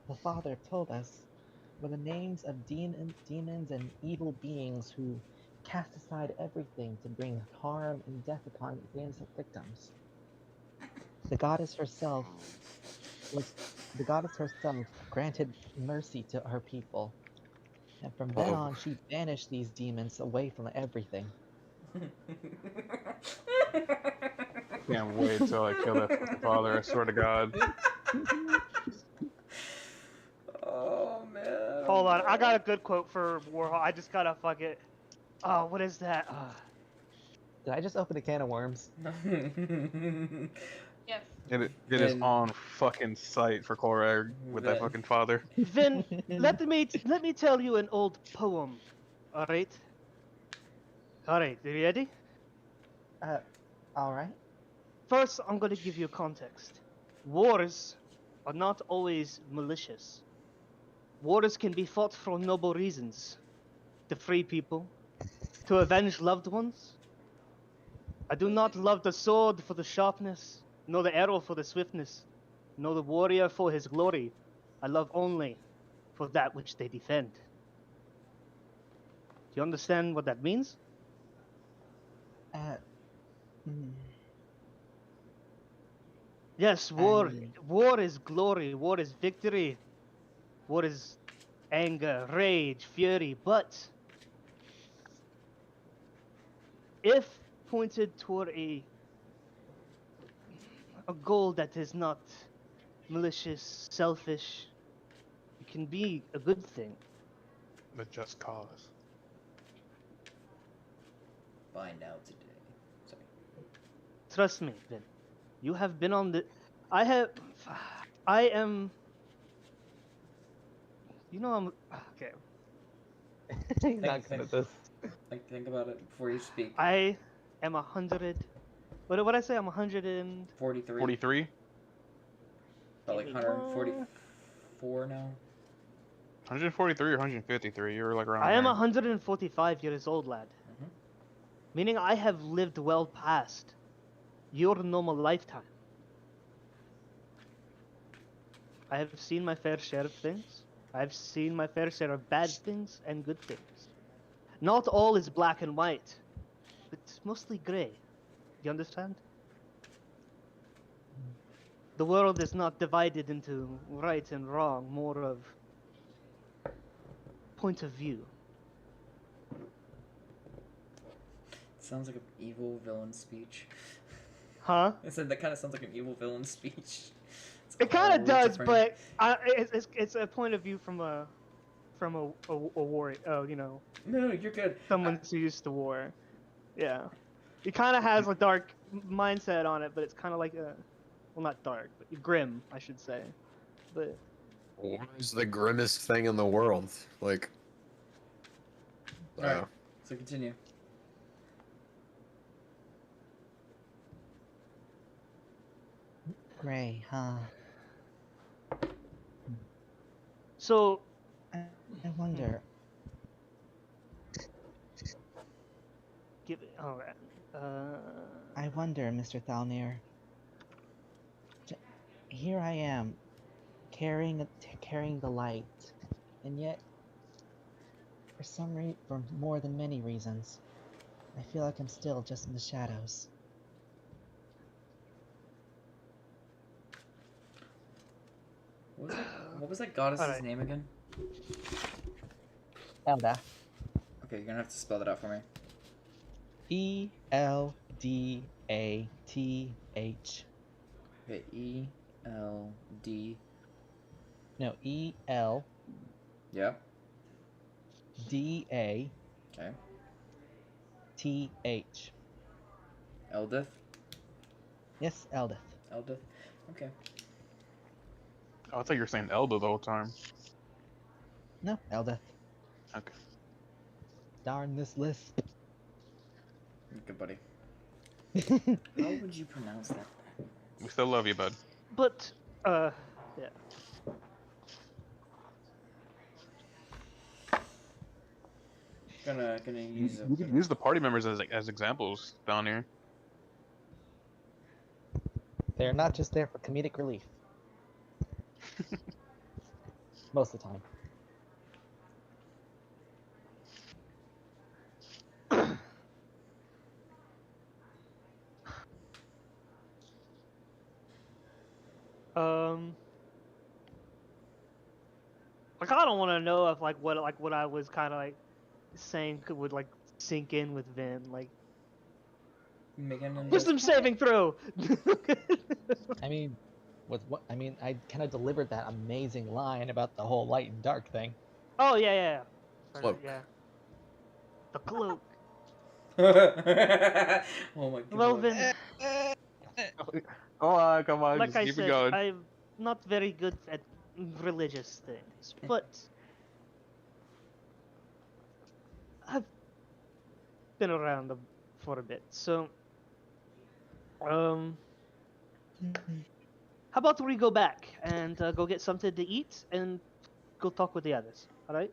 the father told us, were the names of demons and evil beings who cast aside everything to bring harm and death upon the innocent victims. The goddess herself granted mercy to her people, and from then on she banished these demons away from everything.
Can't wait till I kill that fucking father, I swear to God.
Oh man.
Hold on, I got a good quote for Warhol. I just gotta fuck it. Oh, what is that?
Did I just open a can of worms?
Yes.
It is
Then-
on fucking site for Korag with that
Then-
fucking father.
Vin, let me tell you an old poem. All right. All right. You ready?
All right.
First, I'm going to give you context. Wars are not always malicious. Wars can be fought for noble reasons. To free people, to avenge loved ones. I do not love the sword for the sharpness, nor the arrow for the swiftness, nor the warrior for his glory. I love only for that which they defend. Do you understand what that means?
Hmm,
Yes,
mean-
war is glory, war is victory, war is anger, rage, fury, but if pointed toward a goal that is not malicious, selfish, it can be a good thing.
The just cause.
Find out today. Sorry.
Trust me, Vin. You have been on the. I have. I am. You know I'm. Okay.
He's not good at this.
Like, think about it before you speak.
I am 100. What I say? I'm 100 and.
43.
43?
About like 144 now.
143 or 153? You're like around
I am
there.
145 years old, lad.
Mhm.
Meaning I have lived well past your normal lifetime. I have seen my fair share of things. I've seen my fair share of bad things and good things. Not all is black and white, but mostly gray. You understand? The world is not divided into right and wrong, more of point of view.
Sounds like an evil villain speech.
Huh?
I said that kind of sounds like an evil villain speech. It's
It kind
all
of does,
different.
but it's a point of view from a warrior. Oh, you know,
No, you're good.
someone who used to war. Yeah, it kind of has a dark mindset on it, but it's kind of like a, well, not dark, but grim, I should say. But
War is the grimmest thing in the world. Like,
Alright, so continue.
Gray, huh?
so
I wonder.
give it. All right.
I wonder, Mr. Thalnir. Here I am, carrying the light, and yet, for more than many reasons, I feel like I'm still just in the shadows.
What was that goddess's
Alright.
name again?
Elda.
Okay, you're gonna have to spell that out for me.
E-L-D-A-T-H.
Okay, E-L-D.
No, E-L.
Yeah.
D-A.
Okay.
T-H.
Eldith.
Yes, Eldith.
Eldith. Okay.
Oh, I thought you were saying Elda the whole time.
No, Eldith.
Okay.
Darn this list.
Good buddy. How would you pronounce that?
We still love you, bud.
But yeah.
Gonna use
You can use the party members as examples down here.
They're not just there for comedic relief. Most of the time.
Like I don't want to know if what I was kind of like saying would like sink in with Vin. Like
Megan.
wisdom saving throw.
I mean, I kind of delivered that amazing line about the whole light and dark thing.
Oh yeah.
Cloak.
Yeah. The cloak.
Oh my god.
Well, Vin,
Come on,
Like
just
I
keep it
said,
going.
I'm not very good at religious things, but I've been around for a bit. So, um, how about we go back and go get something to eat and go talk with the others? All right?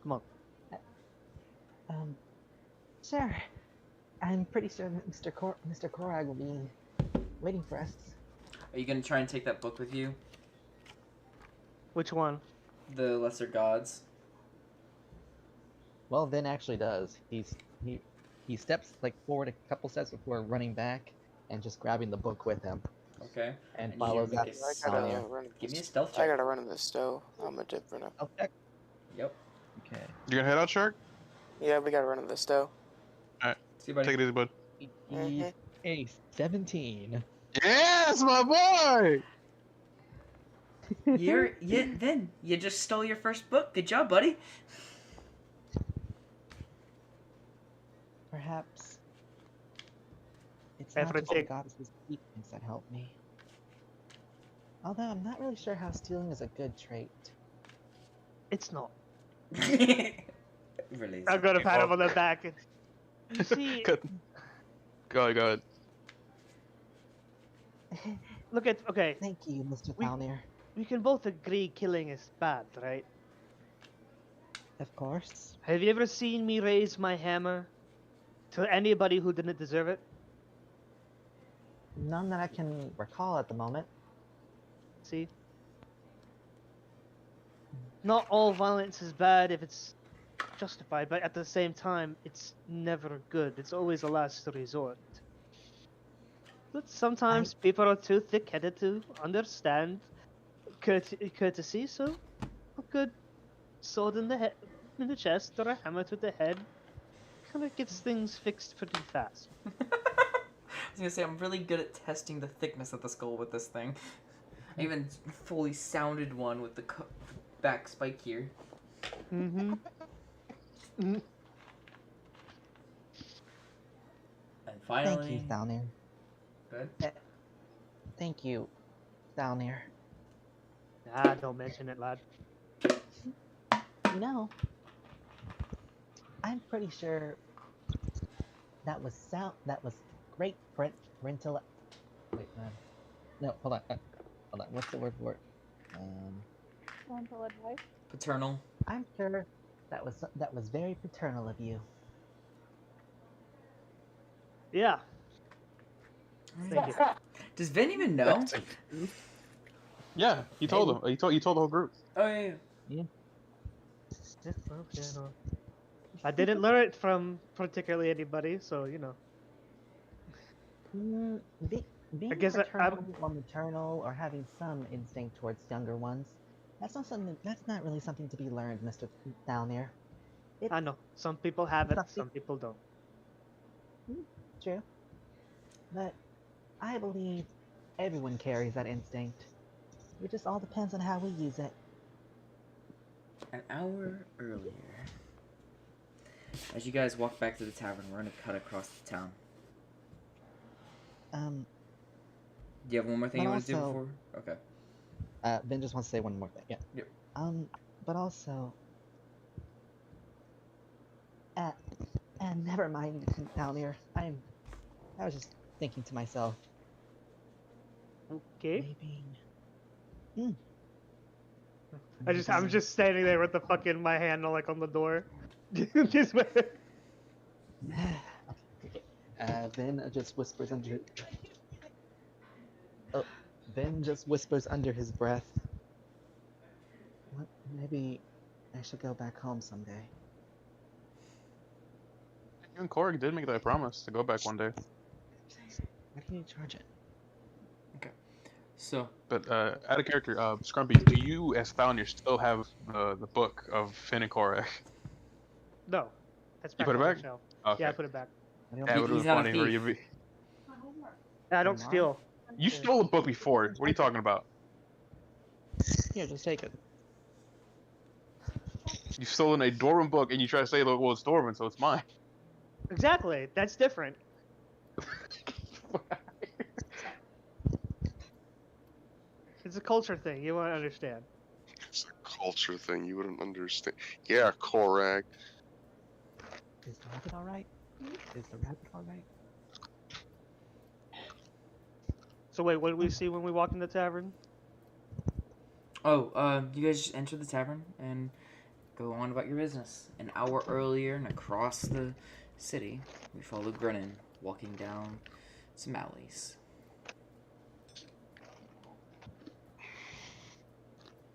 Come on.
Um, sure. I'm pretty sure that Mr. Korag will be waiting for us.
Are you gonna try and take that book with you?
Which one?
The Lesser Gods.
Well, Vin actually does. He steps like forward a couple steps before running back and just grabbing the book with him
Okay.
and
I need you to
follows
make
after
a
I
stealth.
gotta
Valnir.
run.
Give me a stealth
I
check.
gotta run in the stove. I'm a dip for now.
Oh, check.
Yep.
Okay.
You gonna head out, Shark?
Yeah, we gotta run in the stove.
See you, buddy.
Take it easy, bud.
Mhm.
A 17.
Yes, my boy!
Then you just stole your first book. Good job, buddy.
Perhaps it's not just the
Everything.
goddess's weakness that helped me. Although I'm not really sure how stealing is a good trait.
It's not.
Release.
I'm gonna pat him on the back. You see,
Go ahead.
look at. Okay,
Thank you, Mr.
We-
Valnir.
we can both agree killing is bad, right?
Of course.
Have you ever seen me raise my hammer to anybody who didn't deserve it?
None that I can recall at the moment.
See? Not all violence is bad if it's justified, but at the same time, it's never good. It's always a last resort. But sometimes people are too thick-headed to understand courtesy, so a good sword in the chest, or a hammer to the head kind of gets things fixed pretty fast.
I was gonna say I'm really good at testing the thickness of the skull with this thing. I even fully sounded one with the back spike here.
Mm-hmm.
And finally,
Thank you, Valnir.
Good.
Thank you, Valnir.
Ah, don't mention it, lad.
You know, I'm pretty sure that was great parental. Wait, no, hold on. Hold on. What's the word for it?
Parental advice.
Paternal.
I'm sure that was very paternal of you.
Yeah. Thank you.
Does Vin even know?
Yeah, he told him. He told the whole group.
Oh yeah.
I didn't learn it from particularly anybody, so you know.
Being
guess
paternal or maternal or having some instinct towards younger ones, that's not really something to be learned, Mr. Valnir.
I know. Some people have it,
something-
some people don't.
True. But I believe everyone carries that instinct. It just all depends on how we use it.
An hour earlier. As you guys walk back to the tavern, we're gonna cut across the town. Do you have one more thing
But
you want to do
also-
before? Okay.
Vin just wants to say one more thing. Yeah.
Yep.
But also, and never mind, Valnir. I was just thinking to myself,
Okay.
maybe.
I'm just standing there with the fucking my hand like on the door. Just
Vin just whispers under. Oh, Vin just whispers under his breath. Maybe I should go back home someday.
You and Korg did make that promise to go back one day.
Why can you charge it?
So,
But out of character, Scrumpy, do you, as Falnir, still have the book of Finn and Korek?
No. That's
You
back
put it
on the
back?
shelf.
Okay.
Yeah, I put it back.
That would have
He's
been
not a
funny for you.
thief.
I don't
Why?
steal.
You stole a book before. What are you talking about?
Here, just take it.
You've stolen a Dwarven book and you try to say, well, it's Dwarven, so it's mine.
Exactly. That's different. culture thing. You won't understand.
It's a culture thing you wouldn't understand. Yeah, Korak.
Is the rabbit alright? Is the rabbit alright?
So wait, what did we see when we walked in the tavern?
Oh, you guys just enter the tavern and go on about your business. An hour earlier and across the city, we follow Grennan walking down some alleys.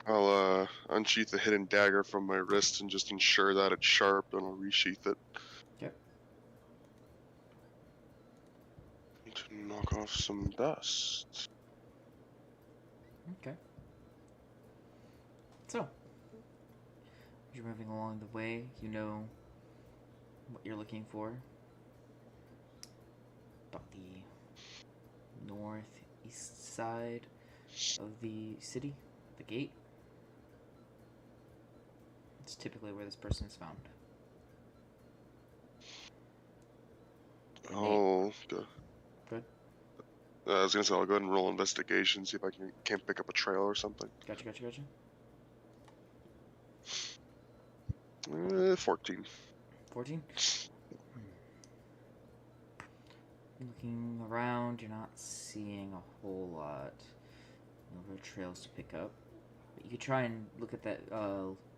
I'll unsheath the hidden dagger from my wrist and just ensure that it's sharp, and I'll resheath it.
Yep.
To knock off some dust.
Okay. So, as you're moving along the way, you know what you're looking for. About the northeast side of the city, the gate. It's typically where this person is found.
Oh, good.
Good.
I was gonna say I'll go ahead and roll investigation, see if I can't pick up a trail or something.
Gotcha.
14.
14? Looking around, you're not seeing a whole lot. No real trails to pick up. But you could try and look at that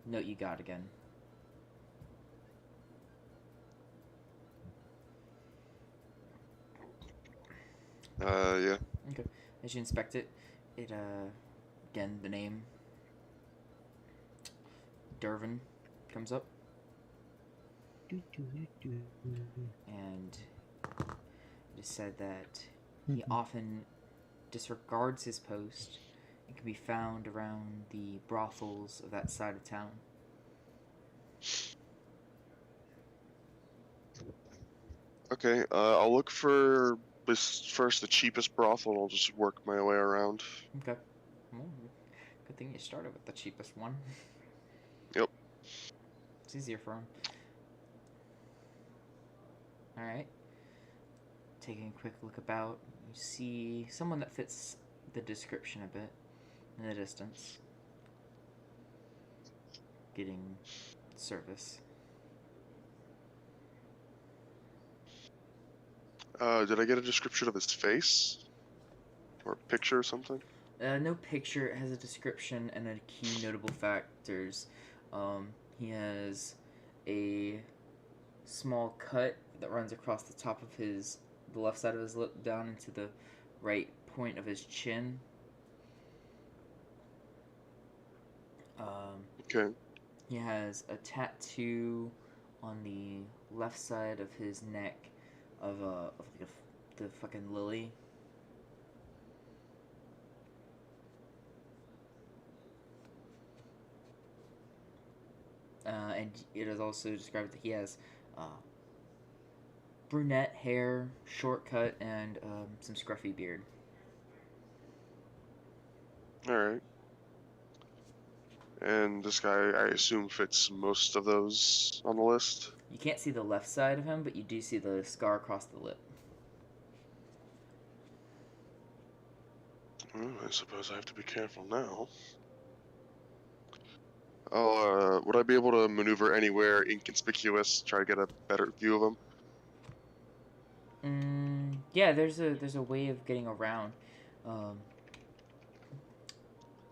note you got again.
Yeah.
Okay. As you inspect it, again, the name Dervin comes up. And it is said that he often disregards his post and can be found around the brothels of that side of town.
Okay, I'll look for this first, the cheapest brothel, and I'll just work my way around.
Okay. Well, good thing you started with the cheapest one.
Yep.
It's easier for him. Alright. Taking a quick look about, you see someone that fits the description a bit in the distance. Getting service.
Did I get a description of his face? Or a picture or something?
No picture. It has a description and a key notable factors. He has a small cut that runs across the top of the left side of his lip down into the right point of his chin.
Okay.
He has a tattoo on the left side of his neck of the fucking lily. And it is also described that he has brunette hair, short cut, and some scruffy beard.
Alright. And this guy, I assume, fits most of those on the list?
You can't see the left side of him, but you do see the scar across the lip.
Well, I suppose I have to be careful now. Would I be able to maneuver anywhere inconspicuous, try to get a better view of him?
Yeah, there's a way of getting around. Go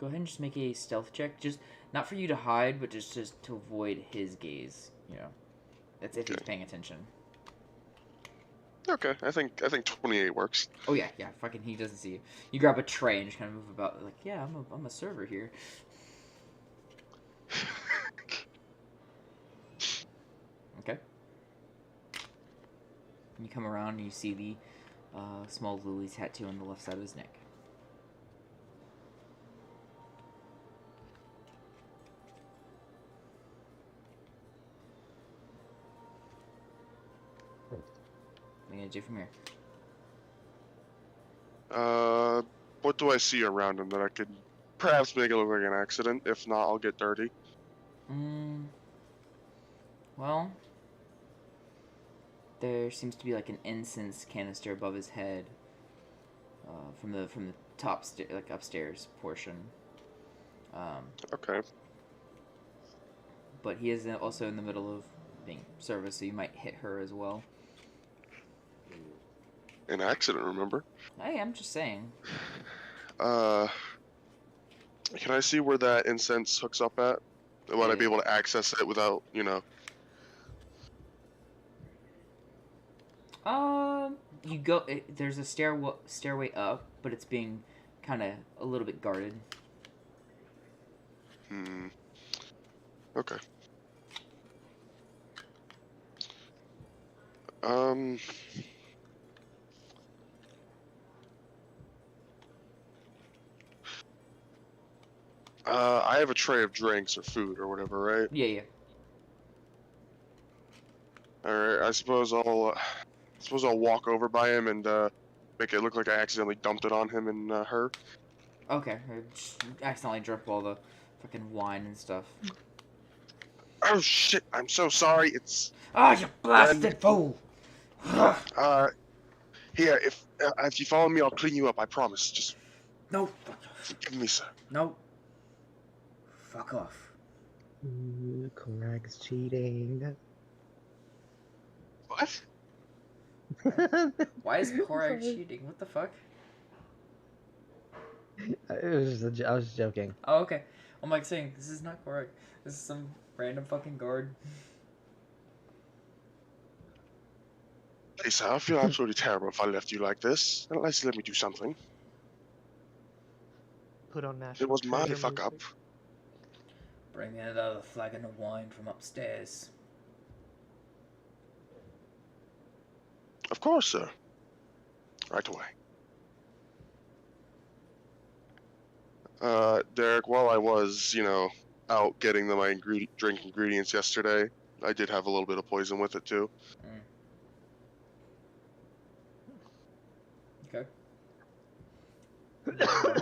ahead and just make a stealth check. Just not for you to hide, but just to avoid his gaze. You know, that's if he's paying attention.
Okay, I think 28 works.
Oh yeah. Fucking, he doesn't see you. You grab a tray and just kind of move about, like, yeah, I'm a server here. Okay. You come around and you see the small lily tattoo on the left side of his neck. What are you gonna do from here?
What do I see around him that I could perhaps make it look like an accident? If not, I'll get dirty.
Well, there seems to be like an incense canister above his head. from the top like upstairs portion.
Okay.
But he is also in the middle of being service, so you might hit her as well.
An accident, remember?
Hey, I'm just saying.
Can I see where that incense hooks up at? Would I be able to access it without, you know?
You go. There's a stairway up, but it's being kind of a little bit guarded.
Okay. Um. I have a tray of drinks or food or whatever, right?
Yeah.
All right. I suppose I'll walk over by him and make it look like I accidentally dumped it on him and her.
Okay. I just accidentally drip all the fucking wine and stuff.
Oh shit! I'm so sorry. It's.
Ah, you blasted fool!
Here, if you follow me, I'll clean you up. I promise. Just.
No.
Forgive me, sir.
No. Fuck off.
Ooh, Korag's cheating.
What?
Why is Korag cheating? What the fuck?
It was just I was joking.
Oh, okay. I'm like saying, this is not Korag. This is some random fucking guard.
Lisa, I feel absolutely terrible if I left you like this. At least let me do something.
Put on national.
It was my
treasure
fuck up.
music.
Bring me another flagon of wine from upstairs.
Of course, sir. Right away. Derek, while I was, you know, out getting my drink ingredients yesterday, I did have a little bit of poison with it too.
Okay.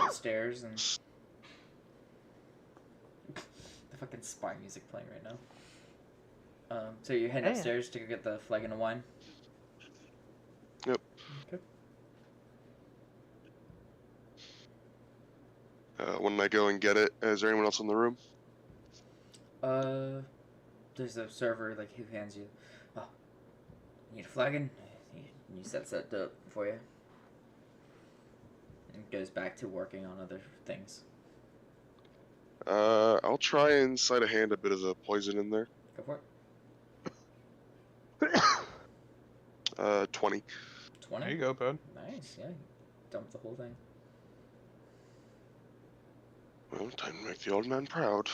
Upstairs and the fucking spy music playing right now. So you're heading upstairs to go get the flagon of wine?
Yep.
Okay.
When I go and get it, is there anyone else in the room?
There's a server like who hands you. Oh, you need a flagon? He sets that up for you. And goes back to working on other things.
I'll try and sleight of hand a bit of the poison in there.
Go for it.
20.
20.
There you go, bud.
Nice, yeah. Dump the whole thing.
Well, time to make the old man proud.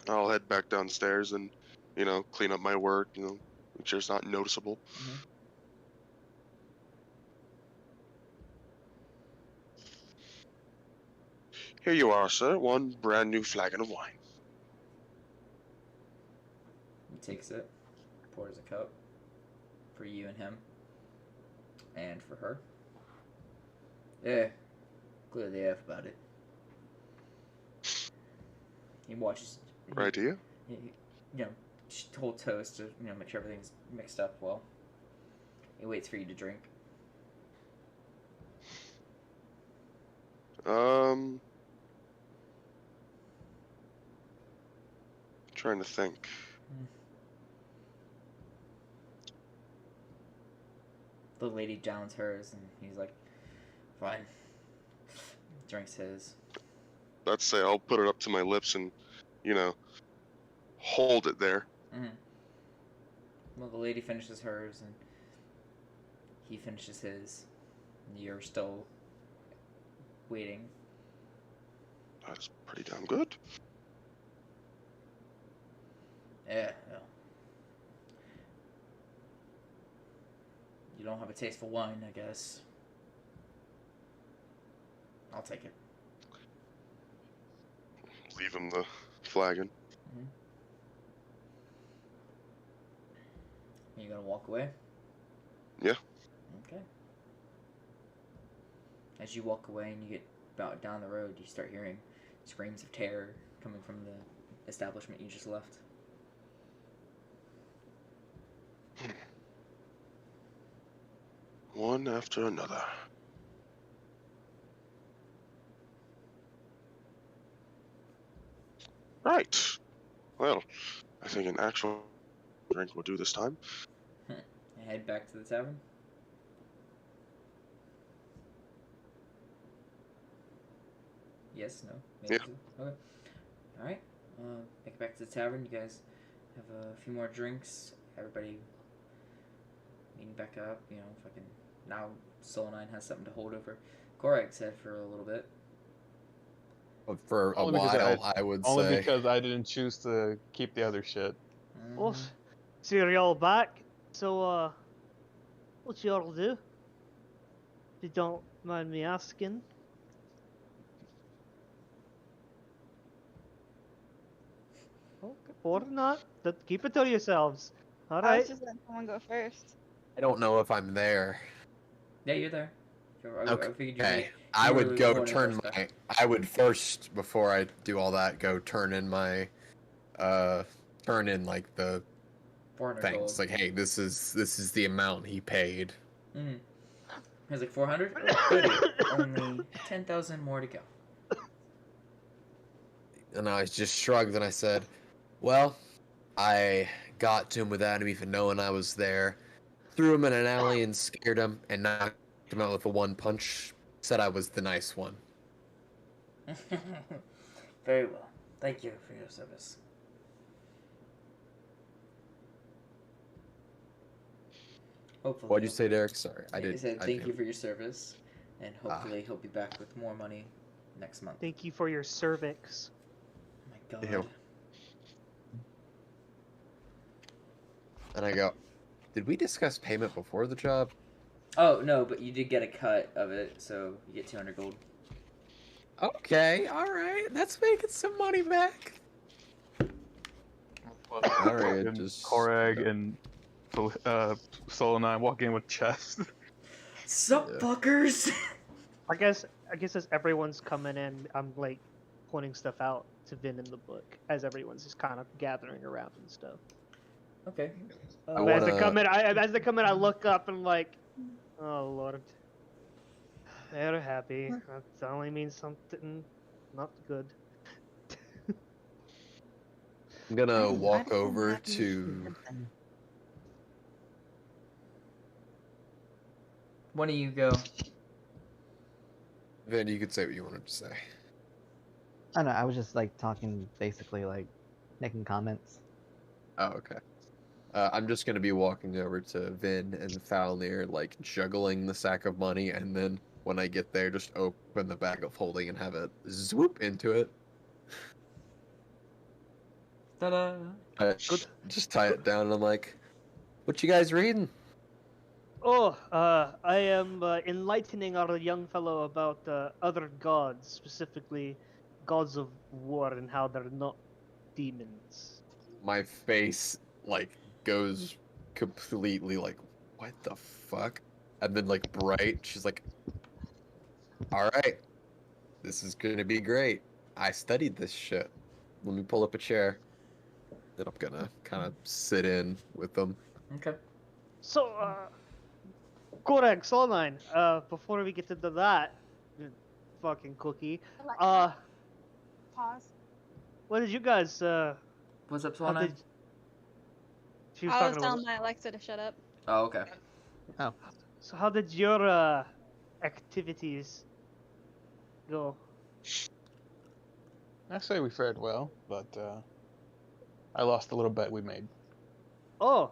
I'll head back downstairs and, you know, clean up my work, you know, make sure it's not noticeable.
Mm-hmm.
Here you are, sir. One brand new flagon of wine.
He takes it, pours a cup for you and him, and for her. Yeah, clear the F about it. He watches.
Right here.
You know, whole toast to make sure everything's mixed up well. He waits for you to drink.
Trying to think.
The lady downs hers, and he's like, "Fine." Drinks his.
Let's say I'll put it up to my lips and, you know, hold it there.
Mm-hmm. Well, the lady finishes hers, and he finishes his. And you're still waiting.
That's pretty damn good.
Yeah. You don't have a taste for wine, I guess. I'll take it.
Leave him the flagon.
Mm-hmm. Are you gonna walk away?
Yeah.
Okay. As you walk away and you get about down the road, you start hearing screams of terror coming from the establishment you just left.
One after another. Right. Well, I think an actual drink will do this time.
Head back to the tavern. Yes, no, maybe.
Yeah.
So. Okay. All right. Make it back to the tavern. You guys have a few more drinks. Everybody meeting back up. You know, fucking now. Soul9 has something to hold over Korag's head for a little bit.
For a
Only because
while, I would
Only
say.
because I didn't choose to keep the other shit.
Well, so you're all back. So, what you all do? If you don't mind me asking. Okay, or not. Keep it to yourselves. All
I was
right.
just letting someone go first.
I don't know if I'm there.
Yeah, you're there. I figured you
Okay.
were
I would go
going in
turn
first,
my. I would first, before I do all that, go turn in my. Turn in like the
400
things.
gold.
Like, hey, this is the amount he paid.
Mm-hmm. He was like 400. Oh, goody. Only 10,000 more to go.
And I just shrugged and I said, well, I got to him without him even knowing I was there. Threw him in an alley and scared him and knocked him out with a one punch. Said I was the nice one.
Very well. Thank you for your service. Hopefully.
What'd you say, Derek? Sorry, I
He
didn't.
said
I
thank
didn't-
you for your service, and hopefully he'll be back with more money next month.
Thank you for your cervix.
Oh my god.
Ew. And I go, did we discuss payment before the job?
Oh no, but you did get a cut of it, so you get 200 gold.
Okay, alright, that's making some money back. Alright,
And
just...
Korag and Soul9 walk in with chest.
Sup,
Yeah.
fuckers?
I guess as everyone's coming in, I'm like pointing stuff out to Vin in the book as everyone's just kind of gathering around and stuff.
Okay.
I
As they
wanna-
come in, I look up and like, oh lord, they're happy. That only means something not good.
I'm gonna
Hey,
walk
I don't
over
have any
to...
something.
When do you go?
Vin, you could say what you wanted to say.
I don't know. I was just like talking, basically like making comments.
Oh, okay. I'm just gonna be walking over to Vin and Falnir, like juggling the sack of money, and then when I get there, just open the bag of holding and have it swoop into it.
Ta-da!
Just tie it down, and I'm like, "What you guys reading?"
Oh, I am enlightening our young fellow about other gods, specifically gods of war and how they're not demons.
My face like goes completely like, "What the fuck?" And then like bright, she's like, "All right, this is gonna be great. I studied this shit. Let me pull up a chair." Then I'm gonna kind of sit in with them.
Okay.
So, Korag, Soul9, before we get into that, you fucking cookie,
Like, pause.
what did you guys,
What's up,
how
Swana?
did... She was
I was
talking
telling
about...
my Alexa to shut up.
Oh, okay.
So how did your, activities go?
I say we fared well, but I lost a little bet we made.
Oh,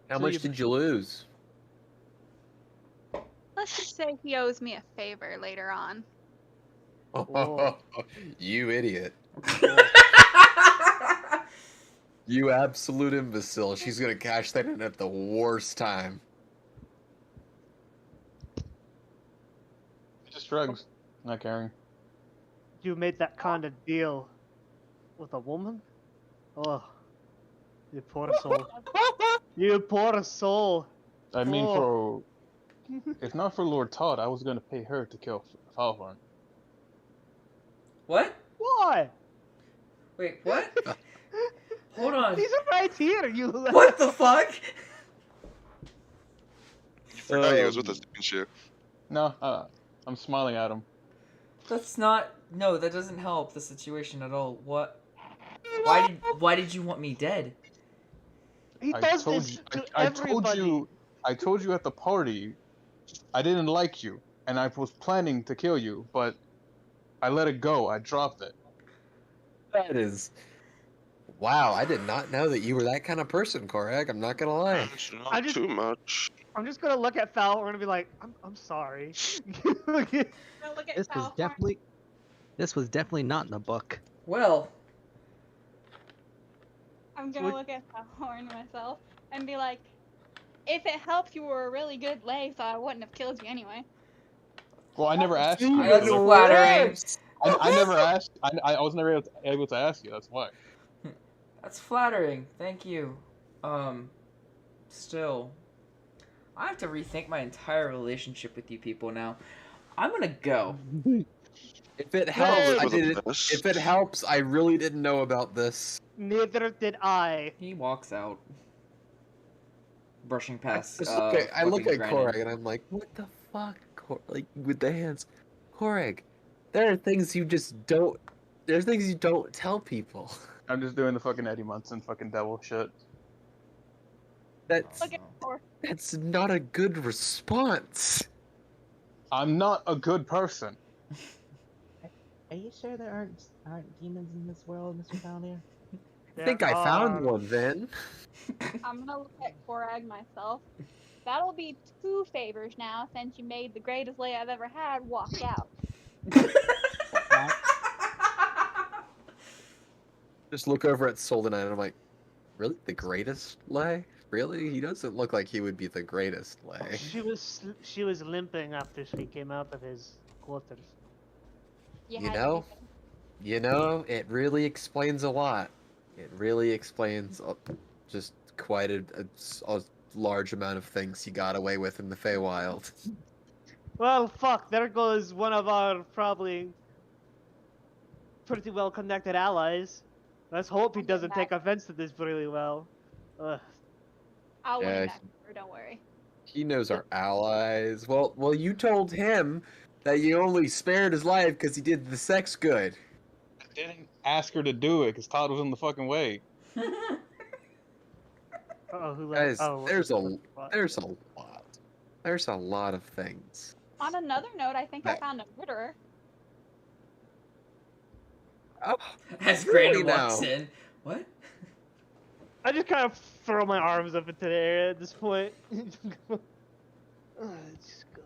How
So
much
you-
did you lose?
Let's just say he owes me a favor later on.
Whoa.
You idiot. You absolute imbecile. She's gonna cash that in at the worst time.
Just drugs, not caring.
you made that kind of deal with a woman? Oh, you poor soul. You poor soul.
I mean,
Oh.
if not for Lord Todd, I was gonna pay her to kill Falhorn.
What?
Why?
Wait, what? Hold on.
These are right here, you...
What the fuck?
forgot he was with us, didn't you?
No, I'm smiling at him.
That's not. No, that doesn't help the situation at all. What? Why did you want me dead?
He
I
does
told
this
you.
to
I
everybody.
told you. I told you at the party. I didn't like you, and I was planning to kill you, but I let it go. I dropped it.
That is. Wow, I did not know that you were that kind of person, Korag. I'm not gonna lie.
It's
I
not
just-
too much.
I'm just gonna look at Falhorn and be like, I'm sorry.
Now look at
This was
Falhorn.
definitely not in the book.
Well,
I'm gonna look at Falhorn myself and be like, if it helps, you were a really good lay, so I wouldn't have killed you anyway.
Well, I never asked you.
that's
Even
flattering.
worse.
I never asked. I was never able to ask you. That's why.
That's flattering. Thank you. Still, I have to rethink my entire relationship with you people now. I'm gonna go.
If it
I'll
helps,
live
I
with
didn't.
this.
If it helps, I really didn't know about this.
Neither did I.
He walks out, brushing
I
past.
just look at, I look
fucking
at
Grannon.
Korag and I'm like, what the fuck, like with the hands, Korag. There are things you just don't. There's things you don't tell people.
I'm just doing the fucking Eddie Munson fucking devil shit.
That's
Look at Thor.
that's not a good response.
I'm not a good person.
Are you sure there aren't demons in this world, Mr. Valnier?
I think I found
There
one then.
I'm gonna look at Korag myself. That'll be 2 favors now, since you made the greatest lay I've ever had walk out.
Just look over at Soldanite and I'm like, really? The greatest lay? Really? He doesn't look like he would be the greatest lay.
She was limping after she came out of his quarters.
You
You
had to
know?
do that.
You know, it really explains a lot. It really explains just quite a large amount of things he got away with in the Feywild.
Well, fuck, there goes one of our probably pretty well connected allies. Let's hope he
I'll get
doesn't
back.
take offense to this really well.
I'll
Yeah,
win that for, don't worry.
He knows our allies. Well, you told him that you only spared his life because he did the sex good.
I didn't ask her to do it because Todd was in the fucking way.
Uh-oh, who
Guys,
left? Oh,
there's a
what?
lot. There's a lot of things.
On another note, I think I
That-
found a murderer.
Oh,
As
really
Grannon walks
now?
in. What?
I just kind of throw my arms up into the air at this point. It's good.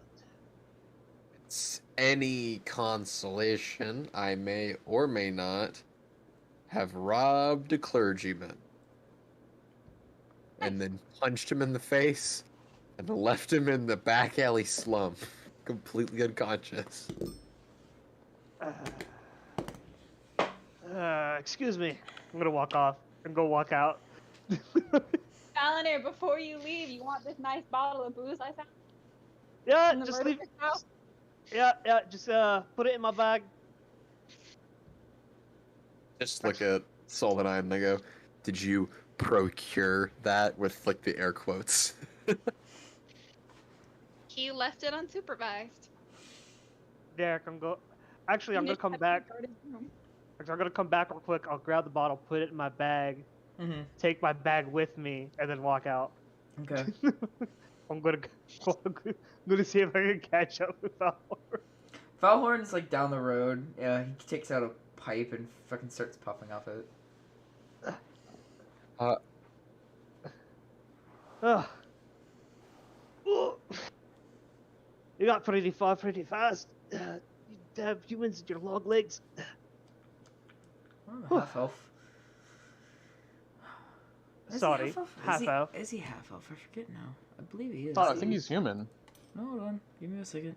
It's any consolation, I may or may not have robbed a clergyman and then punched him in the face and left him in the back alley slum, completely unconscious.
Excuse me. I'm gonna walk off and go walk out.
Valenier, before you leave, you want this nice bottle of booze I found
Yeah,
in the
just
murder
leave.
house?
Yeah, just put it in my bag.
Just look at Soldanite and they go, did you procure that with like the air quotes?
He left it unsupervised.
Derek, I'm go. Actually, I'm gonna
Nick
come
had
back.
to guard his room.
I'm gonna come back real quick. I'll grab the bottle, put it in my bag,
Mm-hmm.
take my bag with me, and then walk out.
Okay.
I'm gonna see if I can catch up with Valor.
Falhorn's like down the road. Yeah, he takes out a pipe and fucking starts puffing off it.
Ugh. Ugh. You got pretty far pretty fast. You have humans with your long legs.
Oh, half elf. Is he
Sorry,
half elf?
half elf.
Is he half elf? I forget now. I believe he is.
Todd, I think he's human.
No, hold on. Give me a second.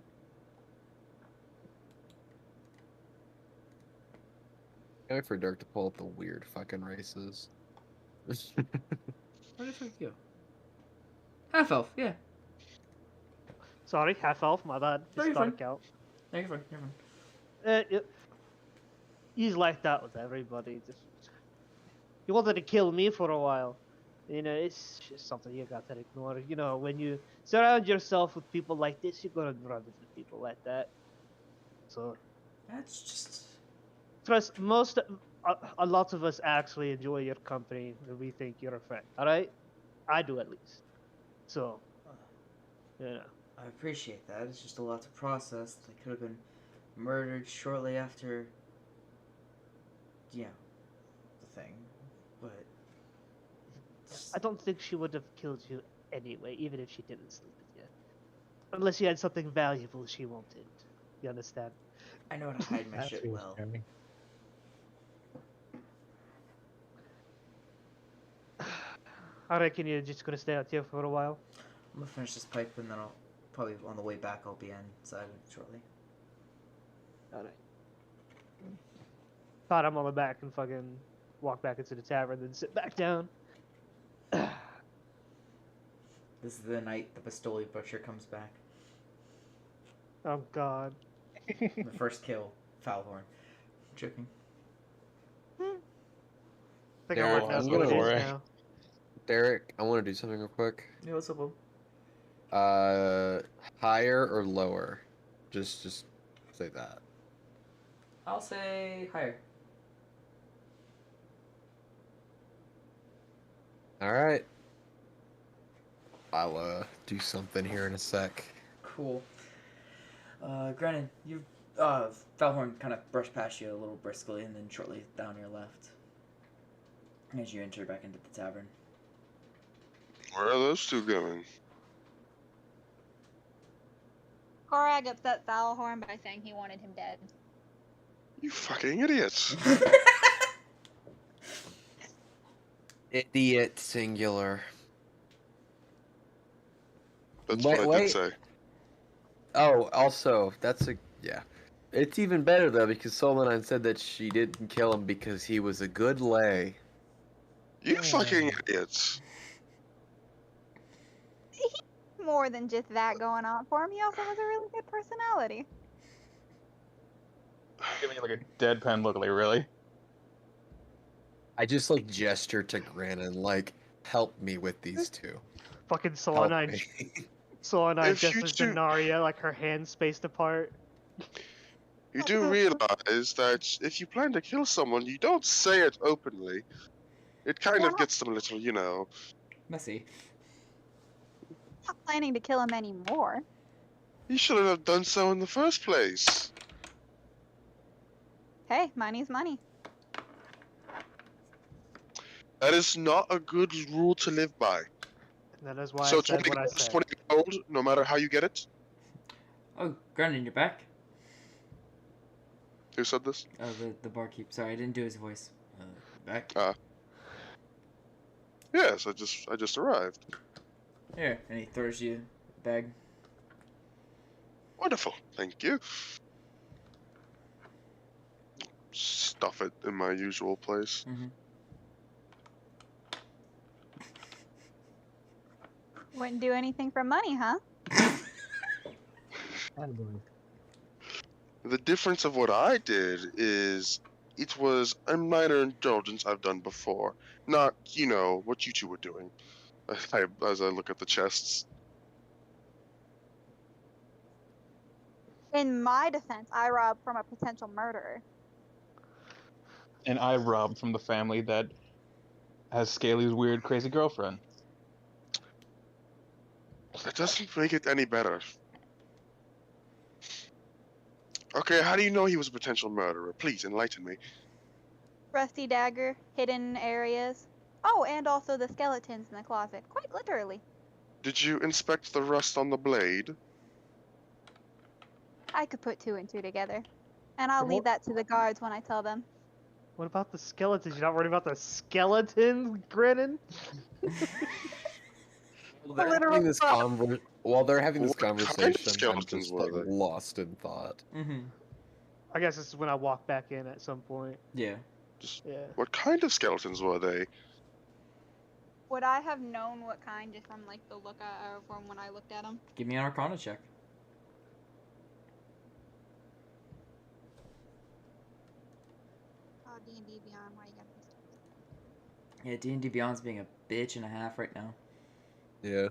Wait for Dirk to pull up the weird fucking races.
Where the fuck go? Half elf, yeah.
Sorry, half elf. My bad.
No,
Just
you're
thought
fine.
it count.
No, you're fine. You're fine.
He's like that with everybody. Just he wanted to kill me for a while. You know, it's just something you got to ignore. You know, when you surround yourself with people like this, you're gonna run into people like that. So
That's just.
trust a lot of us actually enjoy your company and we think you're a friend. All right, I do at least. So you know,
I appreciate that. It's just a lot to process. They could have been murdered shortly after. Yeah, the thing. But.
I don't think she would have killed you anyway, even if she didn't sleep with you, unless she had something valuable she wanted. You understand?
I know how to hide my
That's
shit well.
reassuring.
I reckon you're just gonna stay out here for a while.
I'm gonna finish this pipe and then I'll probably on the way back I'll be inside shortly.
Alright. Thought I'm on the back and fucking walk back into the tavern, then sit back down.
This is the night the Bastoli Butcher comes back.
Oh god.
The first kill, Foulhorn. Joking.
I think
Derek,
I work out
I'm
what it
gonna-
is now.
Derek, I want to do something real quick.
Yeah, what's up, Bob?
Higher or lower? Just say that.
I'll say higher.
All right. I'll do something here in a sec.
Cool. Granted, you Foulhorn kind of brushed past you a little briskly and then shortly down your left. As you enter back into the tavern.
Where are those two going?
Korag upset Foulhorn by saying he wanted him dead.
You fucking idiots.
Idiot singular.
That's
Wait,
what I did
wait.
say.
Oh, also, yeah. It's even better though because Solanine said that she didn't kill him because he was a good lay.
You fucking idiots.
More than just that going on for him. He also has a really good personality.
Giving you like a deadpan look, like really.
I just like gesture to Grannon, like, help me with these two.
Fucking
Help
Solanine.
me.
Solanine
If you
gestures to
do-
Narya, like her hands spaced apart.
You do realize that if you plan to kill someone, you don't say it openly. It kind of
Yeah.
gets them a little, you know.
Messy.
Not planning to kill him anymore.
You shouldn't have done so in the first place.
Hey, money's money.
That is not a good rule to live by.
And that is why
So
I said
20
what I
gold is
said.
20 gold, no matter how you get it.
Oh, Grannon, you're back?
Who said this?
Oh, the barkeep. Sorry, I didn't do his voice. Back?
Yes, I just arrived.
Here. And he throws you a bag.
Wonderful, thank you. Stuff it in my usual place.
Mm-hmm.
Wouldn't do anything for money, huh?
Attaboy.
The difference of what I did is it was a minor indulgence I've done before, not, you know, what you two were doing. As I look at the chests.
In my defense, I robbed from a potential murderer.
And I robbed from the family that has Scaly's weird, crazy girlfriend.
That doesn't make it any better. Okay, how do you know he was a potential murderer? Please enlighten me.
Rusty dagger, hidden areas. Oh, and also the skeletons in the closet. Quite literally.
Did you inspect the rust on the blade?
I could put two and two together. And I'll
What?
leave that to the guards when I tell them.
What about the skeletons? You're not worried about the skeletons, Grinning?
While they're having this
What kind of
conversation, I'm
skeletons
just
were
like
they?
lost in thought.
Mm-hmm.
I guess this is when I walk back in at some point.
Yeah.
Yeah.
What kind of skeletons were they?
Would I have known what kind just from like the look or from when I looked at them?
Give me an Arcana check.
Oh, D&D Beyond, why you gotta be
Yeah, D&D Beyond's being a bitch and a half right now.
Yeah.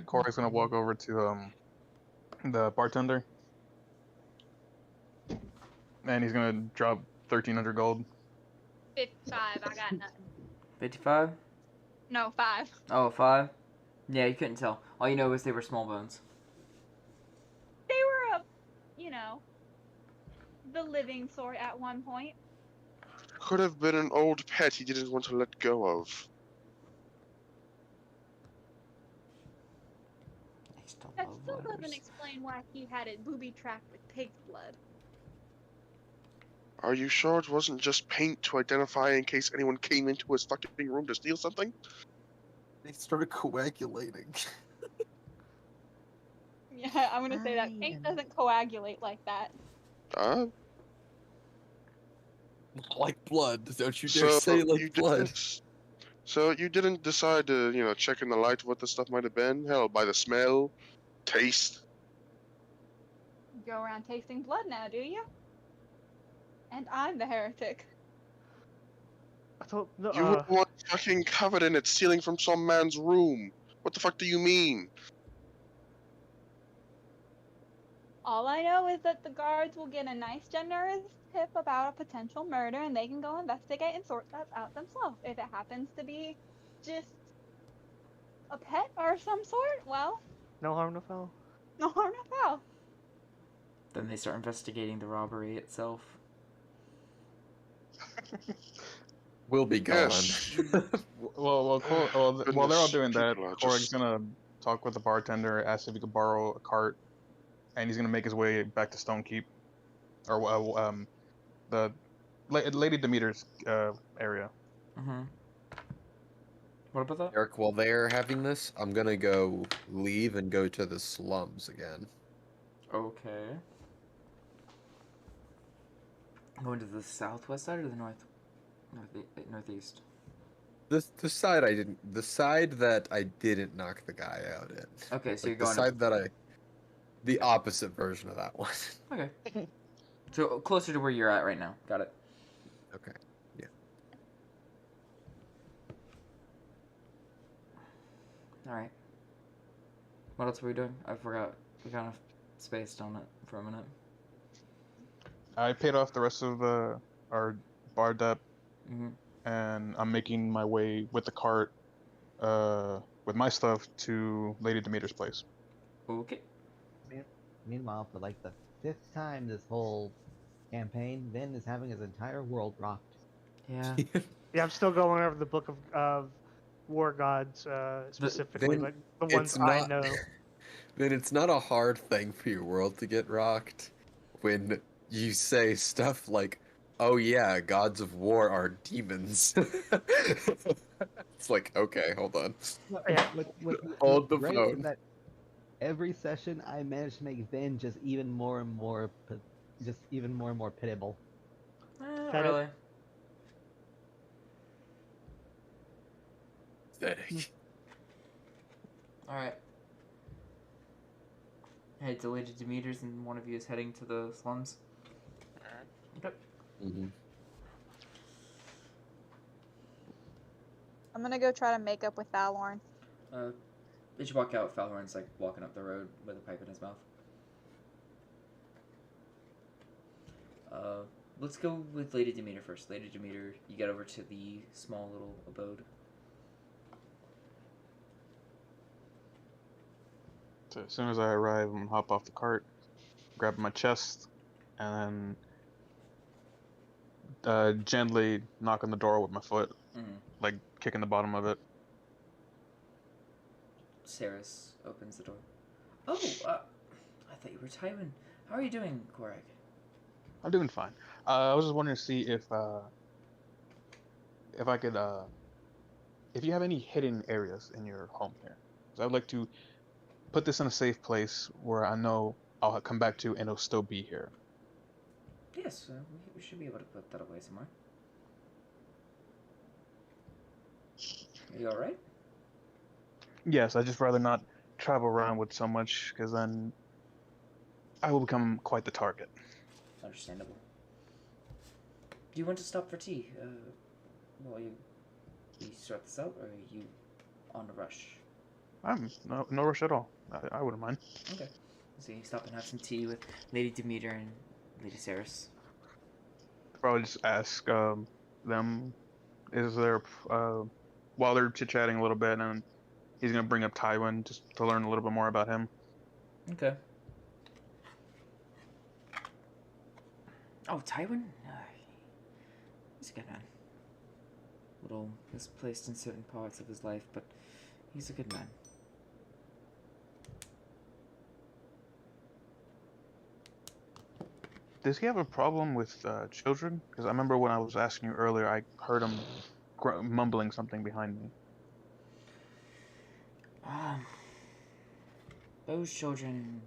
Corey's gonna walk over to the bartender, and he's gonna drop 1,300 gold.
55. I got nothing.
55?
No, 5.
Oh, 5? Yeah, you couldn't tell. All you know is they were small bones.
They were the living sort at one point.
Could have been an old pet he didn't want to let go of.
That still doesn't explain why he had it booby-trapped with pig's blood.
Are you sure it wasn't just paint to identify in case anyone came into his fucking room to steal something?
They started coagulating.
Yeah, I'm gonna say that paint doesn't coagulate like that.
Like blood. Don't you dare say like blood.
So you didn't decide to, check in the light what the stuff might have been? Hell, by the smell, taste.
Go around tasting blood now, do you? And I'm the heretic.
I thought
You were the one fucking covered in it, stealing from some man's room. What the fuck do you mean?
All I know is that the guards will get a nice, generous tip about a potential murder, and they can go investigate and sort that out themselves. If it happens to be just a pet or some sort, well,
no harm, no foul.
no harm, no foul.
Then they start investigating the robbery itself.
We'll be gone.
Yes.
While they're all doing that,
people are
Corey's
just-
gonna talk with the bartender, ask if he could borrow a cart, and he's gonna make his way back to Stonekeep, or the Lady Demeter's area.
Mm-hmm. What about that?
Eric, while they're having this, I'm gonna go leave and go to the slums again.
Okay. Going to the southwest side or the northeast?
The side the side that I didn't knock the guy out in.
Okay, so
Like,
you're going
the side that the opposite version of that one.
Okay. So closer to where you're at right now. Got it.
Okay. Yeah.
All right. What else were we doing? I forgot. We kind of spaced on it for a minute.
I paid off the rest of our bar debt,
Mm-hmm.
and I'm making my way with the cart, with my stuff to Lady Demeter's place.
Okay.
Meanwhile, for like the 5th time this whole campaign, Vin is having his entire world rocked.
Yeah.
Yeah, I'm still going over the book of war gods specifically,
Then
like the ones I know.
Then it's not a hard thing for your world to get rocked when you say stuff like, "Oh yeah, gods of war are demons." It's like, okay, hold on. Hold the
Great
phone.
is that every session I managed to make Vin just even more and more pitiable.
Not
Got it.
really. All right. Head to Lady Demeter's, and one of you is heading to the slums. Okay.
Mm-hmm.
I'm gonna go try to make up with Valorn.
As you walk out, Falhorn's like walking up the road with a pipe in his mouth. Let's go with Lady Demeter first. Lady Demeter, you get over to the small little abode.
So as soon as I arrive, I'm gonna hop off the cart, grab my chest, and then gently knock on the door with my foot, like kicking the bottom of it.
Saris opens the door. Oh, I thought you were Tywin. How are you doing, Korak?
I'm doing fine. I was just wanting to see if I could, if you have any hidden areas in your home here. 'Cause I would like to put this in a safe place where I know I'll come back to and it'll still be here.
Yes, we should be able to put that away somewhere. Are you alright?
Yes, I'd just rather not travel around with so much, because then I will become quite the target.
Understandable. Do you want to stop for tea? While we sort this out, or are you on a rush?
I'm no rush at all. I wouldn't mind.
Okay. So you stop and have some tea with Lady Demeter and Lady Ceres.
Probably just ask them, is there, while they're chit-chatting a little bit, and he's going to bring up Tywin just to learn a little bit more about him.
Okay. Oh, Tywin? He's a good man. Little misplaced in certain parts of his life, but he's a good man.
Does he have a problem with children? Because I remember when I was asking you earlier, I heard him mumbling something behind me.
Those children,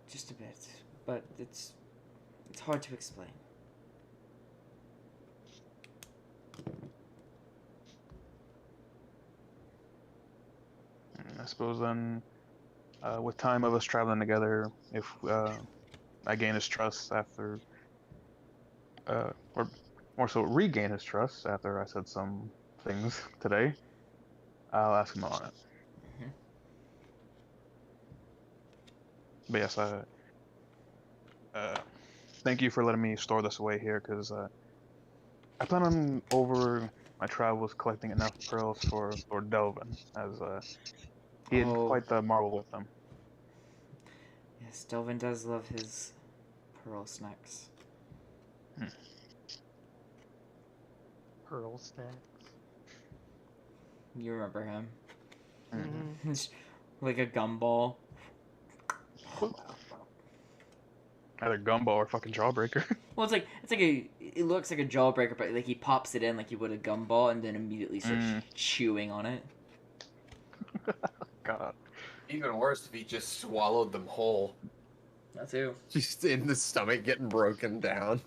just a bit, but it's hard to explain.
I suppose then, with time of us traveling together, if I gain his trust after, or more so regain his trust after I said some things today, I'll ask him on it.
Mm-hmm.
But yes, thank you for letting me store this away here, because I plan on over my travels collecting enough pearls for Lord Delvin, as he had quite the marvel with them.
Yes, Delvin does love his pearl snacks.
Pearl stacks.
You remember him?
Mm-hmm.
Like a gumball.
Either gumball or fucking jawbreaker.
Well, it looks like a jawbreaker, but like he pops it in like you would a gumball, and then immediately starts chewing on it.
God.
Even worse if he just swallowed them whole.
That too.
Just in the stomach getting broken down.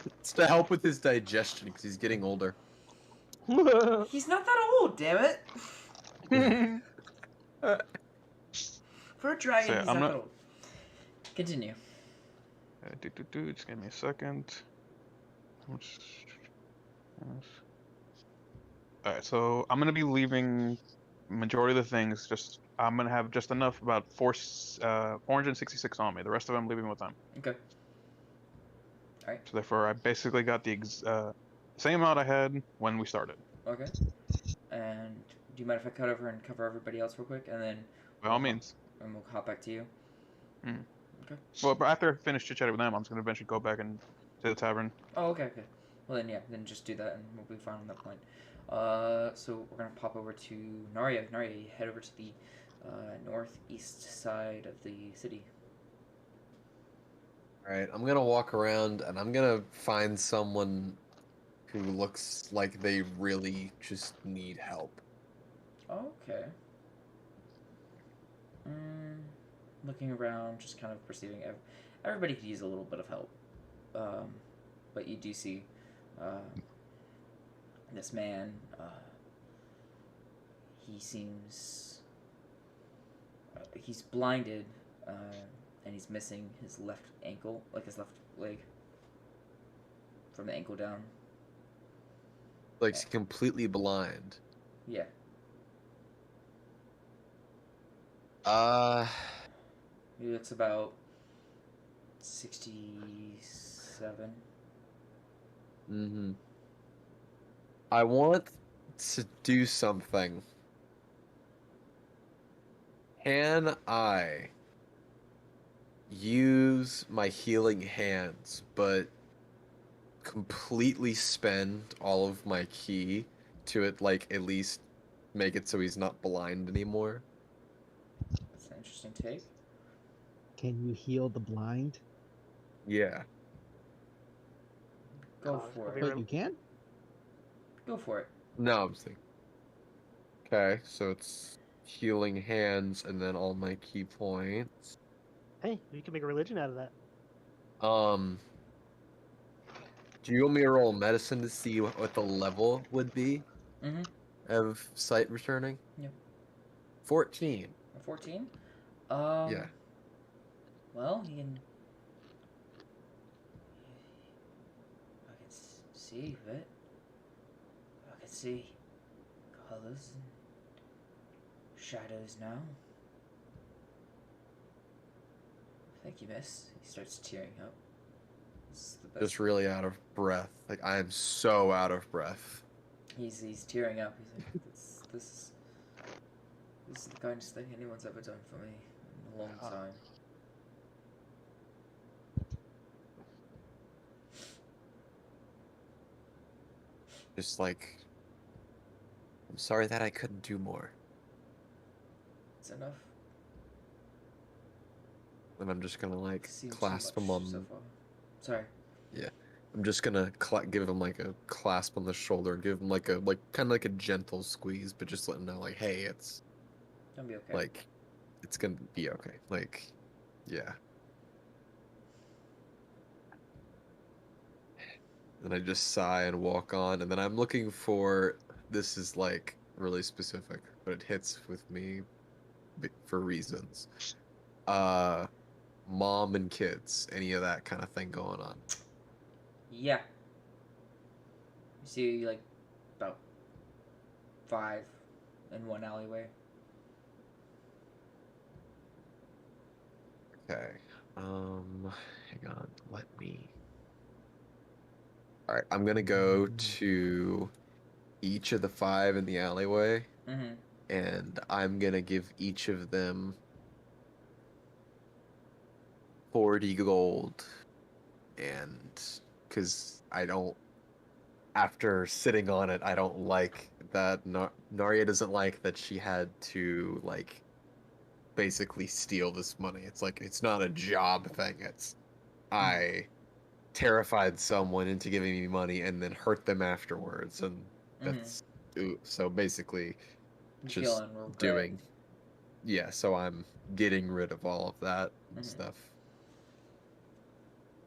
It's to help with his digestion because he's getting older.
He's not that old, damn it. For a dragon,
So,
he's not that old. Continue.
Just give me a second. Alright, so I'm gonna be leaving majority of the things. I'm gonna have just enough, about 466 on me. The rest of them I'm leaving with them.
Okay. Alright.
So therefore, I basically got the same amount I had when we started.
Okay. And do you mind if I cut over and cover everybody else real quick, and then?
By all means.
And we'll hop back to you. Okay.
Well, but after I finish chit-chatting with them, I'm just gonna eventually go back and to the tavern.
Oh, okay. Well then just do that, and we'll be fine on that point. So we're gonna pop over to Narya. Narya, you head over to the northeast side of the city.
Alright, I'm gonna walk around and I'm gonna find someone who looks like they really just need help.
Okay. Looking around, just kind of perceiving everybody could use a little bit of help. But you do see this man. He seems he's blinded, and he's missing his left ankle, like his left leg, from the ankle down.
Like he's completely blind.
Yeah. He looks about 67.
Mm-hmm. I want to do something. Can I use my healing hands, but completely spend all of my ki to at least make it so he's not blind anymore?
That's an interesting take.
Can you heal the blind?
Yeah.
Go for it.
Wait, you can?
Go for it.
No, I'm thinking. Okay, so it's healing hands and then all my key points.
Hey, you can make a religion out of that.
Do you want me to roll medicine to see what the level would be
Mm-hmm.
of sight returning?
Yep.
14.
14?
Yeah.
Well, he can. I can see it. I can see colors and shadows now. Thank you, miss. He starts tearing up. This is the best.
Just really out of breath. Like, I am so out of breath.
He's tearing up. He's like, this is the kindest thing anyone's ever done for me in a long time.
Just like, I'm sorry that I couldn't do more.
It's enough.
And I'm just gonna like
Seen too
clasp him
much
on.
so far. Sorry.
Yeah, I'm just gonna give him like a clasp on the shoulder, and give him like a kind of like a gentle squeeze, but just let him know like, hey, it's
Gonna be okay.
like, it's gonna be okay. Like, yeah. And I just sigh and walk on, and then I'm looking for. This is like really specific, but it hits with me for reasons. Mom and kids, any of that kind of thing going on.
Yeah. You see, like, about 5 in one alleyway.
Okay. Hang on. Let me. All right, I'm gonna go to each of the 5 in the alleyway,
Mm-hmm.
and I'm gonna give each of them 40 gold, and because I don't. After sitting on it, I don't like that. Narya doesn't like that she had to like basically steal this money. It's like it's not a job thing. It's I terrified someone into giving me money and then hurt them afterwards, and that's so basically just doing. Yeah, so I'm getting rid of all of that stuff.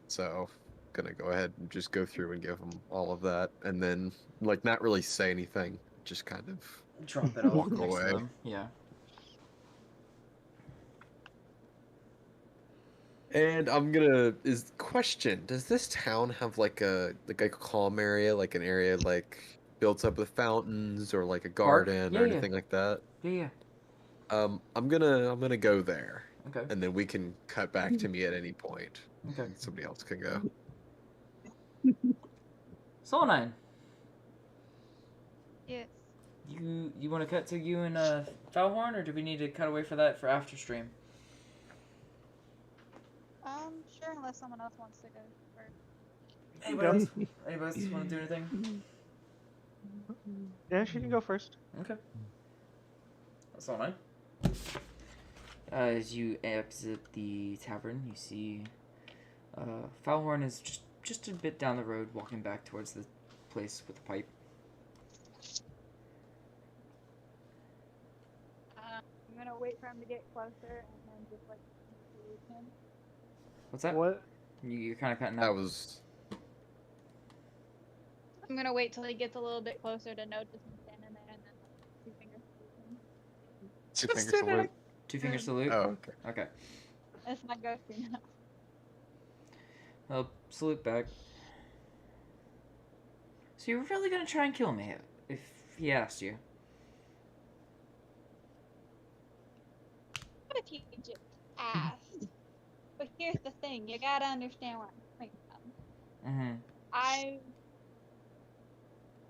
So gonna go ahead and just go through and give them all of that, and then like not really say anything, just kind of
drop it off
walk
next
away.
to them. Yeah.
And question, does this town have like a calm area, like an area like built up with fountains or like a garden or anything like that?
Yeah.
I'm gonna go there.
Okay.
And then we can cut back to me at any point.
Okay.
And somebody else can go.
Soul9.
Yes.
You want to cut to you and Foulhorn, or do we need to cut away for that for after stream?
Sure, unless someone else wants to go first.
Anybody else want to do anything?
Yeah, she can go first.
Okay. Soul9. As you exit the tavern, you see Foulhorn is just a bit down the road, walking back towards the place with the pipe.
I'm gonna wait for him to get closer and then just like salute him.
What's that?
What?
You're kind of cutting out.
That was.
I'm gonna wait till he gets a little bit closer to notice him standing there, and then like, 2 fingers salute him.
2 finger salute.
2 finger salute?
Oh, okay.
Okay.
That's my go-to now.
Well, salute back. So you're really gonna try and kill me if he asked you?
What if he just asked? But here's the thing, you gotta understand where I'm coming from.
Mm-hmm.
I've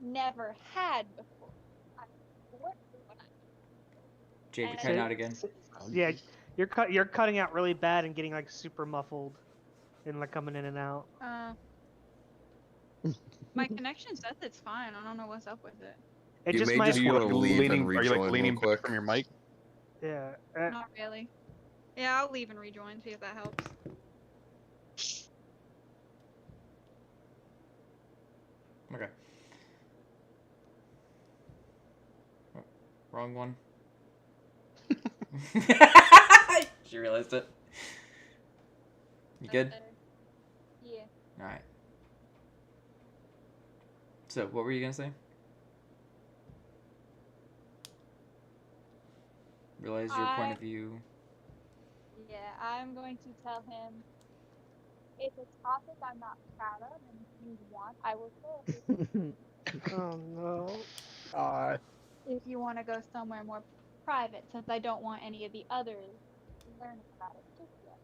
never had before. I've worked with what I
Jade, you're cutting out again.
Yeah, you're cutting out really bad and getting like super muffled, and like coming in and out.
My connection says it's fine. I don't know what's up with it.
It
You
just
may
might.
just want to leave and
Are you like
rejoin
leaning
real quick.
back from your mic?
Yeah.
Not really. Yeah, I'll leave and rejoin, see if that helps.
Okay. Oh, wrong one. She realized it. You good?
Yeah.
Alright. So, what were you gonna say? realize your point of view.
Yeah, I'm going to tell him it's a topic I'm not proud of, and if you want, I will share it.
Oh no.
If you want to go somewhere more private, since I don't want any of the others learning about it just yet.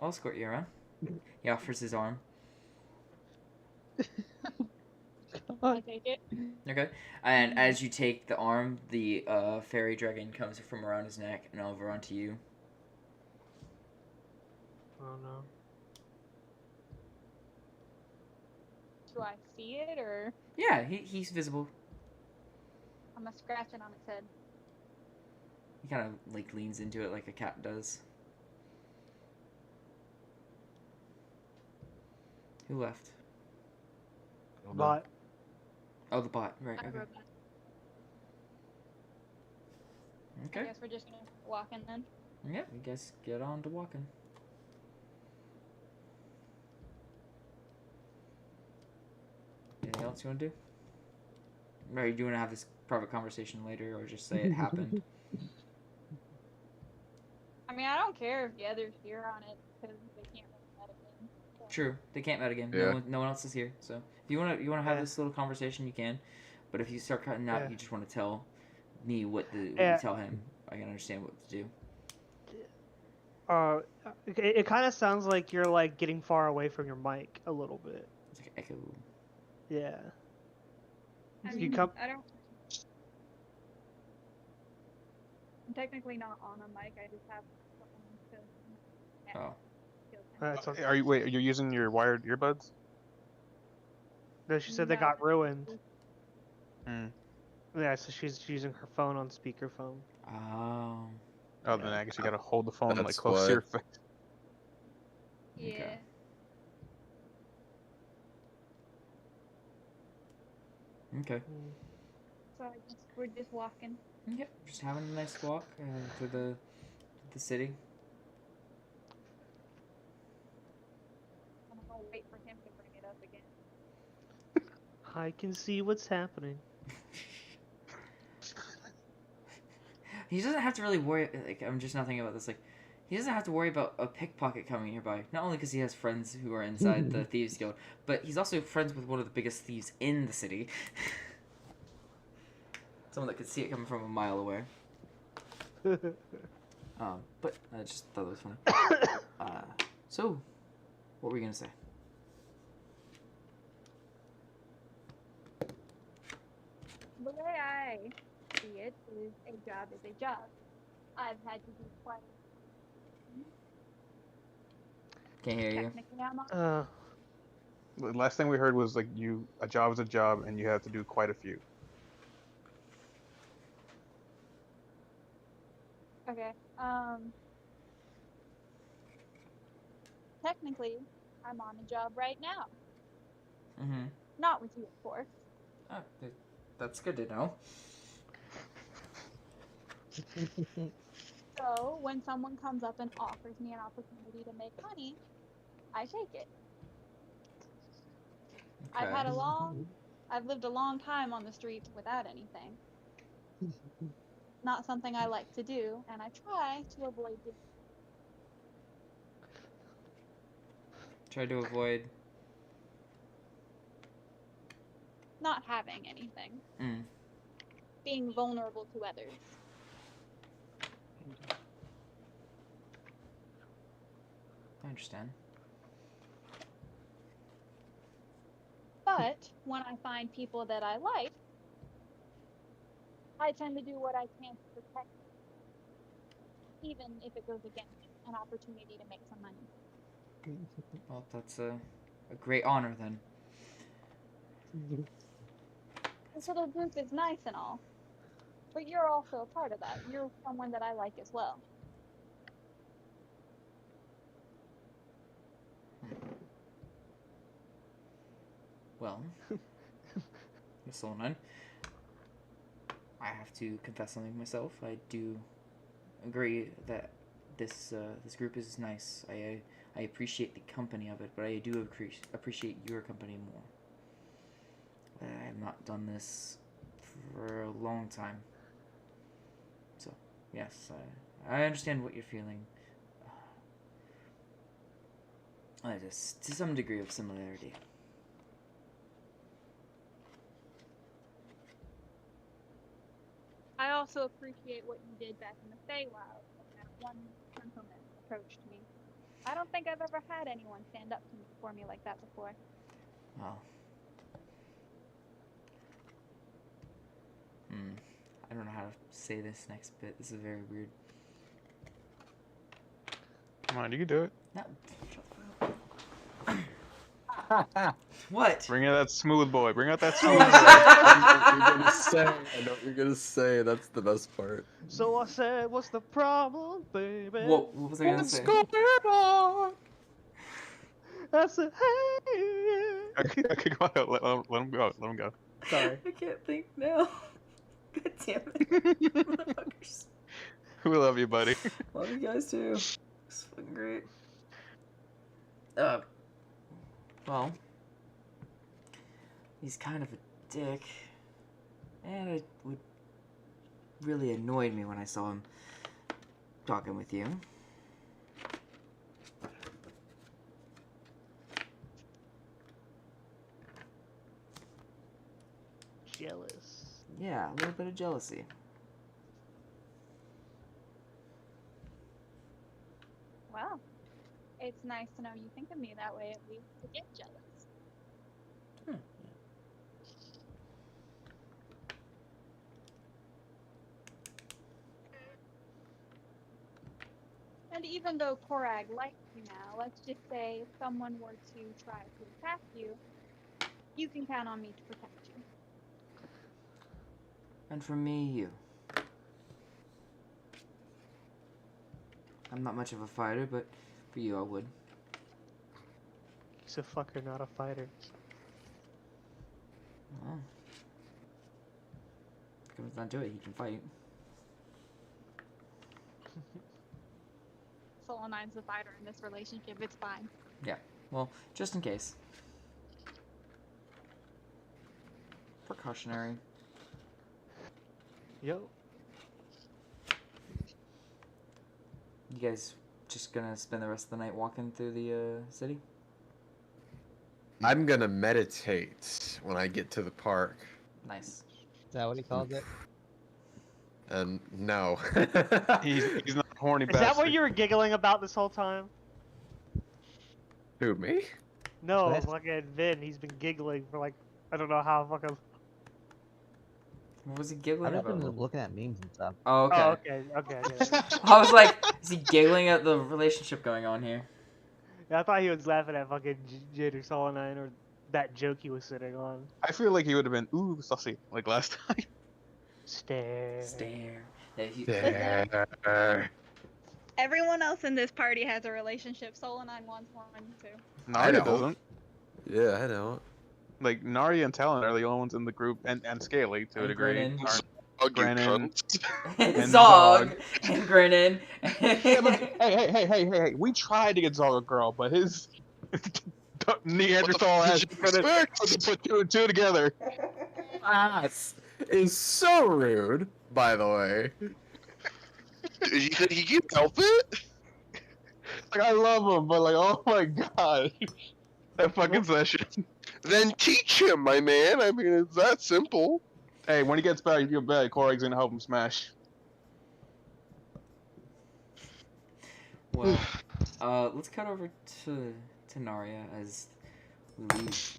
I'll escort you around. He offers his arm.
I take it.
Okay. And as you take the arm, the fairy dragon comes from around his neck and over onto you.
Oh no.
Do I see it, or
Yeah, he's visible.
I'm gonna scratch it on its head?
He kind of like leans into it like a cat does. Who left?
But
Oh, the bot. Right.
I
Okay.
wrote that. I
Okay.
guess we're just gonna walk in then.
Yeah, you guys get on to walking. Anything else you want to do? Or do you want to have this private conversation later, or just say it happened?
I mean, I don't care if the others hear on it because they can't really let it in. So.
True, they can't met again.
Yeah.
No one else is here. So if you wanna have
Yeah.
this little conversation, you can. But if you start cutting out,
Yeah.
you just want to tell me what you
Yeah.
tell him. I can understand what to do.
It kind of sounds like you're like getting far away from your mic a little bit.
It's like echo.
Yeah.
I
You
mean,
come.
I don't. I'm technically not on a mic. I just have something to.
Oh.
That's okay.
Are you using your wired earbuds?
No, she said they
No.
got ruined.
Hmm.
Yeah, so she's using her phone on speakerphone.
Oh.
Oh, then I guess you gotta hold the phone like
That's
close to
what-
your face.
Yeah.
Okay. Okay.
So we're just walking.
Yep. Just having a nice walk to the city.
I'm gonna wait for him to bring it up again.
I can see what's happening.
He doesn't have to really worry. Like, I'm just not thinking about this. Like, he doesn't have to worry about a pickpocket coming nearby. Not only because he has friends who are inside the thieves guild, but he's also friends with one of the biggest thieves in the city. Someone that could see it coming from a mile away. But I just thought it was funny. So, what were you gonna say?
The way I see it is a job is a job. I've had to do quite
Can't hear you.
technically I'm on.
The last thing we heard was like a job is a job, and you have to do quite a few.
Okay. Technically, I'm on a job right now.
Mm-hmm.
Not with you, of course.
Oh, that's good to know.
So when someone comes up and offers me an opportunity to make money, I take it.
Okay.
I've lived a long time on the streets without anything. Not something I like to do, and I try to avoid doing.
Try to avoid.
Not having anything.
Mm.
Being vulnerable to others.
I understand.
But when I find people that I like, I tend to do what I can to protect them, even if it goes against an opportunity to make some money.
Well, that's a great honor then.
This little group is nice and all, but you're also a part of that. You're someone that I like as well.
Well, Miss Solnine, I have to confess something myself. I do agree that this group is nice. I appreciate the company of it, but I do appreciate your company more. I have not done this for a long time, so Yes, I understand what you're feeling. Just to some degree of similarity.
I also appreciate what you did back in the Feywild when that one gentleman approached me. I don't think I've ever had anyone stand up to me for me like that before.
Well, I don't know how to say this next bit. This is very weird.
Come on, you can do it.
No. What?
Bring out that smooth boy. Bring out that
Oh,
smooth boy.
I know what you're gonna say. I know what you're gonna say. That's the best part.
So I said, "What's the problem, baby?"
What was I gonna say?
going on?
I said, "Hey."
Okay, go ahead. Let him go. Let him go.
Sorry.
I can't think now. God damn it. Motherfuckers.
We love you, buddy.
Love you guys too. It's fucking great. Well, he's kind of a dick, and it would really annoyed me when I saw him talking with you.
Jealous.
Yeah, a little bit of jealousy.
Well, it's nice to know you think of me that way at least to get jealous. And even though Korag likes you now, let's just say if someone were to try to attack you, you can count on me to protect you.
And from me, you. I'm not much of a fighter, but for you, I would.
He's a fucker, not a fighter.
Well, comes down to it, he can fight.
Solonine's the fighter in this relationship, it's fine.
Yeah, well, just in case. Precautionary.
Yo.
You guys just gonna spend the rest of the night walking through the city?
I'm gonna meditate when I get to the park.
Nice.
Is that what he calls it?
And no.
He's not a horny
Is
bastard.
that what you were giggling about this whole time?
Who, me?
No,
What?
fucking Vin. He's been giggling for like, I don't know how fucking.
What was he giggling
I've just
about?
been looking at memes and stuff.
Oh, okay.
Oh, okay, okay.
I was like, is he giggling at the relationship going on here?
Yeah, I thought he was laughing at fucking Jade or Solonine or that joke he was sitting on.
I feel like he would have been sussy like last time.
Stare.
Stare. Yeah, he,
There.
Everyone else in this party has a relationship. Solonine wants one too.
Narya
know.
doesn't.
Yeah, I know.
Like Narya and Talon are the only ones in the group, and Scaly to a
And
degree.
Grinnin.
aren't-
I'll give
Grannon.
cunts.
and
And
Zog.
Zog.
And Grinnin.
Yeah, but hey! We tried to get Zog a girl, but his Neanderthal ass couldn't put two and two together.
Ass is so rude, by the way.
He can't help it.
Like I love him, but like oh my god, that fucking session.
Then teach him, my man. I mean, it's that simple.
Hey, when he gets back, you'll bet Korag's gonna help him smash.
Well, let's cut over to Narya as we leave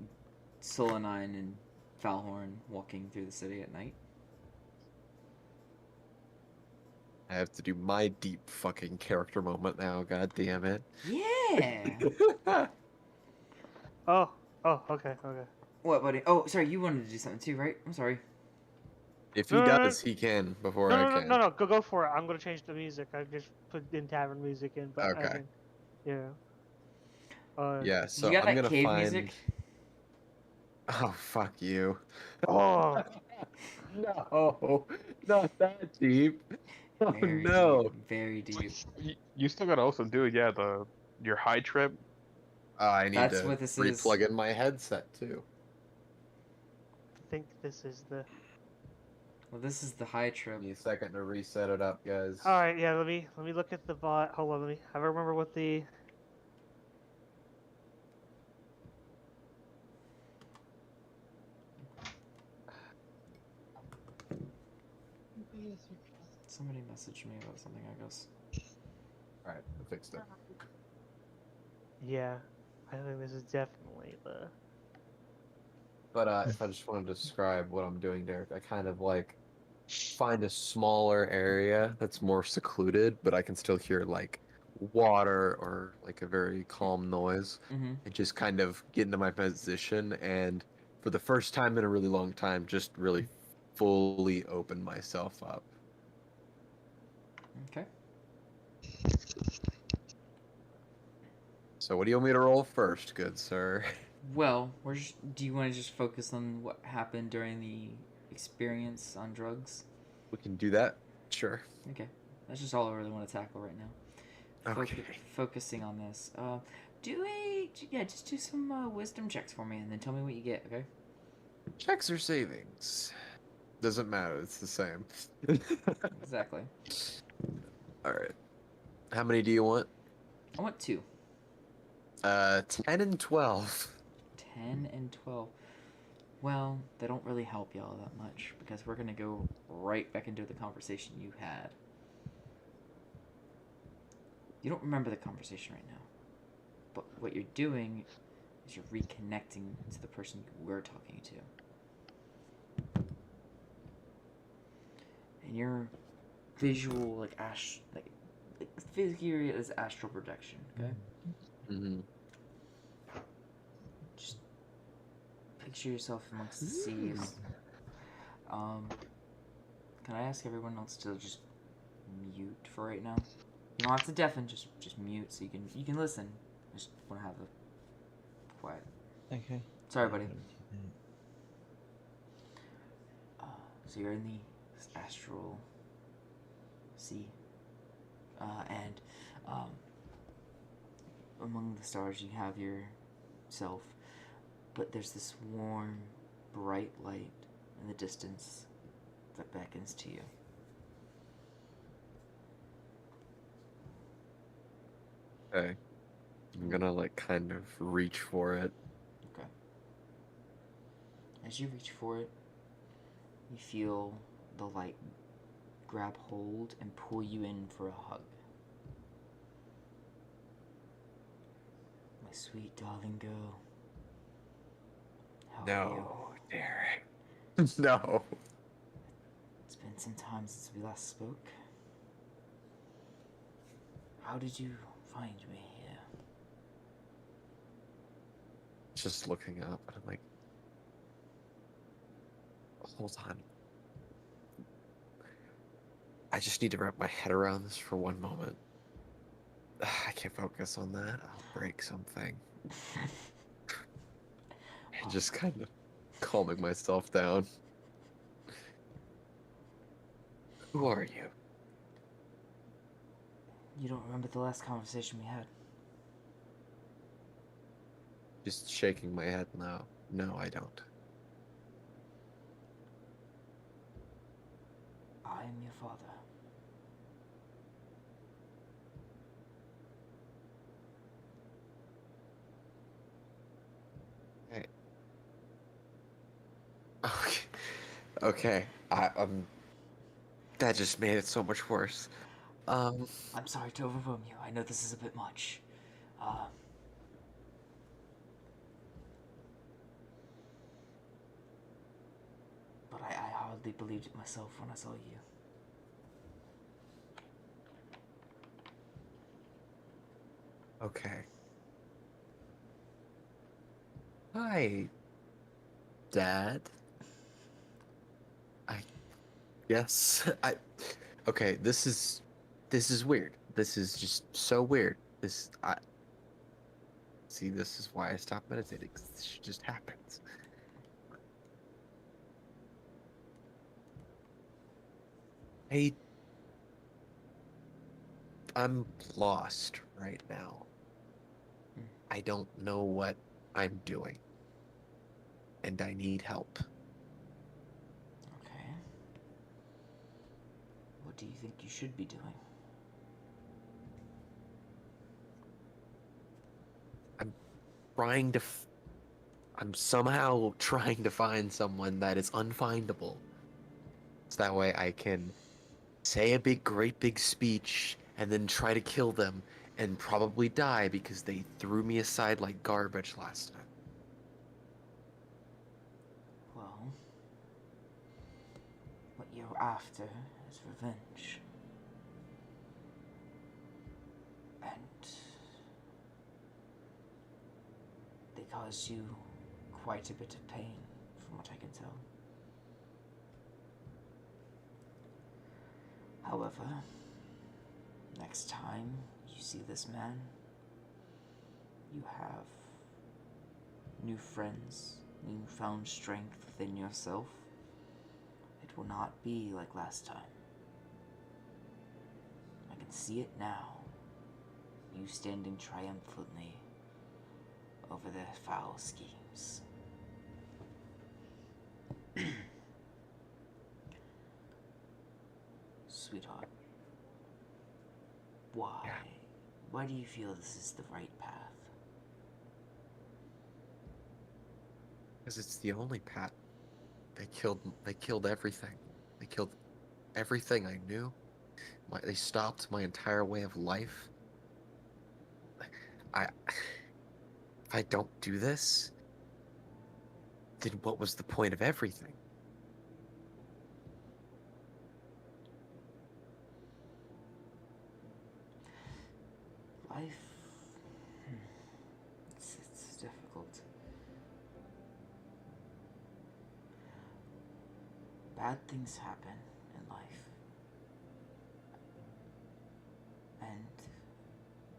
Solonine and Falhorn walking through the city at night.
I have to do my deep fucking character moment now, god damn it.
Yeah!
Oh, okay.
What, buddy? Oh, sorry, you wanted to do something too, right? I'm sorry.
If he
No, no, no.
does, he can before
No,
I
no,
can.
no, go for it. I'm gonna change the music. I just put in tavern music in, but I
Okay.
can, yeah.
Yeah, so
you got
I'm
that
gonna
cave
find.
music?
Oh fuck you.
Oh,
No, not that deep. Oh
Very
no.
deep, very deep.
You still gotta also do your high trip.
I need
That's
to
what this is.
re-plug in my headset too.
I think this is the.
Well, this is the high trip.
Give me a second to reset it up, guys.
All right, yeah. Let me look at the bot. Hold on, let me. I remember what the.
Somebody messaged me about something, I guess.
All right, I fixed it.
Yeah, I think this is definitely the.
But if I just want to describe what I'm doing, Derek, I kind of like find a smaller area that's more secluded, but I can still hear like water or like a very calm noise,
Mm-hmm.
and just kind of get into my position, and for the first time in a really long time, just really fully open myself up.
Okay.
So what do you want me to roll first, good sir?
Well, do you want to just focus on what happened during the experience on drugs?
We can do that. Sure.
Okay. That's just all I really want to tackle right now.
Okay.
Focusing on this. Just do some wisdom checks for me and then tell me what you get, okay?
Checks or savings? Doesn't matter. It's the same.
Exactly.
All right. How many do you want?
I want 2.
10 and 12.
10 and 12. Well, they don't really help y'all that much because we're going to go right back into the conversation you had. You don't remember the conversation right now. But what you're doing is you're reconnecting to the person you were talking to. And your visual, like figure it as astral projection, okay?
Mm-hmm.
Just picture yourself amongst the seas. Can I ask everyone else to just mute for right now? You don't have to deafen, just mute so you can listen. I just want to have a quiet.
Okay.
Sorry, buddy.
I'm gonna do that.
So you're in the astral sea, and among the stars you have yourself, but there's this warm, bright light in the distance that beckons to you.
Okay. I'm gonna like kind of reach for it.
Okay. As you reach for it, you feel the light grab hold and pull you in for a hug. My sweet darling girl. How are you?
No, Derek. No.
It's been some time since we last spoke. How did you find me here?
Just looking up, and I'm like, hold on. I just need to wrap my head around this for one moment. I can't focus on that. I'll break something. And just kind of calming myself down. Who are you?
You don't remember the last conversation we had?
Just shaking my head now. No, I don't.
I am your father.
Hey. Okay. Okay. That just made it so much worse.
I'm sorry to overwhelm you. I know this is a bit much. But I hardly believed it myself when I saw you.
Okay. Hi, Dad. I guess okay, this is weird. This is just so weird. This is why I stopped meditating, 'cause this shit just happens. Hey, I'm lost right now. I don't know what I'm doing. And I need help.
Okay. What do you think you should be doing?
I'm somehow trying to find someone that is unfindable. So that way I can say a great big speech and then try to kill them and probably die because they threw me aside like garbage last time.
Well, what you're after is revenge. And they caused you quite a bit of pain, from what I can tell. However, next time you see this man, you have new friends, newfound strength within yourself. It will not be like last time. I can see it now. You standing triumphantly over their foul schemes. Sweetheart, why?
Yeah.
Why do you feel this is the right path?
Because it's the only path. They killed everything. They killed everything I knew. They stopped my entire way of life. If I don't do this, then what was the point of everything?
Life... It's difficult. Bad things happen in life. And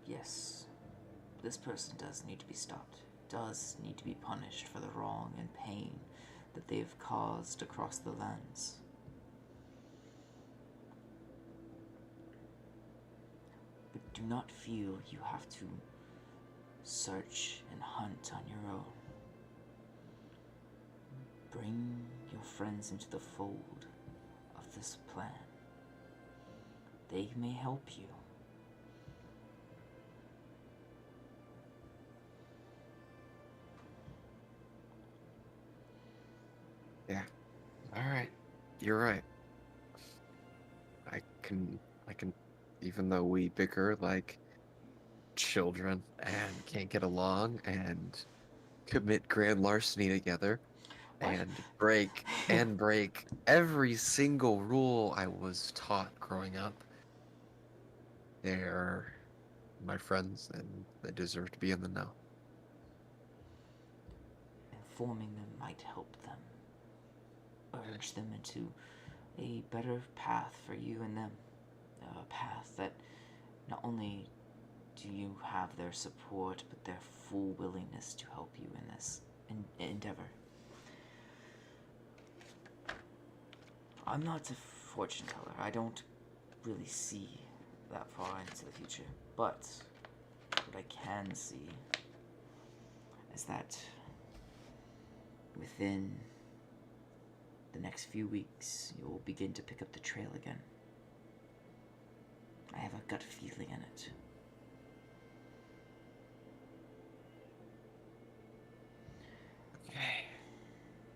yes, this person does need to be stopped. Does need to be punished for the wrong and pain that they have caused across the lands. But do not feel you have to search and hunt on your own. Bring your friends into the fold of this plan. They may help you.
Yeah. Alright. You're right. I can, even though we bicker like children and can't get along and commit grand larceny together and break every single rule I was taught growing up, they're my friends and they deserve to be in the know.
Informing them might help them. Urge them into a better path for you and them. A path that not only do you have their support, but their full willingness to help you in this endeavor. I'm not a fortune teller. I don't really see that far into the future. But what I can see is that within the next few weeks, you'll begin to pick up the trail again. I have a gut feeling in it.
Okay.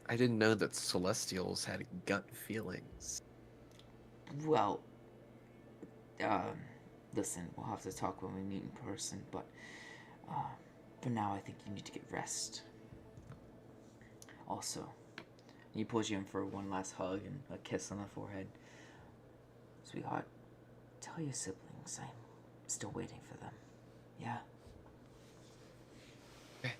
I didn't know that Celestials had gut feelings.
Well, listen, we'll have to talk when we meet in person, but for now I think you need to get rest. Also, he pulls you in for one last hug and a kiss on the forehead. Sweetheart, tell your siblings I'm still waiting for them. Yeah?
Okay.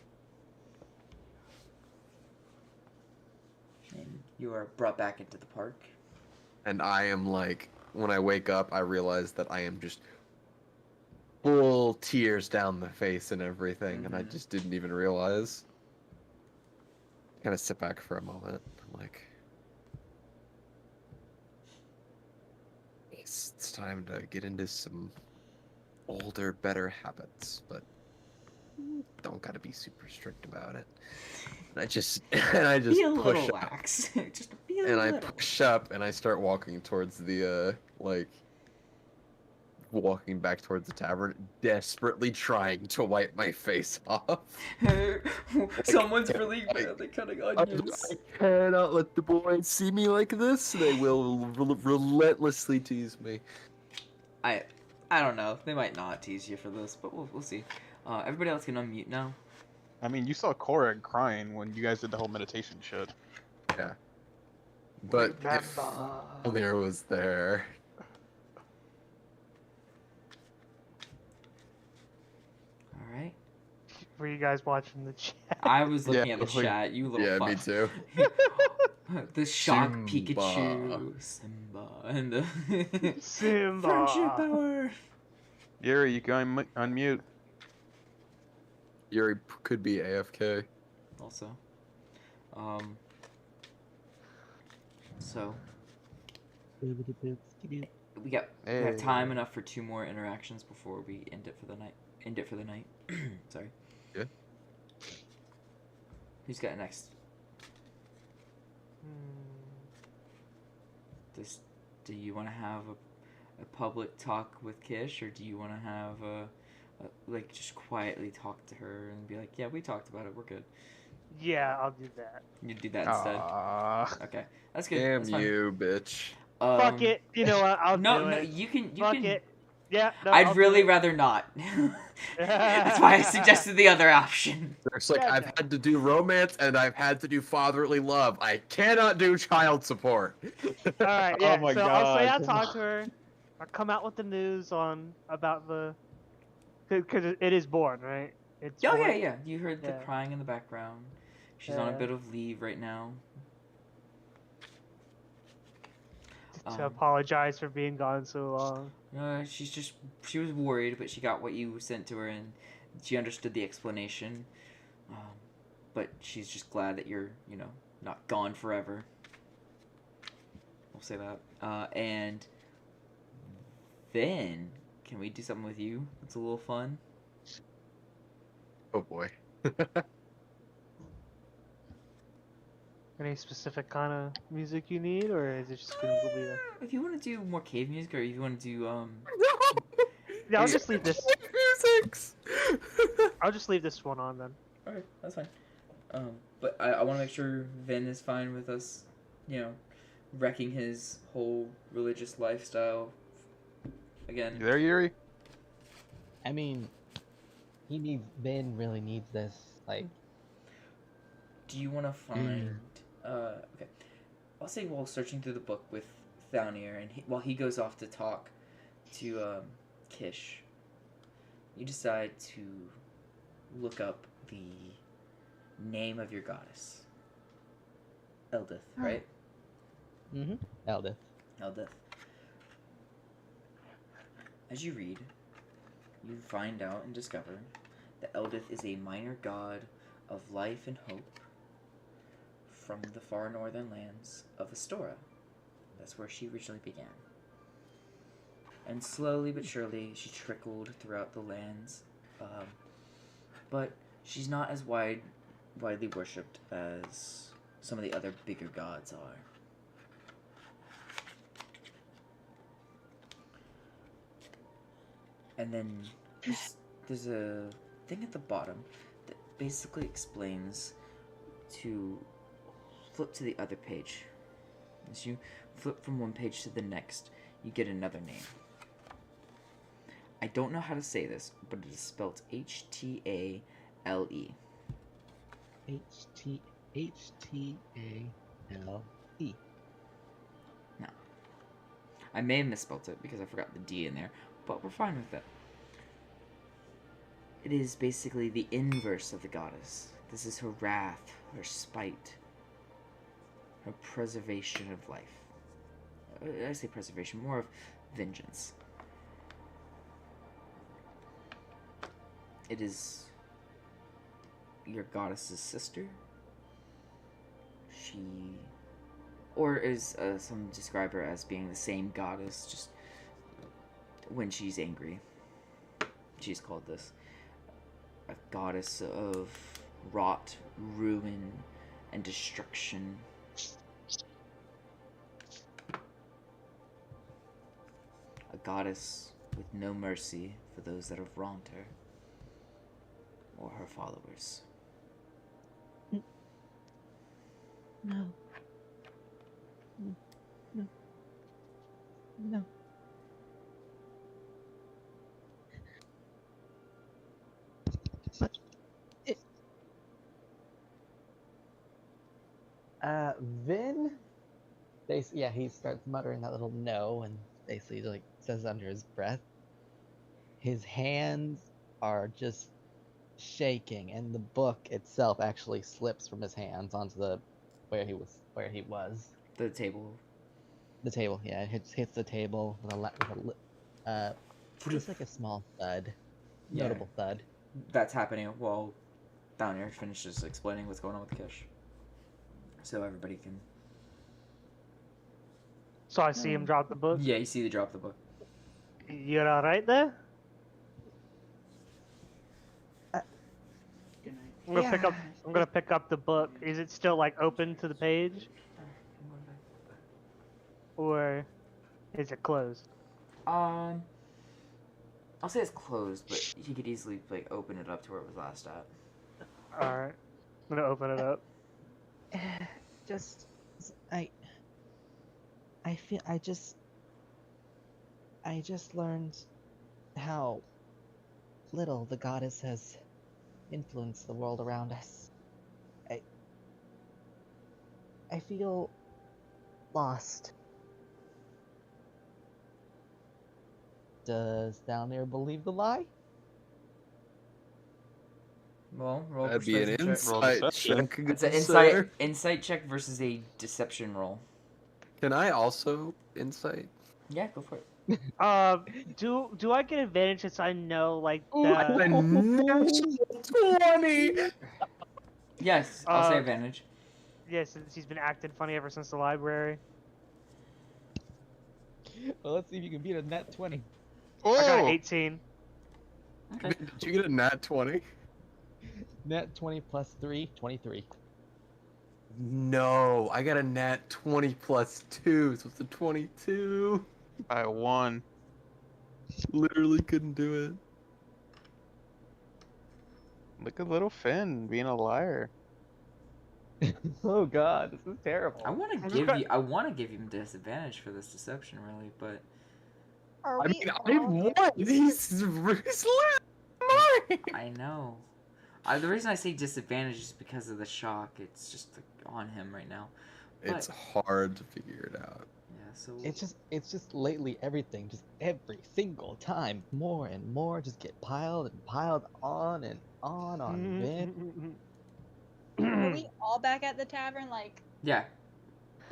And you are brought back into the park.
And I am like, when I wake up, I realize that I am just full tears down the face and everything, and I just didn't even realize. Kind of sit back for a moment. I'm like, it's time to get into some older, better habits, but don't gotta be super strict about it. And I just
Be a
push
little
up,
lax. Just be a
and
little.
I push up, and I start walking towards the
like walking back towards the tavern, desperately trying to wipe my face off.
Someone's really badly cutting
I
onions.
cannot let the boys see me like this. They will relentlessly tease me.
I don't know. They might not tease you for this, but we'll see. Everybody else can unmute now.
I mean, you saw Korag crying when you guys did the whole meditation shit.
Yeah. But if
Remember.
there was there.
All right.
Were you guys watching the chat?
I was looking
Yeah,
at the
like-
chat. You little
Yeah,
fuck.
me too.
The shock
Simba.
Pikachu, Simba, and the
Simba.
friendship power.
Yuri, you can unmute.
Yuri could be AFK.
Also, so we have time enough for 2 more interactions before we end it for the night. Sorry.
Yeah.
Who's got next? Do you want to have a public talk with Kish, or do you want to have like just quietly talk to her and be like, yeah, we talked about it, we're good.
Yeah, I'll do that.
You do that instead. Okay, that's good.
Damn
That's fine.
you, bitch.
Fuck it. You know what? I'll
No,
do
no,
it.
you can.
Fuck it. Yeah. No,
I'd
I'll do
really
it.
rather not. That's why I suggested the other option.
It's like
Yeah,
I've
yeah.
had to do romance and I've had to do fatherly love. I cannot do child support.
All right.
Oh
Yeah.
my
so I'll say
God,
I'll
come
talk to her. I'll come out with the news about the. Because it is born, right? It's
Oh
born.
yeah. You heard the
Yeah.
crying in the background. She's on a
Yeah.
bit of leave right now.
To apologize for being gone so long.
She was worried, but she got what you sent to her, and she understood the explanation. But she's just glad that you're, not gone forever. We'll say that. And then, can we do something with you? It's a little fun.
Oh boy.
Any specific kind of music you need, or is it just gonna be the?
If you want to do more cave music, or if you want to do
Yeah, I'll just leave this.
Musics.
I'll just leave this one on then.
Alright, that's fine. But I want to make sure Vin is fine with us, wrecking his whole religious lifestyle again.
You there, Yuri?
I mean, Ben really needs this. Like,
Do you want to find... okay. I'll say while searching through the book with Thalnir, and while he goes off to talk to Kish, you decide to look up the name of your goddess. Eldith, right?
Eldith.
Eldith. As you read, you find out and discover that Eldith is a minor god of life and hope from the far northern lands of Astora. That's where she originally began. And slowly but surely, she trickled throughout the lands. But she's not as widely worshipped as some of the other bigger gods are. And then there's a thing at the bottom that basically explains to flip to the other page. As you flip from one page to the next, you get another name. I don't know how to say this, but it is spelled H-T-A-L-E.
H-T-A-L-E.
No. I may have misspelled it because I forgot the D in there, but we're fine with it. It is basically the inverse of the goddess. This is her wrath, her spite, her preservation of life. I say preservation, more of vengeance. It is your goddess's sister. Or is some describe her as being the same goddess, just when she's angry. She's called this. A goddess of rot, ruin, and destruction. goddess with no mercy for those that have wronged her or her followers.
No. No. No. But it. Vin. Basically, yeah, he starts muttering that little no, and basically like says under his breath. His hands are just shaking, and the book itself actually slips from his hands onto the where he was.
The table.
The table, yeah, it hits the table with just like a small thud,
Yeah.
notable thud.
That's happening while down here finishes explaining what's going on with Kish. So everybody can.
So I see him drop the book.
Yeah, you see the drop the book.
You're all right there? I'm gonna pick up. I'm gonna pick up the book. Is it still like open to the page, or is it closed?
I'll say it's closed, but he could easily like open it up to where it was last at.
All right, I'm gonna open it up.
Just, I feel I just learned how little the goddess has influenced the world around us. I feel lost. Does down there believe the lie?
Well, roll a
That'd be an
persuasion check.
Roll
insight
deception.
check.
It's an
good sir.
insight check versus a deception roll.
Can I also insight?
Yeah, go for it.
Do I get advantage since I know like
A
the?
natural 20!
Yes, I'll say
Uh,
advantage.
Yeah, since he's been acting funny ever since the library.
Well, let's see if you can beat a net 20.
I got an
Oh!
18.
Okay.
Did you get a nat 20?
Net 20 plus 3, 23.
No, I got a nat 20 plus 2, so it's a 22.
I won.
Literally couldn't do it.
Look at little Finn being a liar.
Oh god, this is terrible.
I want to
I'm
give
just
you. I want to give him disadvantage for this deception, really, but
Are
I
we
mean, I
all
won! He's mine!
I know. The reason I say disadvantage is because of the shock. It's just like, on him right now.
It's hard to figure it out.
Yeah. So
It's just lately everything, just every single time, more and more just get piled and piled on and on Vin.
are we all back at the tavern? Like,
yeah.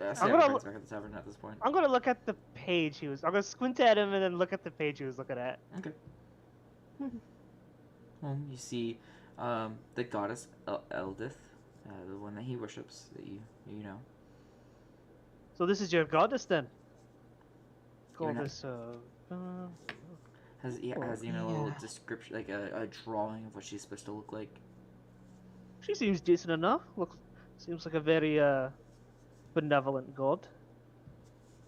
Yeah.
I'm gonna
Everybody's back at the tavern at this point.
I'm gonna look at the page he was. I'm gonna squint at him and then look at the page he was looking at.
Okay. Well, you see, the goddess Eldith, the one that he worships, that you know.
So this is your goddess then.
You're not-
Goddess
Has
Oh,
a little
yeah.
description, like a drawing of what she's supposed to look like.
She seems decent enough. Seems like a very benevolent god.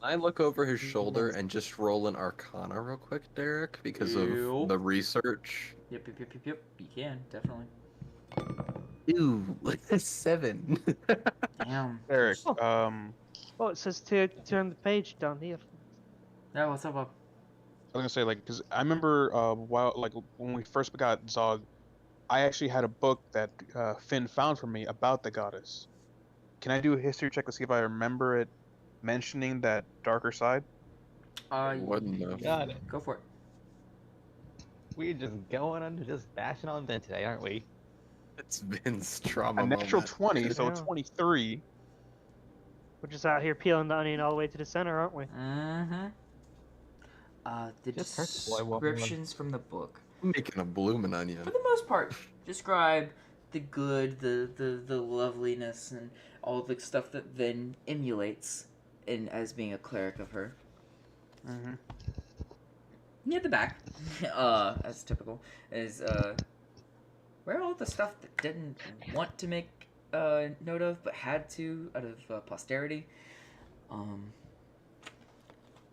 I look over his shoulder and just roll an Arcana real quick, Derek, because
Ew.
of the research.
Yep. You can definitely.
Ew, like a 7.
Damn.
Eric,
Oh, it says to turn the page down here.
Yeah. What's up, Bob?
I was gonna say, like, because I remember when we first got Zog, I actually had a book that Finn found for me about the goddess. Can I do a history check to see if I remember it mentioning that darker side?
Wasn't enough.
Got it.
Go for it.
We're just going on, just bashing on Vin today, aren't we?
It's Vin's trauma
A natural
moment.
20, so
Yeah.
23.
We're just out here peeling the onion all the way to the center, aren't we?
Mm-hmm. The
Just hurt the boy walking on-
descriptions from the book,
I'm making a bloomin' onion.
for the most part, describe the good, the loveliness, and all the stuff that then emulates in as being a cleric of her.
Mm-hmm.
Near the back, as typical, is where all the stuff that didn't want to make note of but had to out of posterity.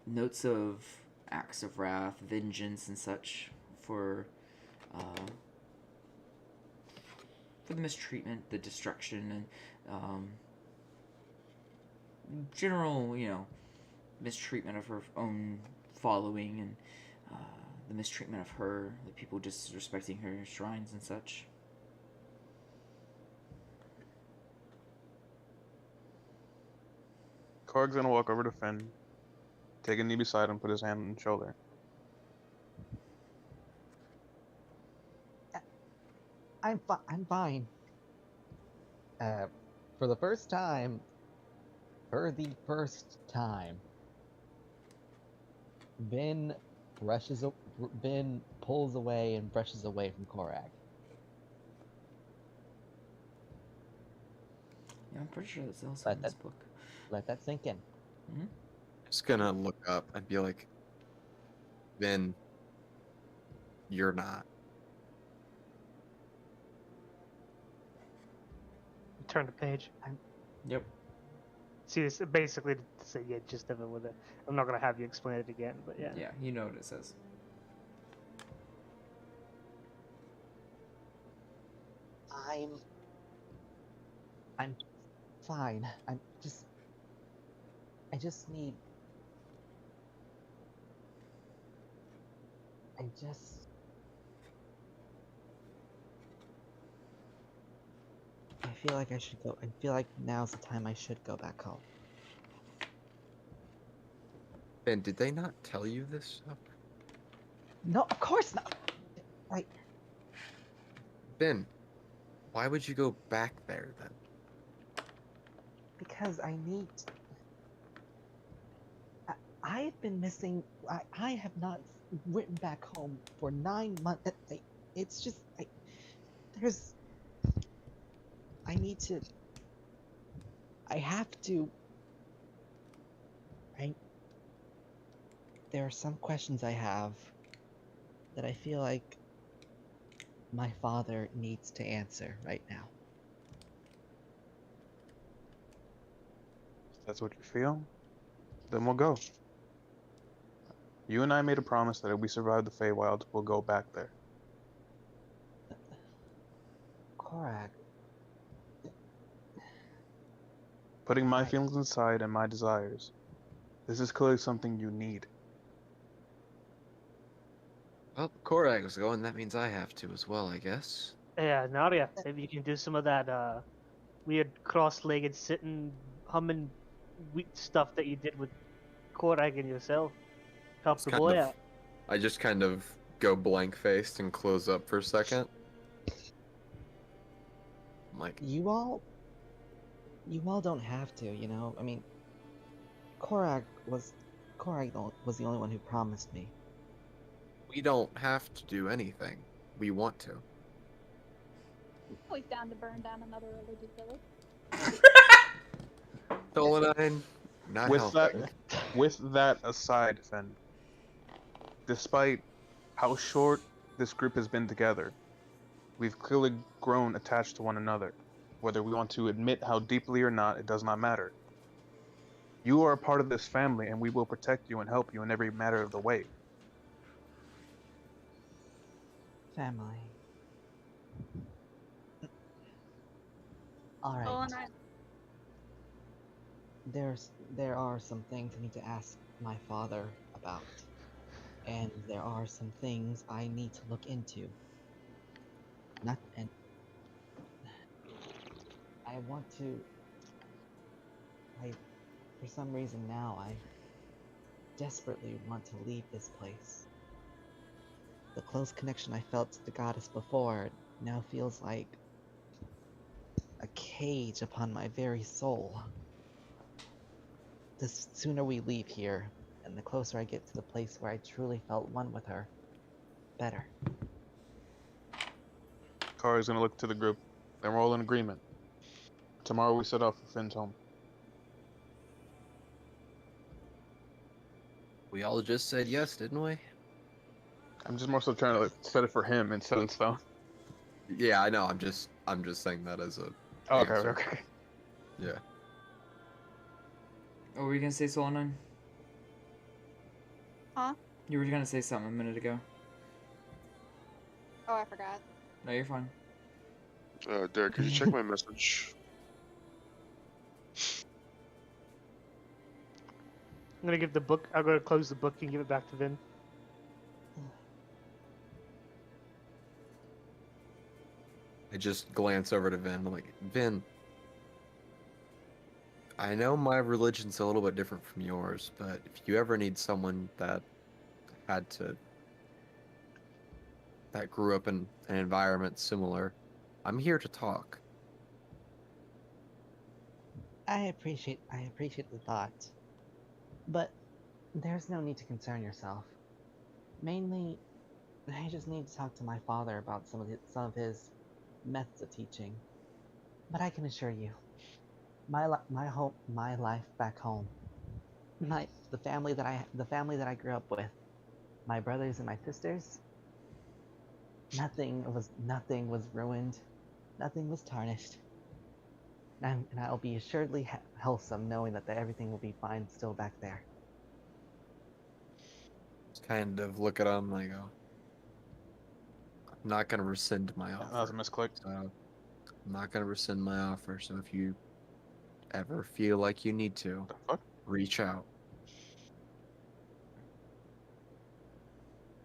Notes of acts of wrath, vengeance, and such for the mistreatment, the destruction, and general, mistreatment of her own following, and the mistreatment of her, the people disrespecting her shrines and such.
Korg's gonna walk over to Finn, take a knee beside him, put his hand on his shoulder.
I'm fine. For the first time, Ben Ben pulls away and brushes away from Korak.
Yeah, I'm pretty sure that's also in this book.
Let that sink in.
Just gonna look up and be like, Ben, you're not.
Turn the page.
Yep.
See, it's basically to say, yeah, just of it with it. I'm not gonna have you explain it again, but yeah.
Yeah, you know what it says.
I'm fine. I just need. I feel like I should go. I feel like now's the time I should go back home.
Ben, did they not tell you this stuff?
No, of course not.
Ben, why would you go back there then?
Because I need. I've been missing. I have not written back home for 9 months. It's just. There's. I need to. I have to. There are some questions I have that I feel like my father needs to answer right now.
If that's what you feel, then we'll go. You and I made a promise that if we survive the Feywild, we'll go back there.
Korak.
Putting my feelings aside and my desires, this is clearly something you need.
Well, Korag's going, that means I have to as well, I guess.
Yeah, Nadia, maybe you can do some of that weird cross-legged sitting, humming stuff that you did with Korak and yourself. Help the boy out.
I just kind of go blank-faced and close up for a second. I'm like,
You all don't have to, you know. I mean, Korak was the only one who promised me.
we don't have to do anything. We want to.
Always down to burn down another religious village.
Dolanine, not helping.
With that aside, Finn, despite how short this group has been together, we've clearly grown attached to one another. Whether we want to admit how deeply or not, it does not matter. You are a part of this family, and we will protect you and help you in every matter of the way.
Family. All right.
Oh, and I
There are some things I need to ask my father about, and there are some things I need to look into. I want to. For some reason now, I desperately want to leave this place. The close connection I felt to the goddess before now feels like a cage upon my very soul. The sooner we leave here, and the closer I get to the place where I truly felt one with her, better.
Kari's gonna look to the group, and we're all in agreement. Tomorrow we set off for Finn's home.
We all just said yes, didn't we?
I'm just more so trying to set it for him and set in stone.
Yeah, I know. I'm just saying that as a.
Oh, okay,
answer.
okay.
Yeah.
What were you gonna say, Solanine?
Huh?
You were gonna say something a minute ago.
Oh, I forgot.
No, you're fine.
Derek, could you check my message?
I'm gonna give the book. I'm gonna close the book and give it back to Vin.
I just glance over to Vin. I'm like, Vin, I know my religion's a little bit different from yours, but if you ever need someone that grew up in an environment similar, I'm here to talk.
I appreciate the thought, but there's no need to concern yourself. Mainly, I just need to talk to my father about some of his methods of teaching. But I can assure you, my life back home, the family that I grew up with, my brothers and my sisters, nothing was ruined, nothing was tarnished. And I'll be assuredly wholesome knowing that everything will be fine still back there.
Just kind of look at him and I go, I'm not going to rescind my
That was
offer.
a misclick.
So I'm not going to rescind my offer. So if you ever feel like you need to,
The fuck?
reach out.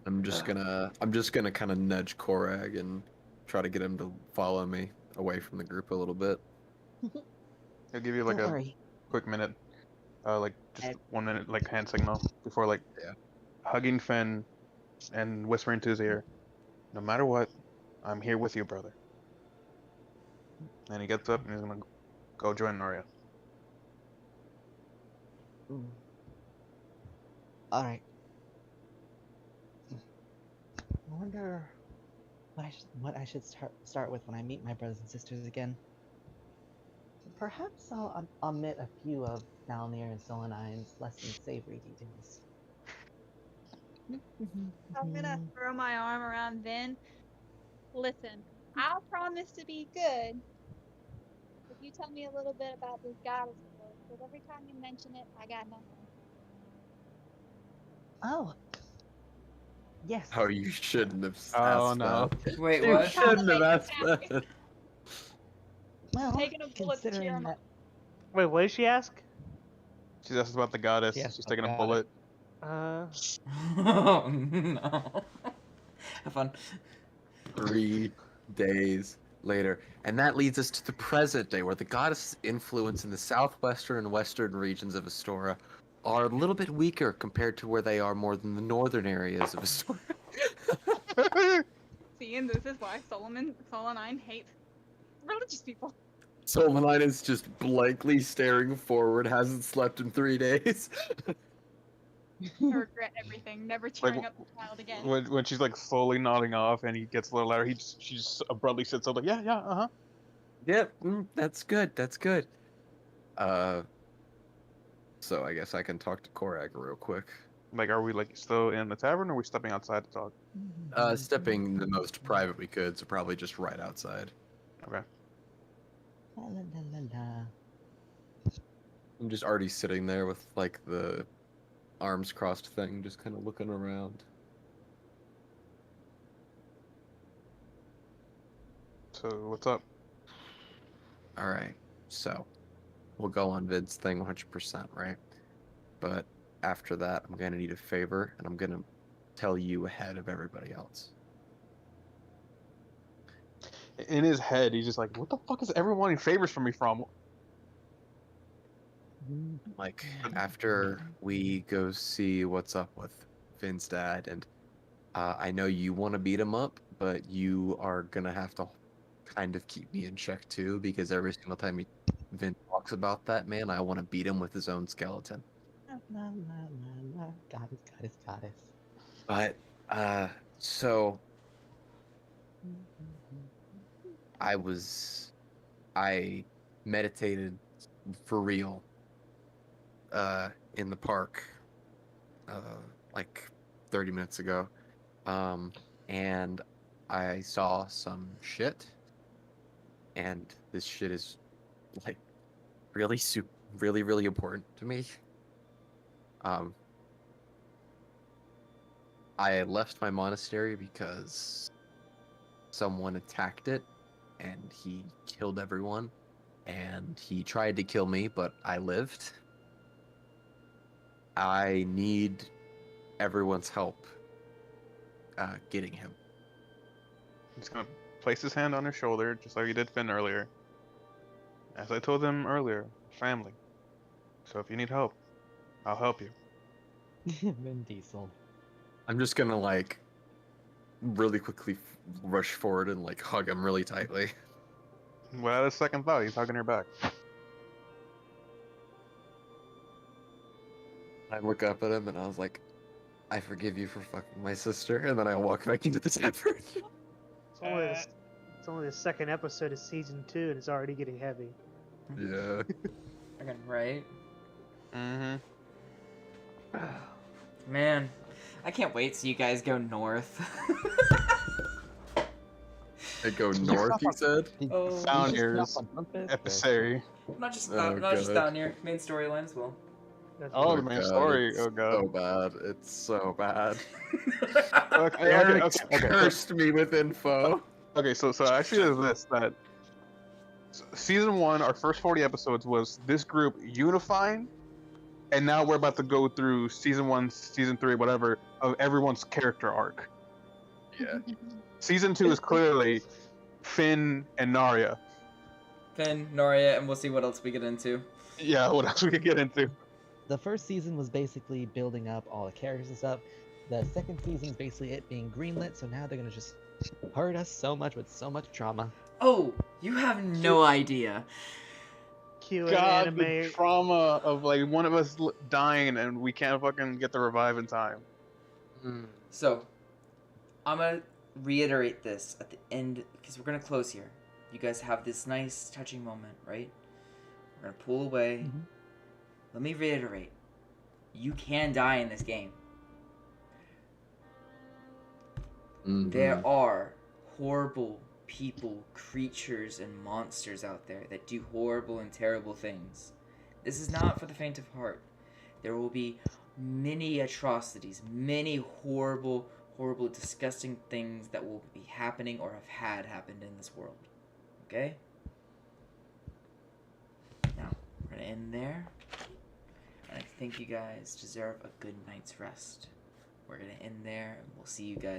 I'm just gonna kind of nudge Korag and try to get him to follow me away from the group a little bit.
He'll give you like
Don't
a
worry.
quick minute, like just
And-
1 minute, like hand signal before like
Yeah.
hugging Finn and whispering to his ear, "No matter what, I'm here with you, brother." And he gets up and he's gonna go join Noria.
Mm. All right. I wonder what I should start with when I meet my brothers and sisters again. Perhaps I'll omit a few of Valnir and Solanine's less than savory details.
I'm gonna throw my arm around Vin. Listen, I'll promise to be good if you tell me a little bit about this goddess of yours, because every time you mention it, I got nothing.
Oh, yes.
Oh, you shouldn't have
Oh,
asked
no.
that.
Wait,
You
what?
shouldn't have
Make
asked
it happen.
that.
Well,
Taking a bullet to cheer
considering
him
that
up.
Wait, what did she ask?
She's asked about the goddess.
Yes,
She's
I
taking a
got
bullet.
Oh, no. Have fun.
3 days later. And that leads us to the present day, where the goddess's influence in the southwestern and western regions of Astora are a little bit weaker compared to where they are more than the northern areas of Astora.
See, and this is why Solanine hates religious people.
Solmanine is just blankly staring forward, hasn't slept in 3 days.
I regret everything, never cheering up the child again.
when she's like slowly nodding off and he gets a little louder, she just abruptly sits up like, yeah, uh-huh.
Yep, that's good, that's good. So I guess I can talk to Korag real quick.
Like, are we like still in the tavern or are we stepping outside to talk?
Stepping the most private we could, so probably just right outside.
Okay.
La, la, la, la, la.
I'm just already sitting there with like the arms crossed thing, just kind of looking around.
So what's up?
All right, so we'll go on Vid's thing 100%, right? But after that, I'm gonna need a favor, and I'm gonna tell you ahead of everybody else.
In his head, he's just like, what the fuck is everyone wanting favors from me from?
Like, after we go see what's up with Vin's dad, and I know you want to beat him up, but you are gonna have to kind of keep me in check too, because every single time Vin talks about that man, I want to beat him with his own skeleton.
La, la, la, la. Goddess.
But, so I meditated for real, in the park, like 30 minutes ago. And I saw some shit, and this shit is like really, really important to me.
I left my monastery because someone attacked it and he killed everyone. And he tried to kill me, but I lived. I need everyone's help getting him.
He's gonna place his hand on her shoulder, just like he did Finn earlier. As I told him earlier, family. So if you need help, I'll help you.
Vin Diesel.
I'm just gonna like really quickly rush forward and like hug him really tightly.
Without a second thought, he's hugging her back.
I look up at him and I was like, I forgive you for fucking my sister, and then I walk back into the tavern.
It's only the second episode of season 2, and it's already getting heavy.
Yeah.
Okay, right?
Mm-hmm.
Man, I can't wait till you guys go north.
They go north, you said?
Oh,
Founders, emissary.
not just
Oh,
not just
God.
down here. Main storyline as well.
That's
Oh,
what-
the main
God,
story.
it's
Oh god.
so bad. It's so bad.
Okay,
Eric
okay.
cursed me with info.
Okay, so actually there's this that season 1, our first 40 episodes was this group unifying, and now we're about to go through season 1, season 3, whatever, of everyone's character arc.
Yeah.
Season 2 is clearly Finn and Narya.
Finn, Noria, and we'll see what else we get into.
Yeah, what else we could get into?
The first season was basically building up all the characters and stuff. The second season is basically it being greenlit, so now they're gonna just hurt us so much with so much trauma.
Oh, you have no idea.
Cue an
God,
anime.
the trauma of like one of us dying and we can't fucking get the revive in time.
So, I'm gonna reiterate this at the end because we're gonna close here. You guys have this nice touching moment, right? We're gonna pull away.
Mhm.
Let me reiterate. You can die in this game. There are horrible people, creatures, and monsters out there that do horrible and terrible things. This is not for the faint of heart. There will be many atrocities, many horrible, disgusting things that will be happening or have had happened in this world. Okay? Now, we're going to end there. And I think you guys deserve a good night's rest. We're going to end there, and we'll see you guys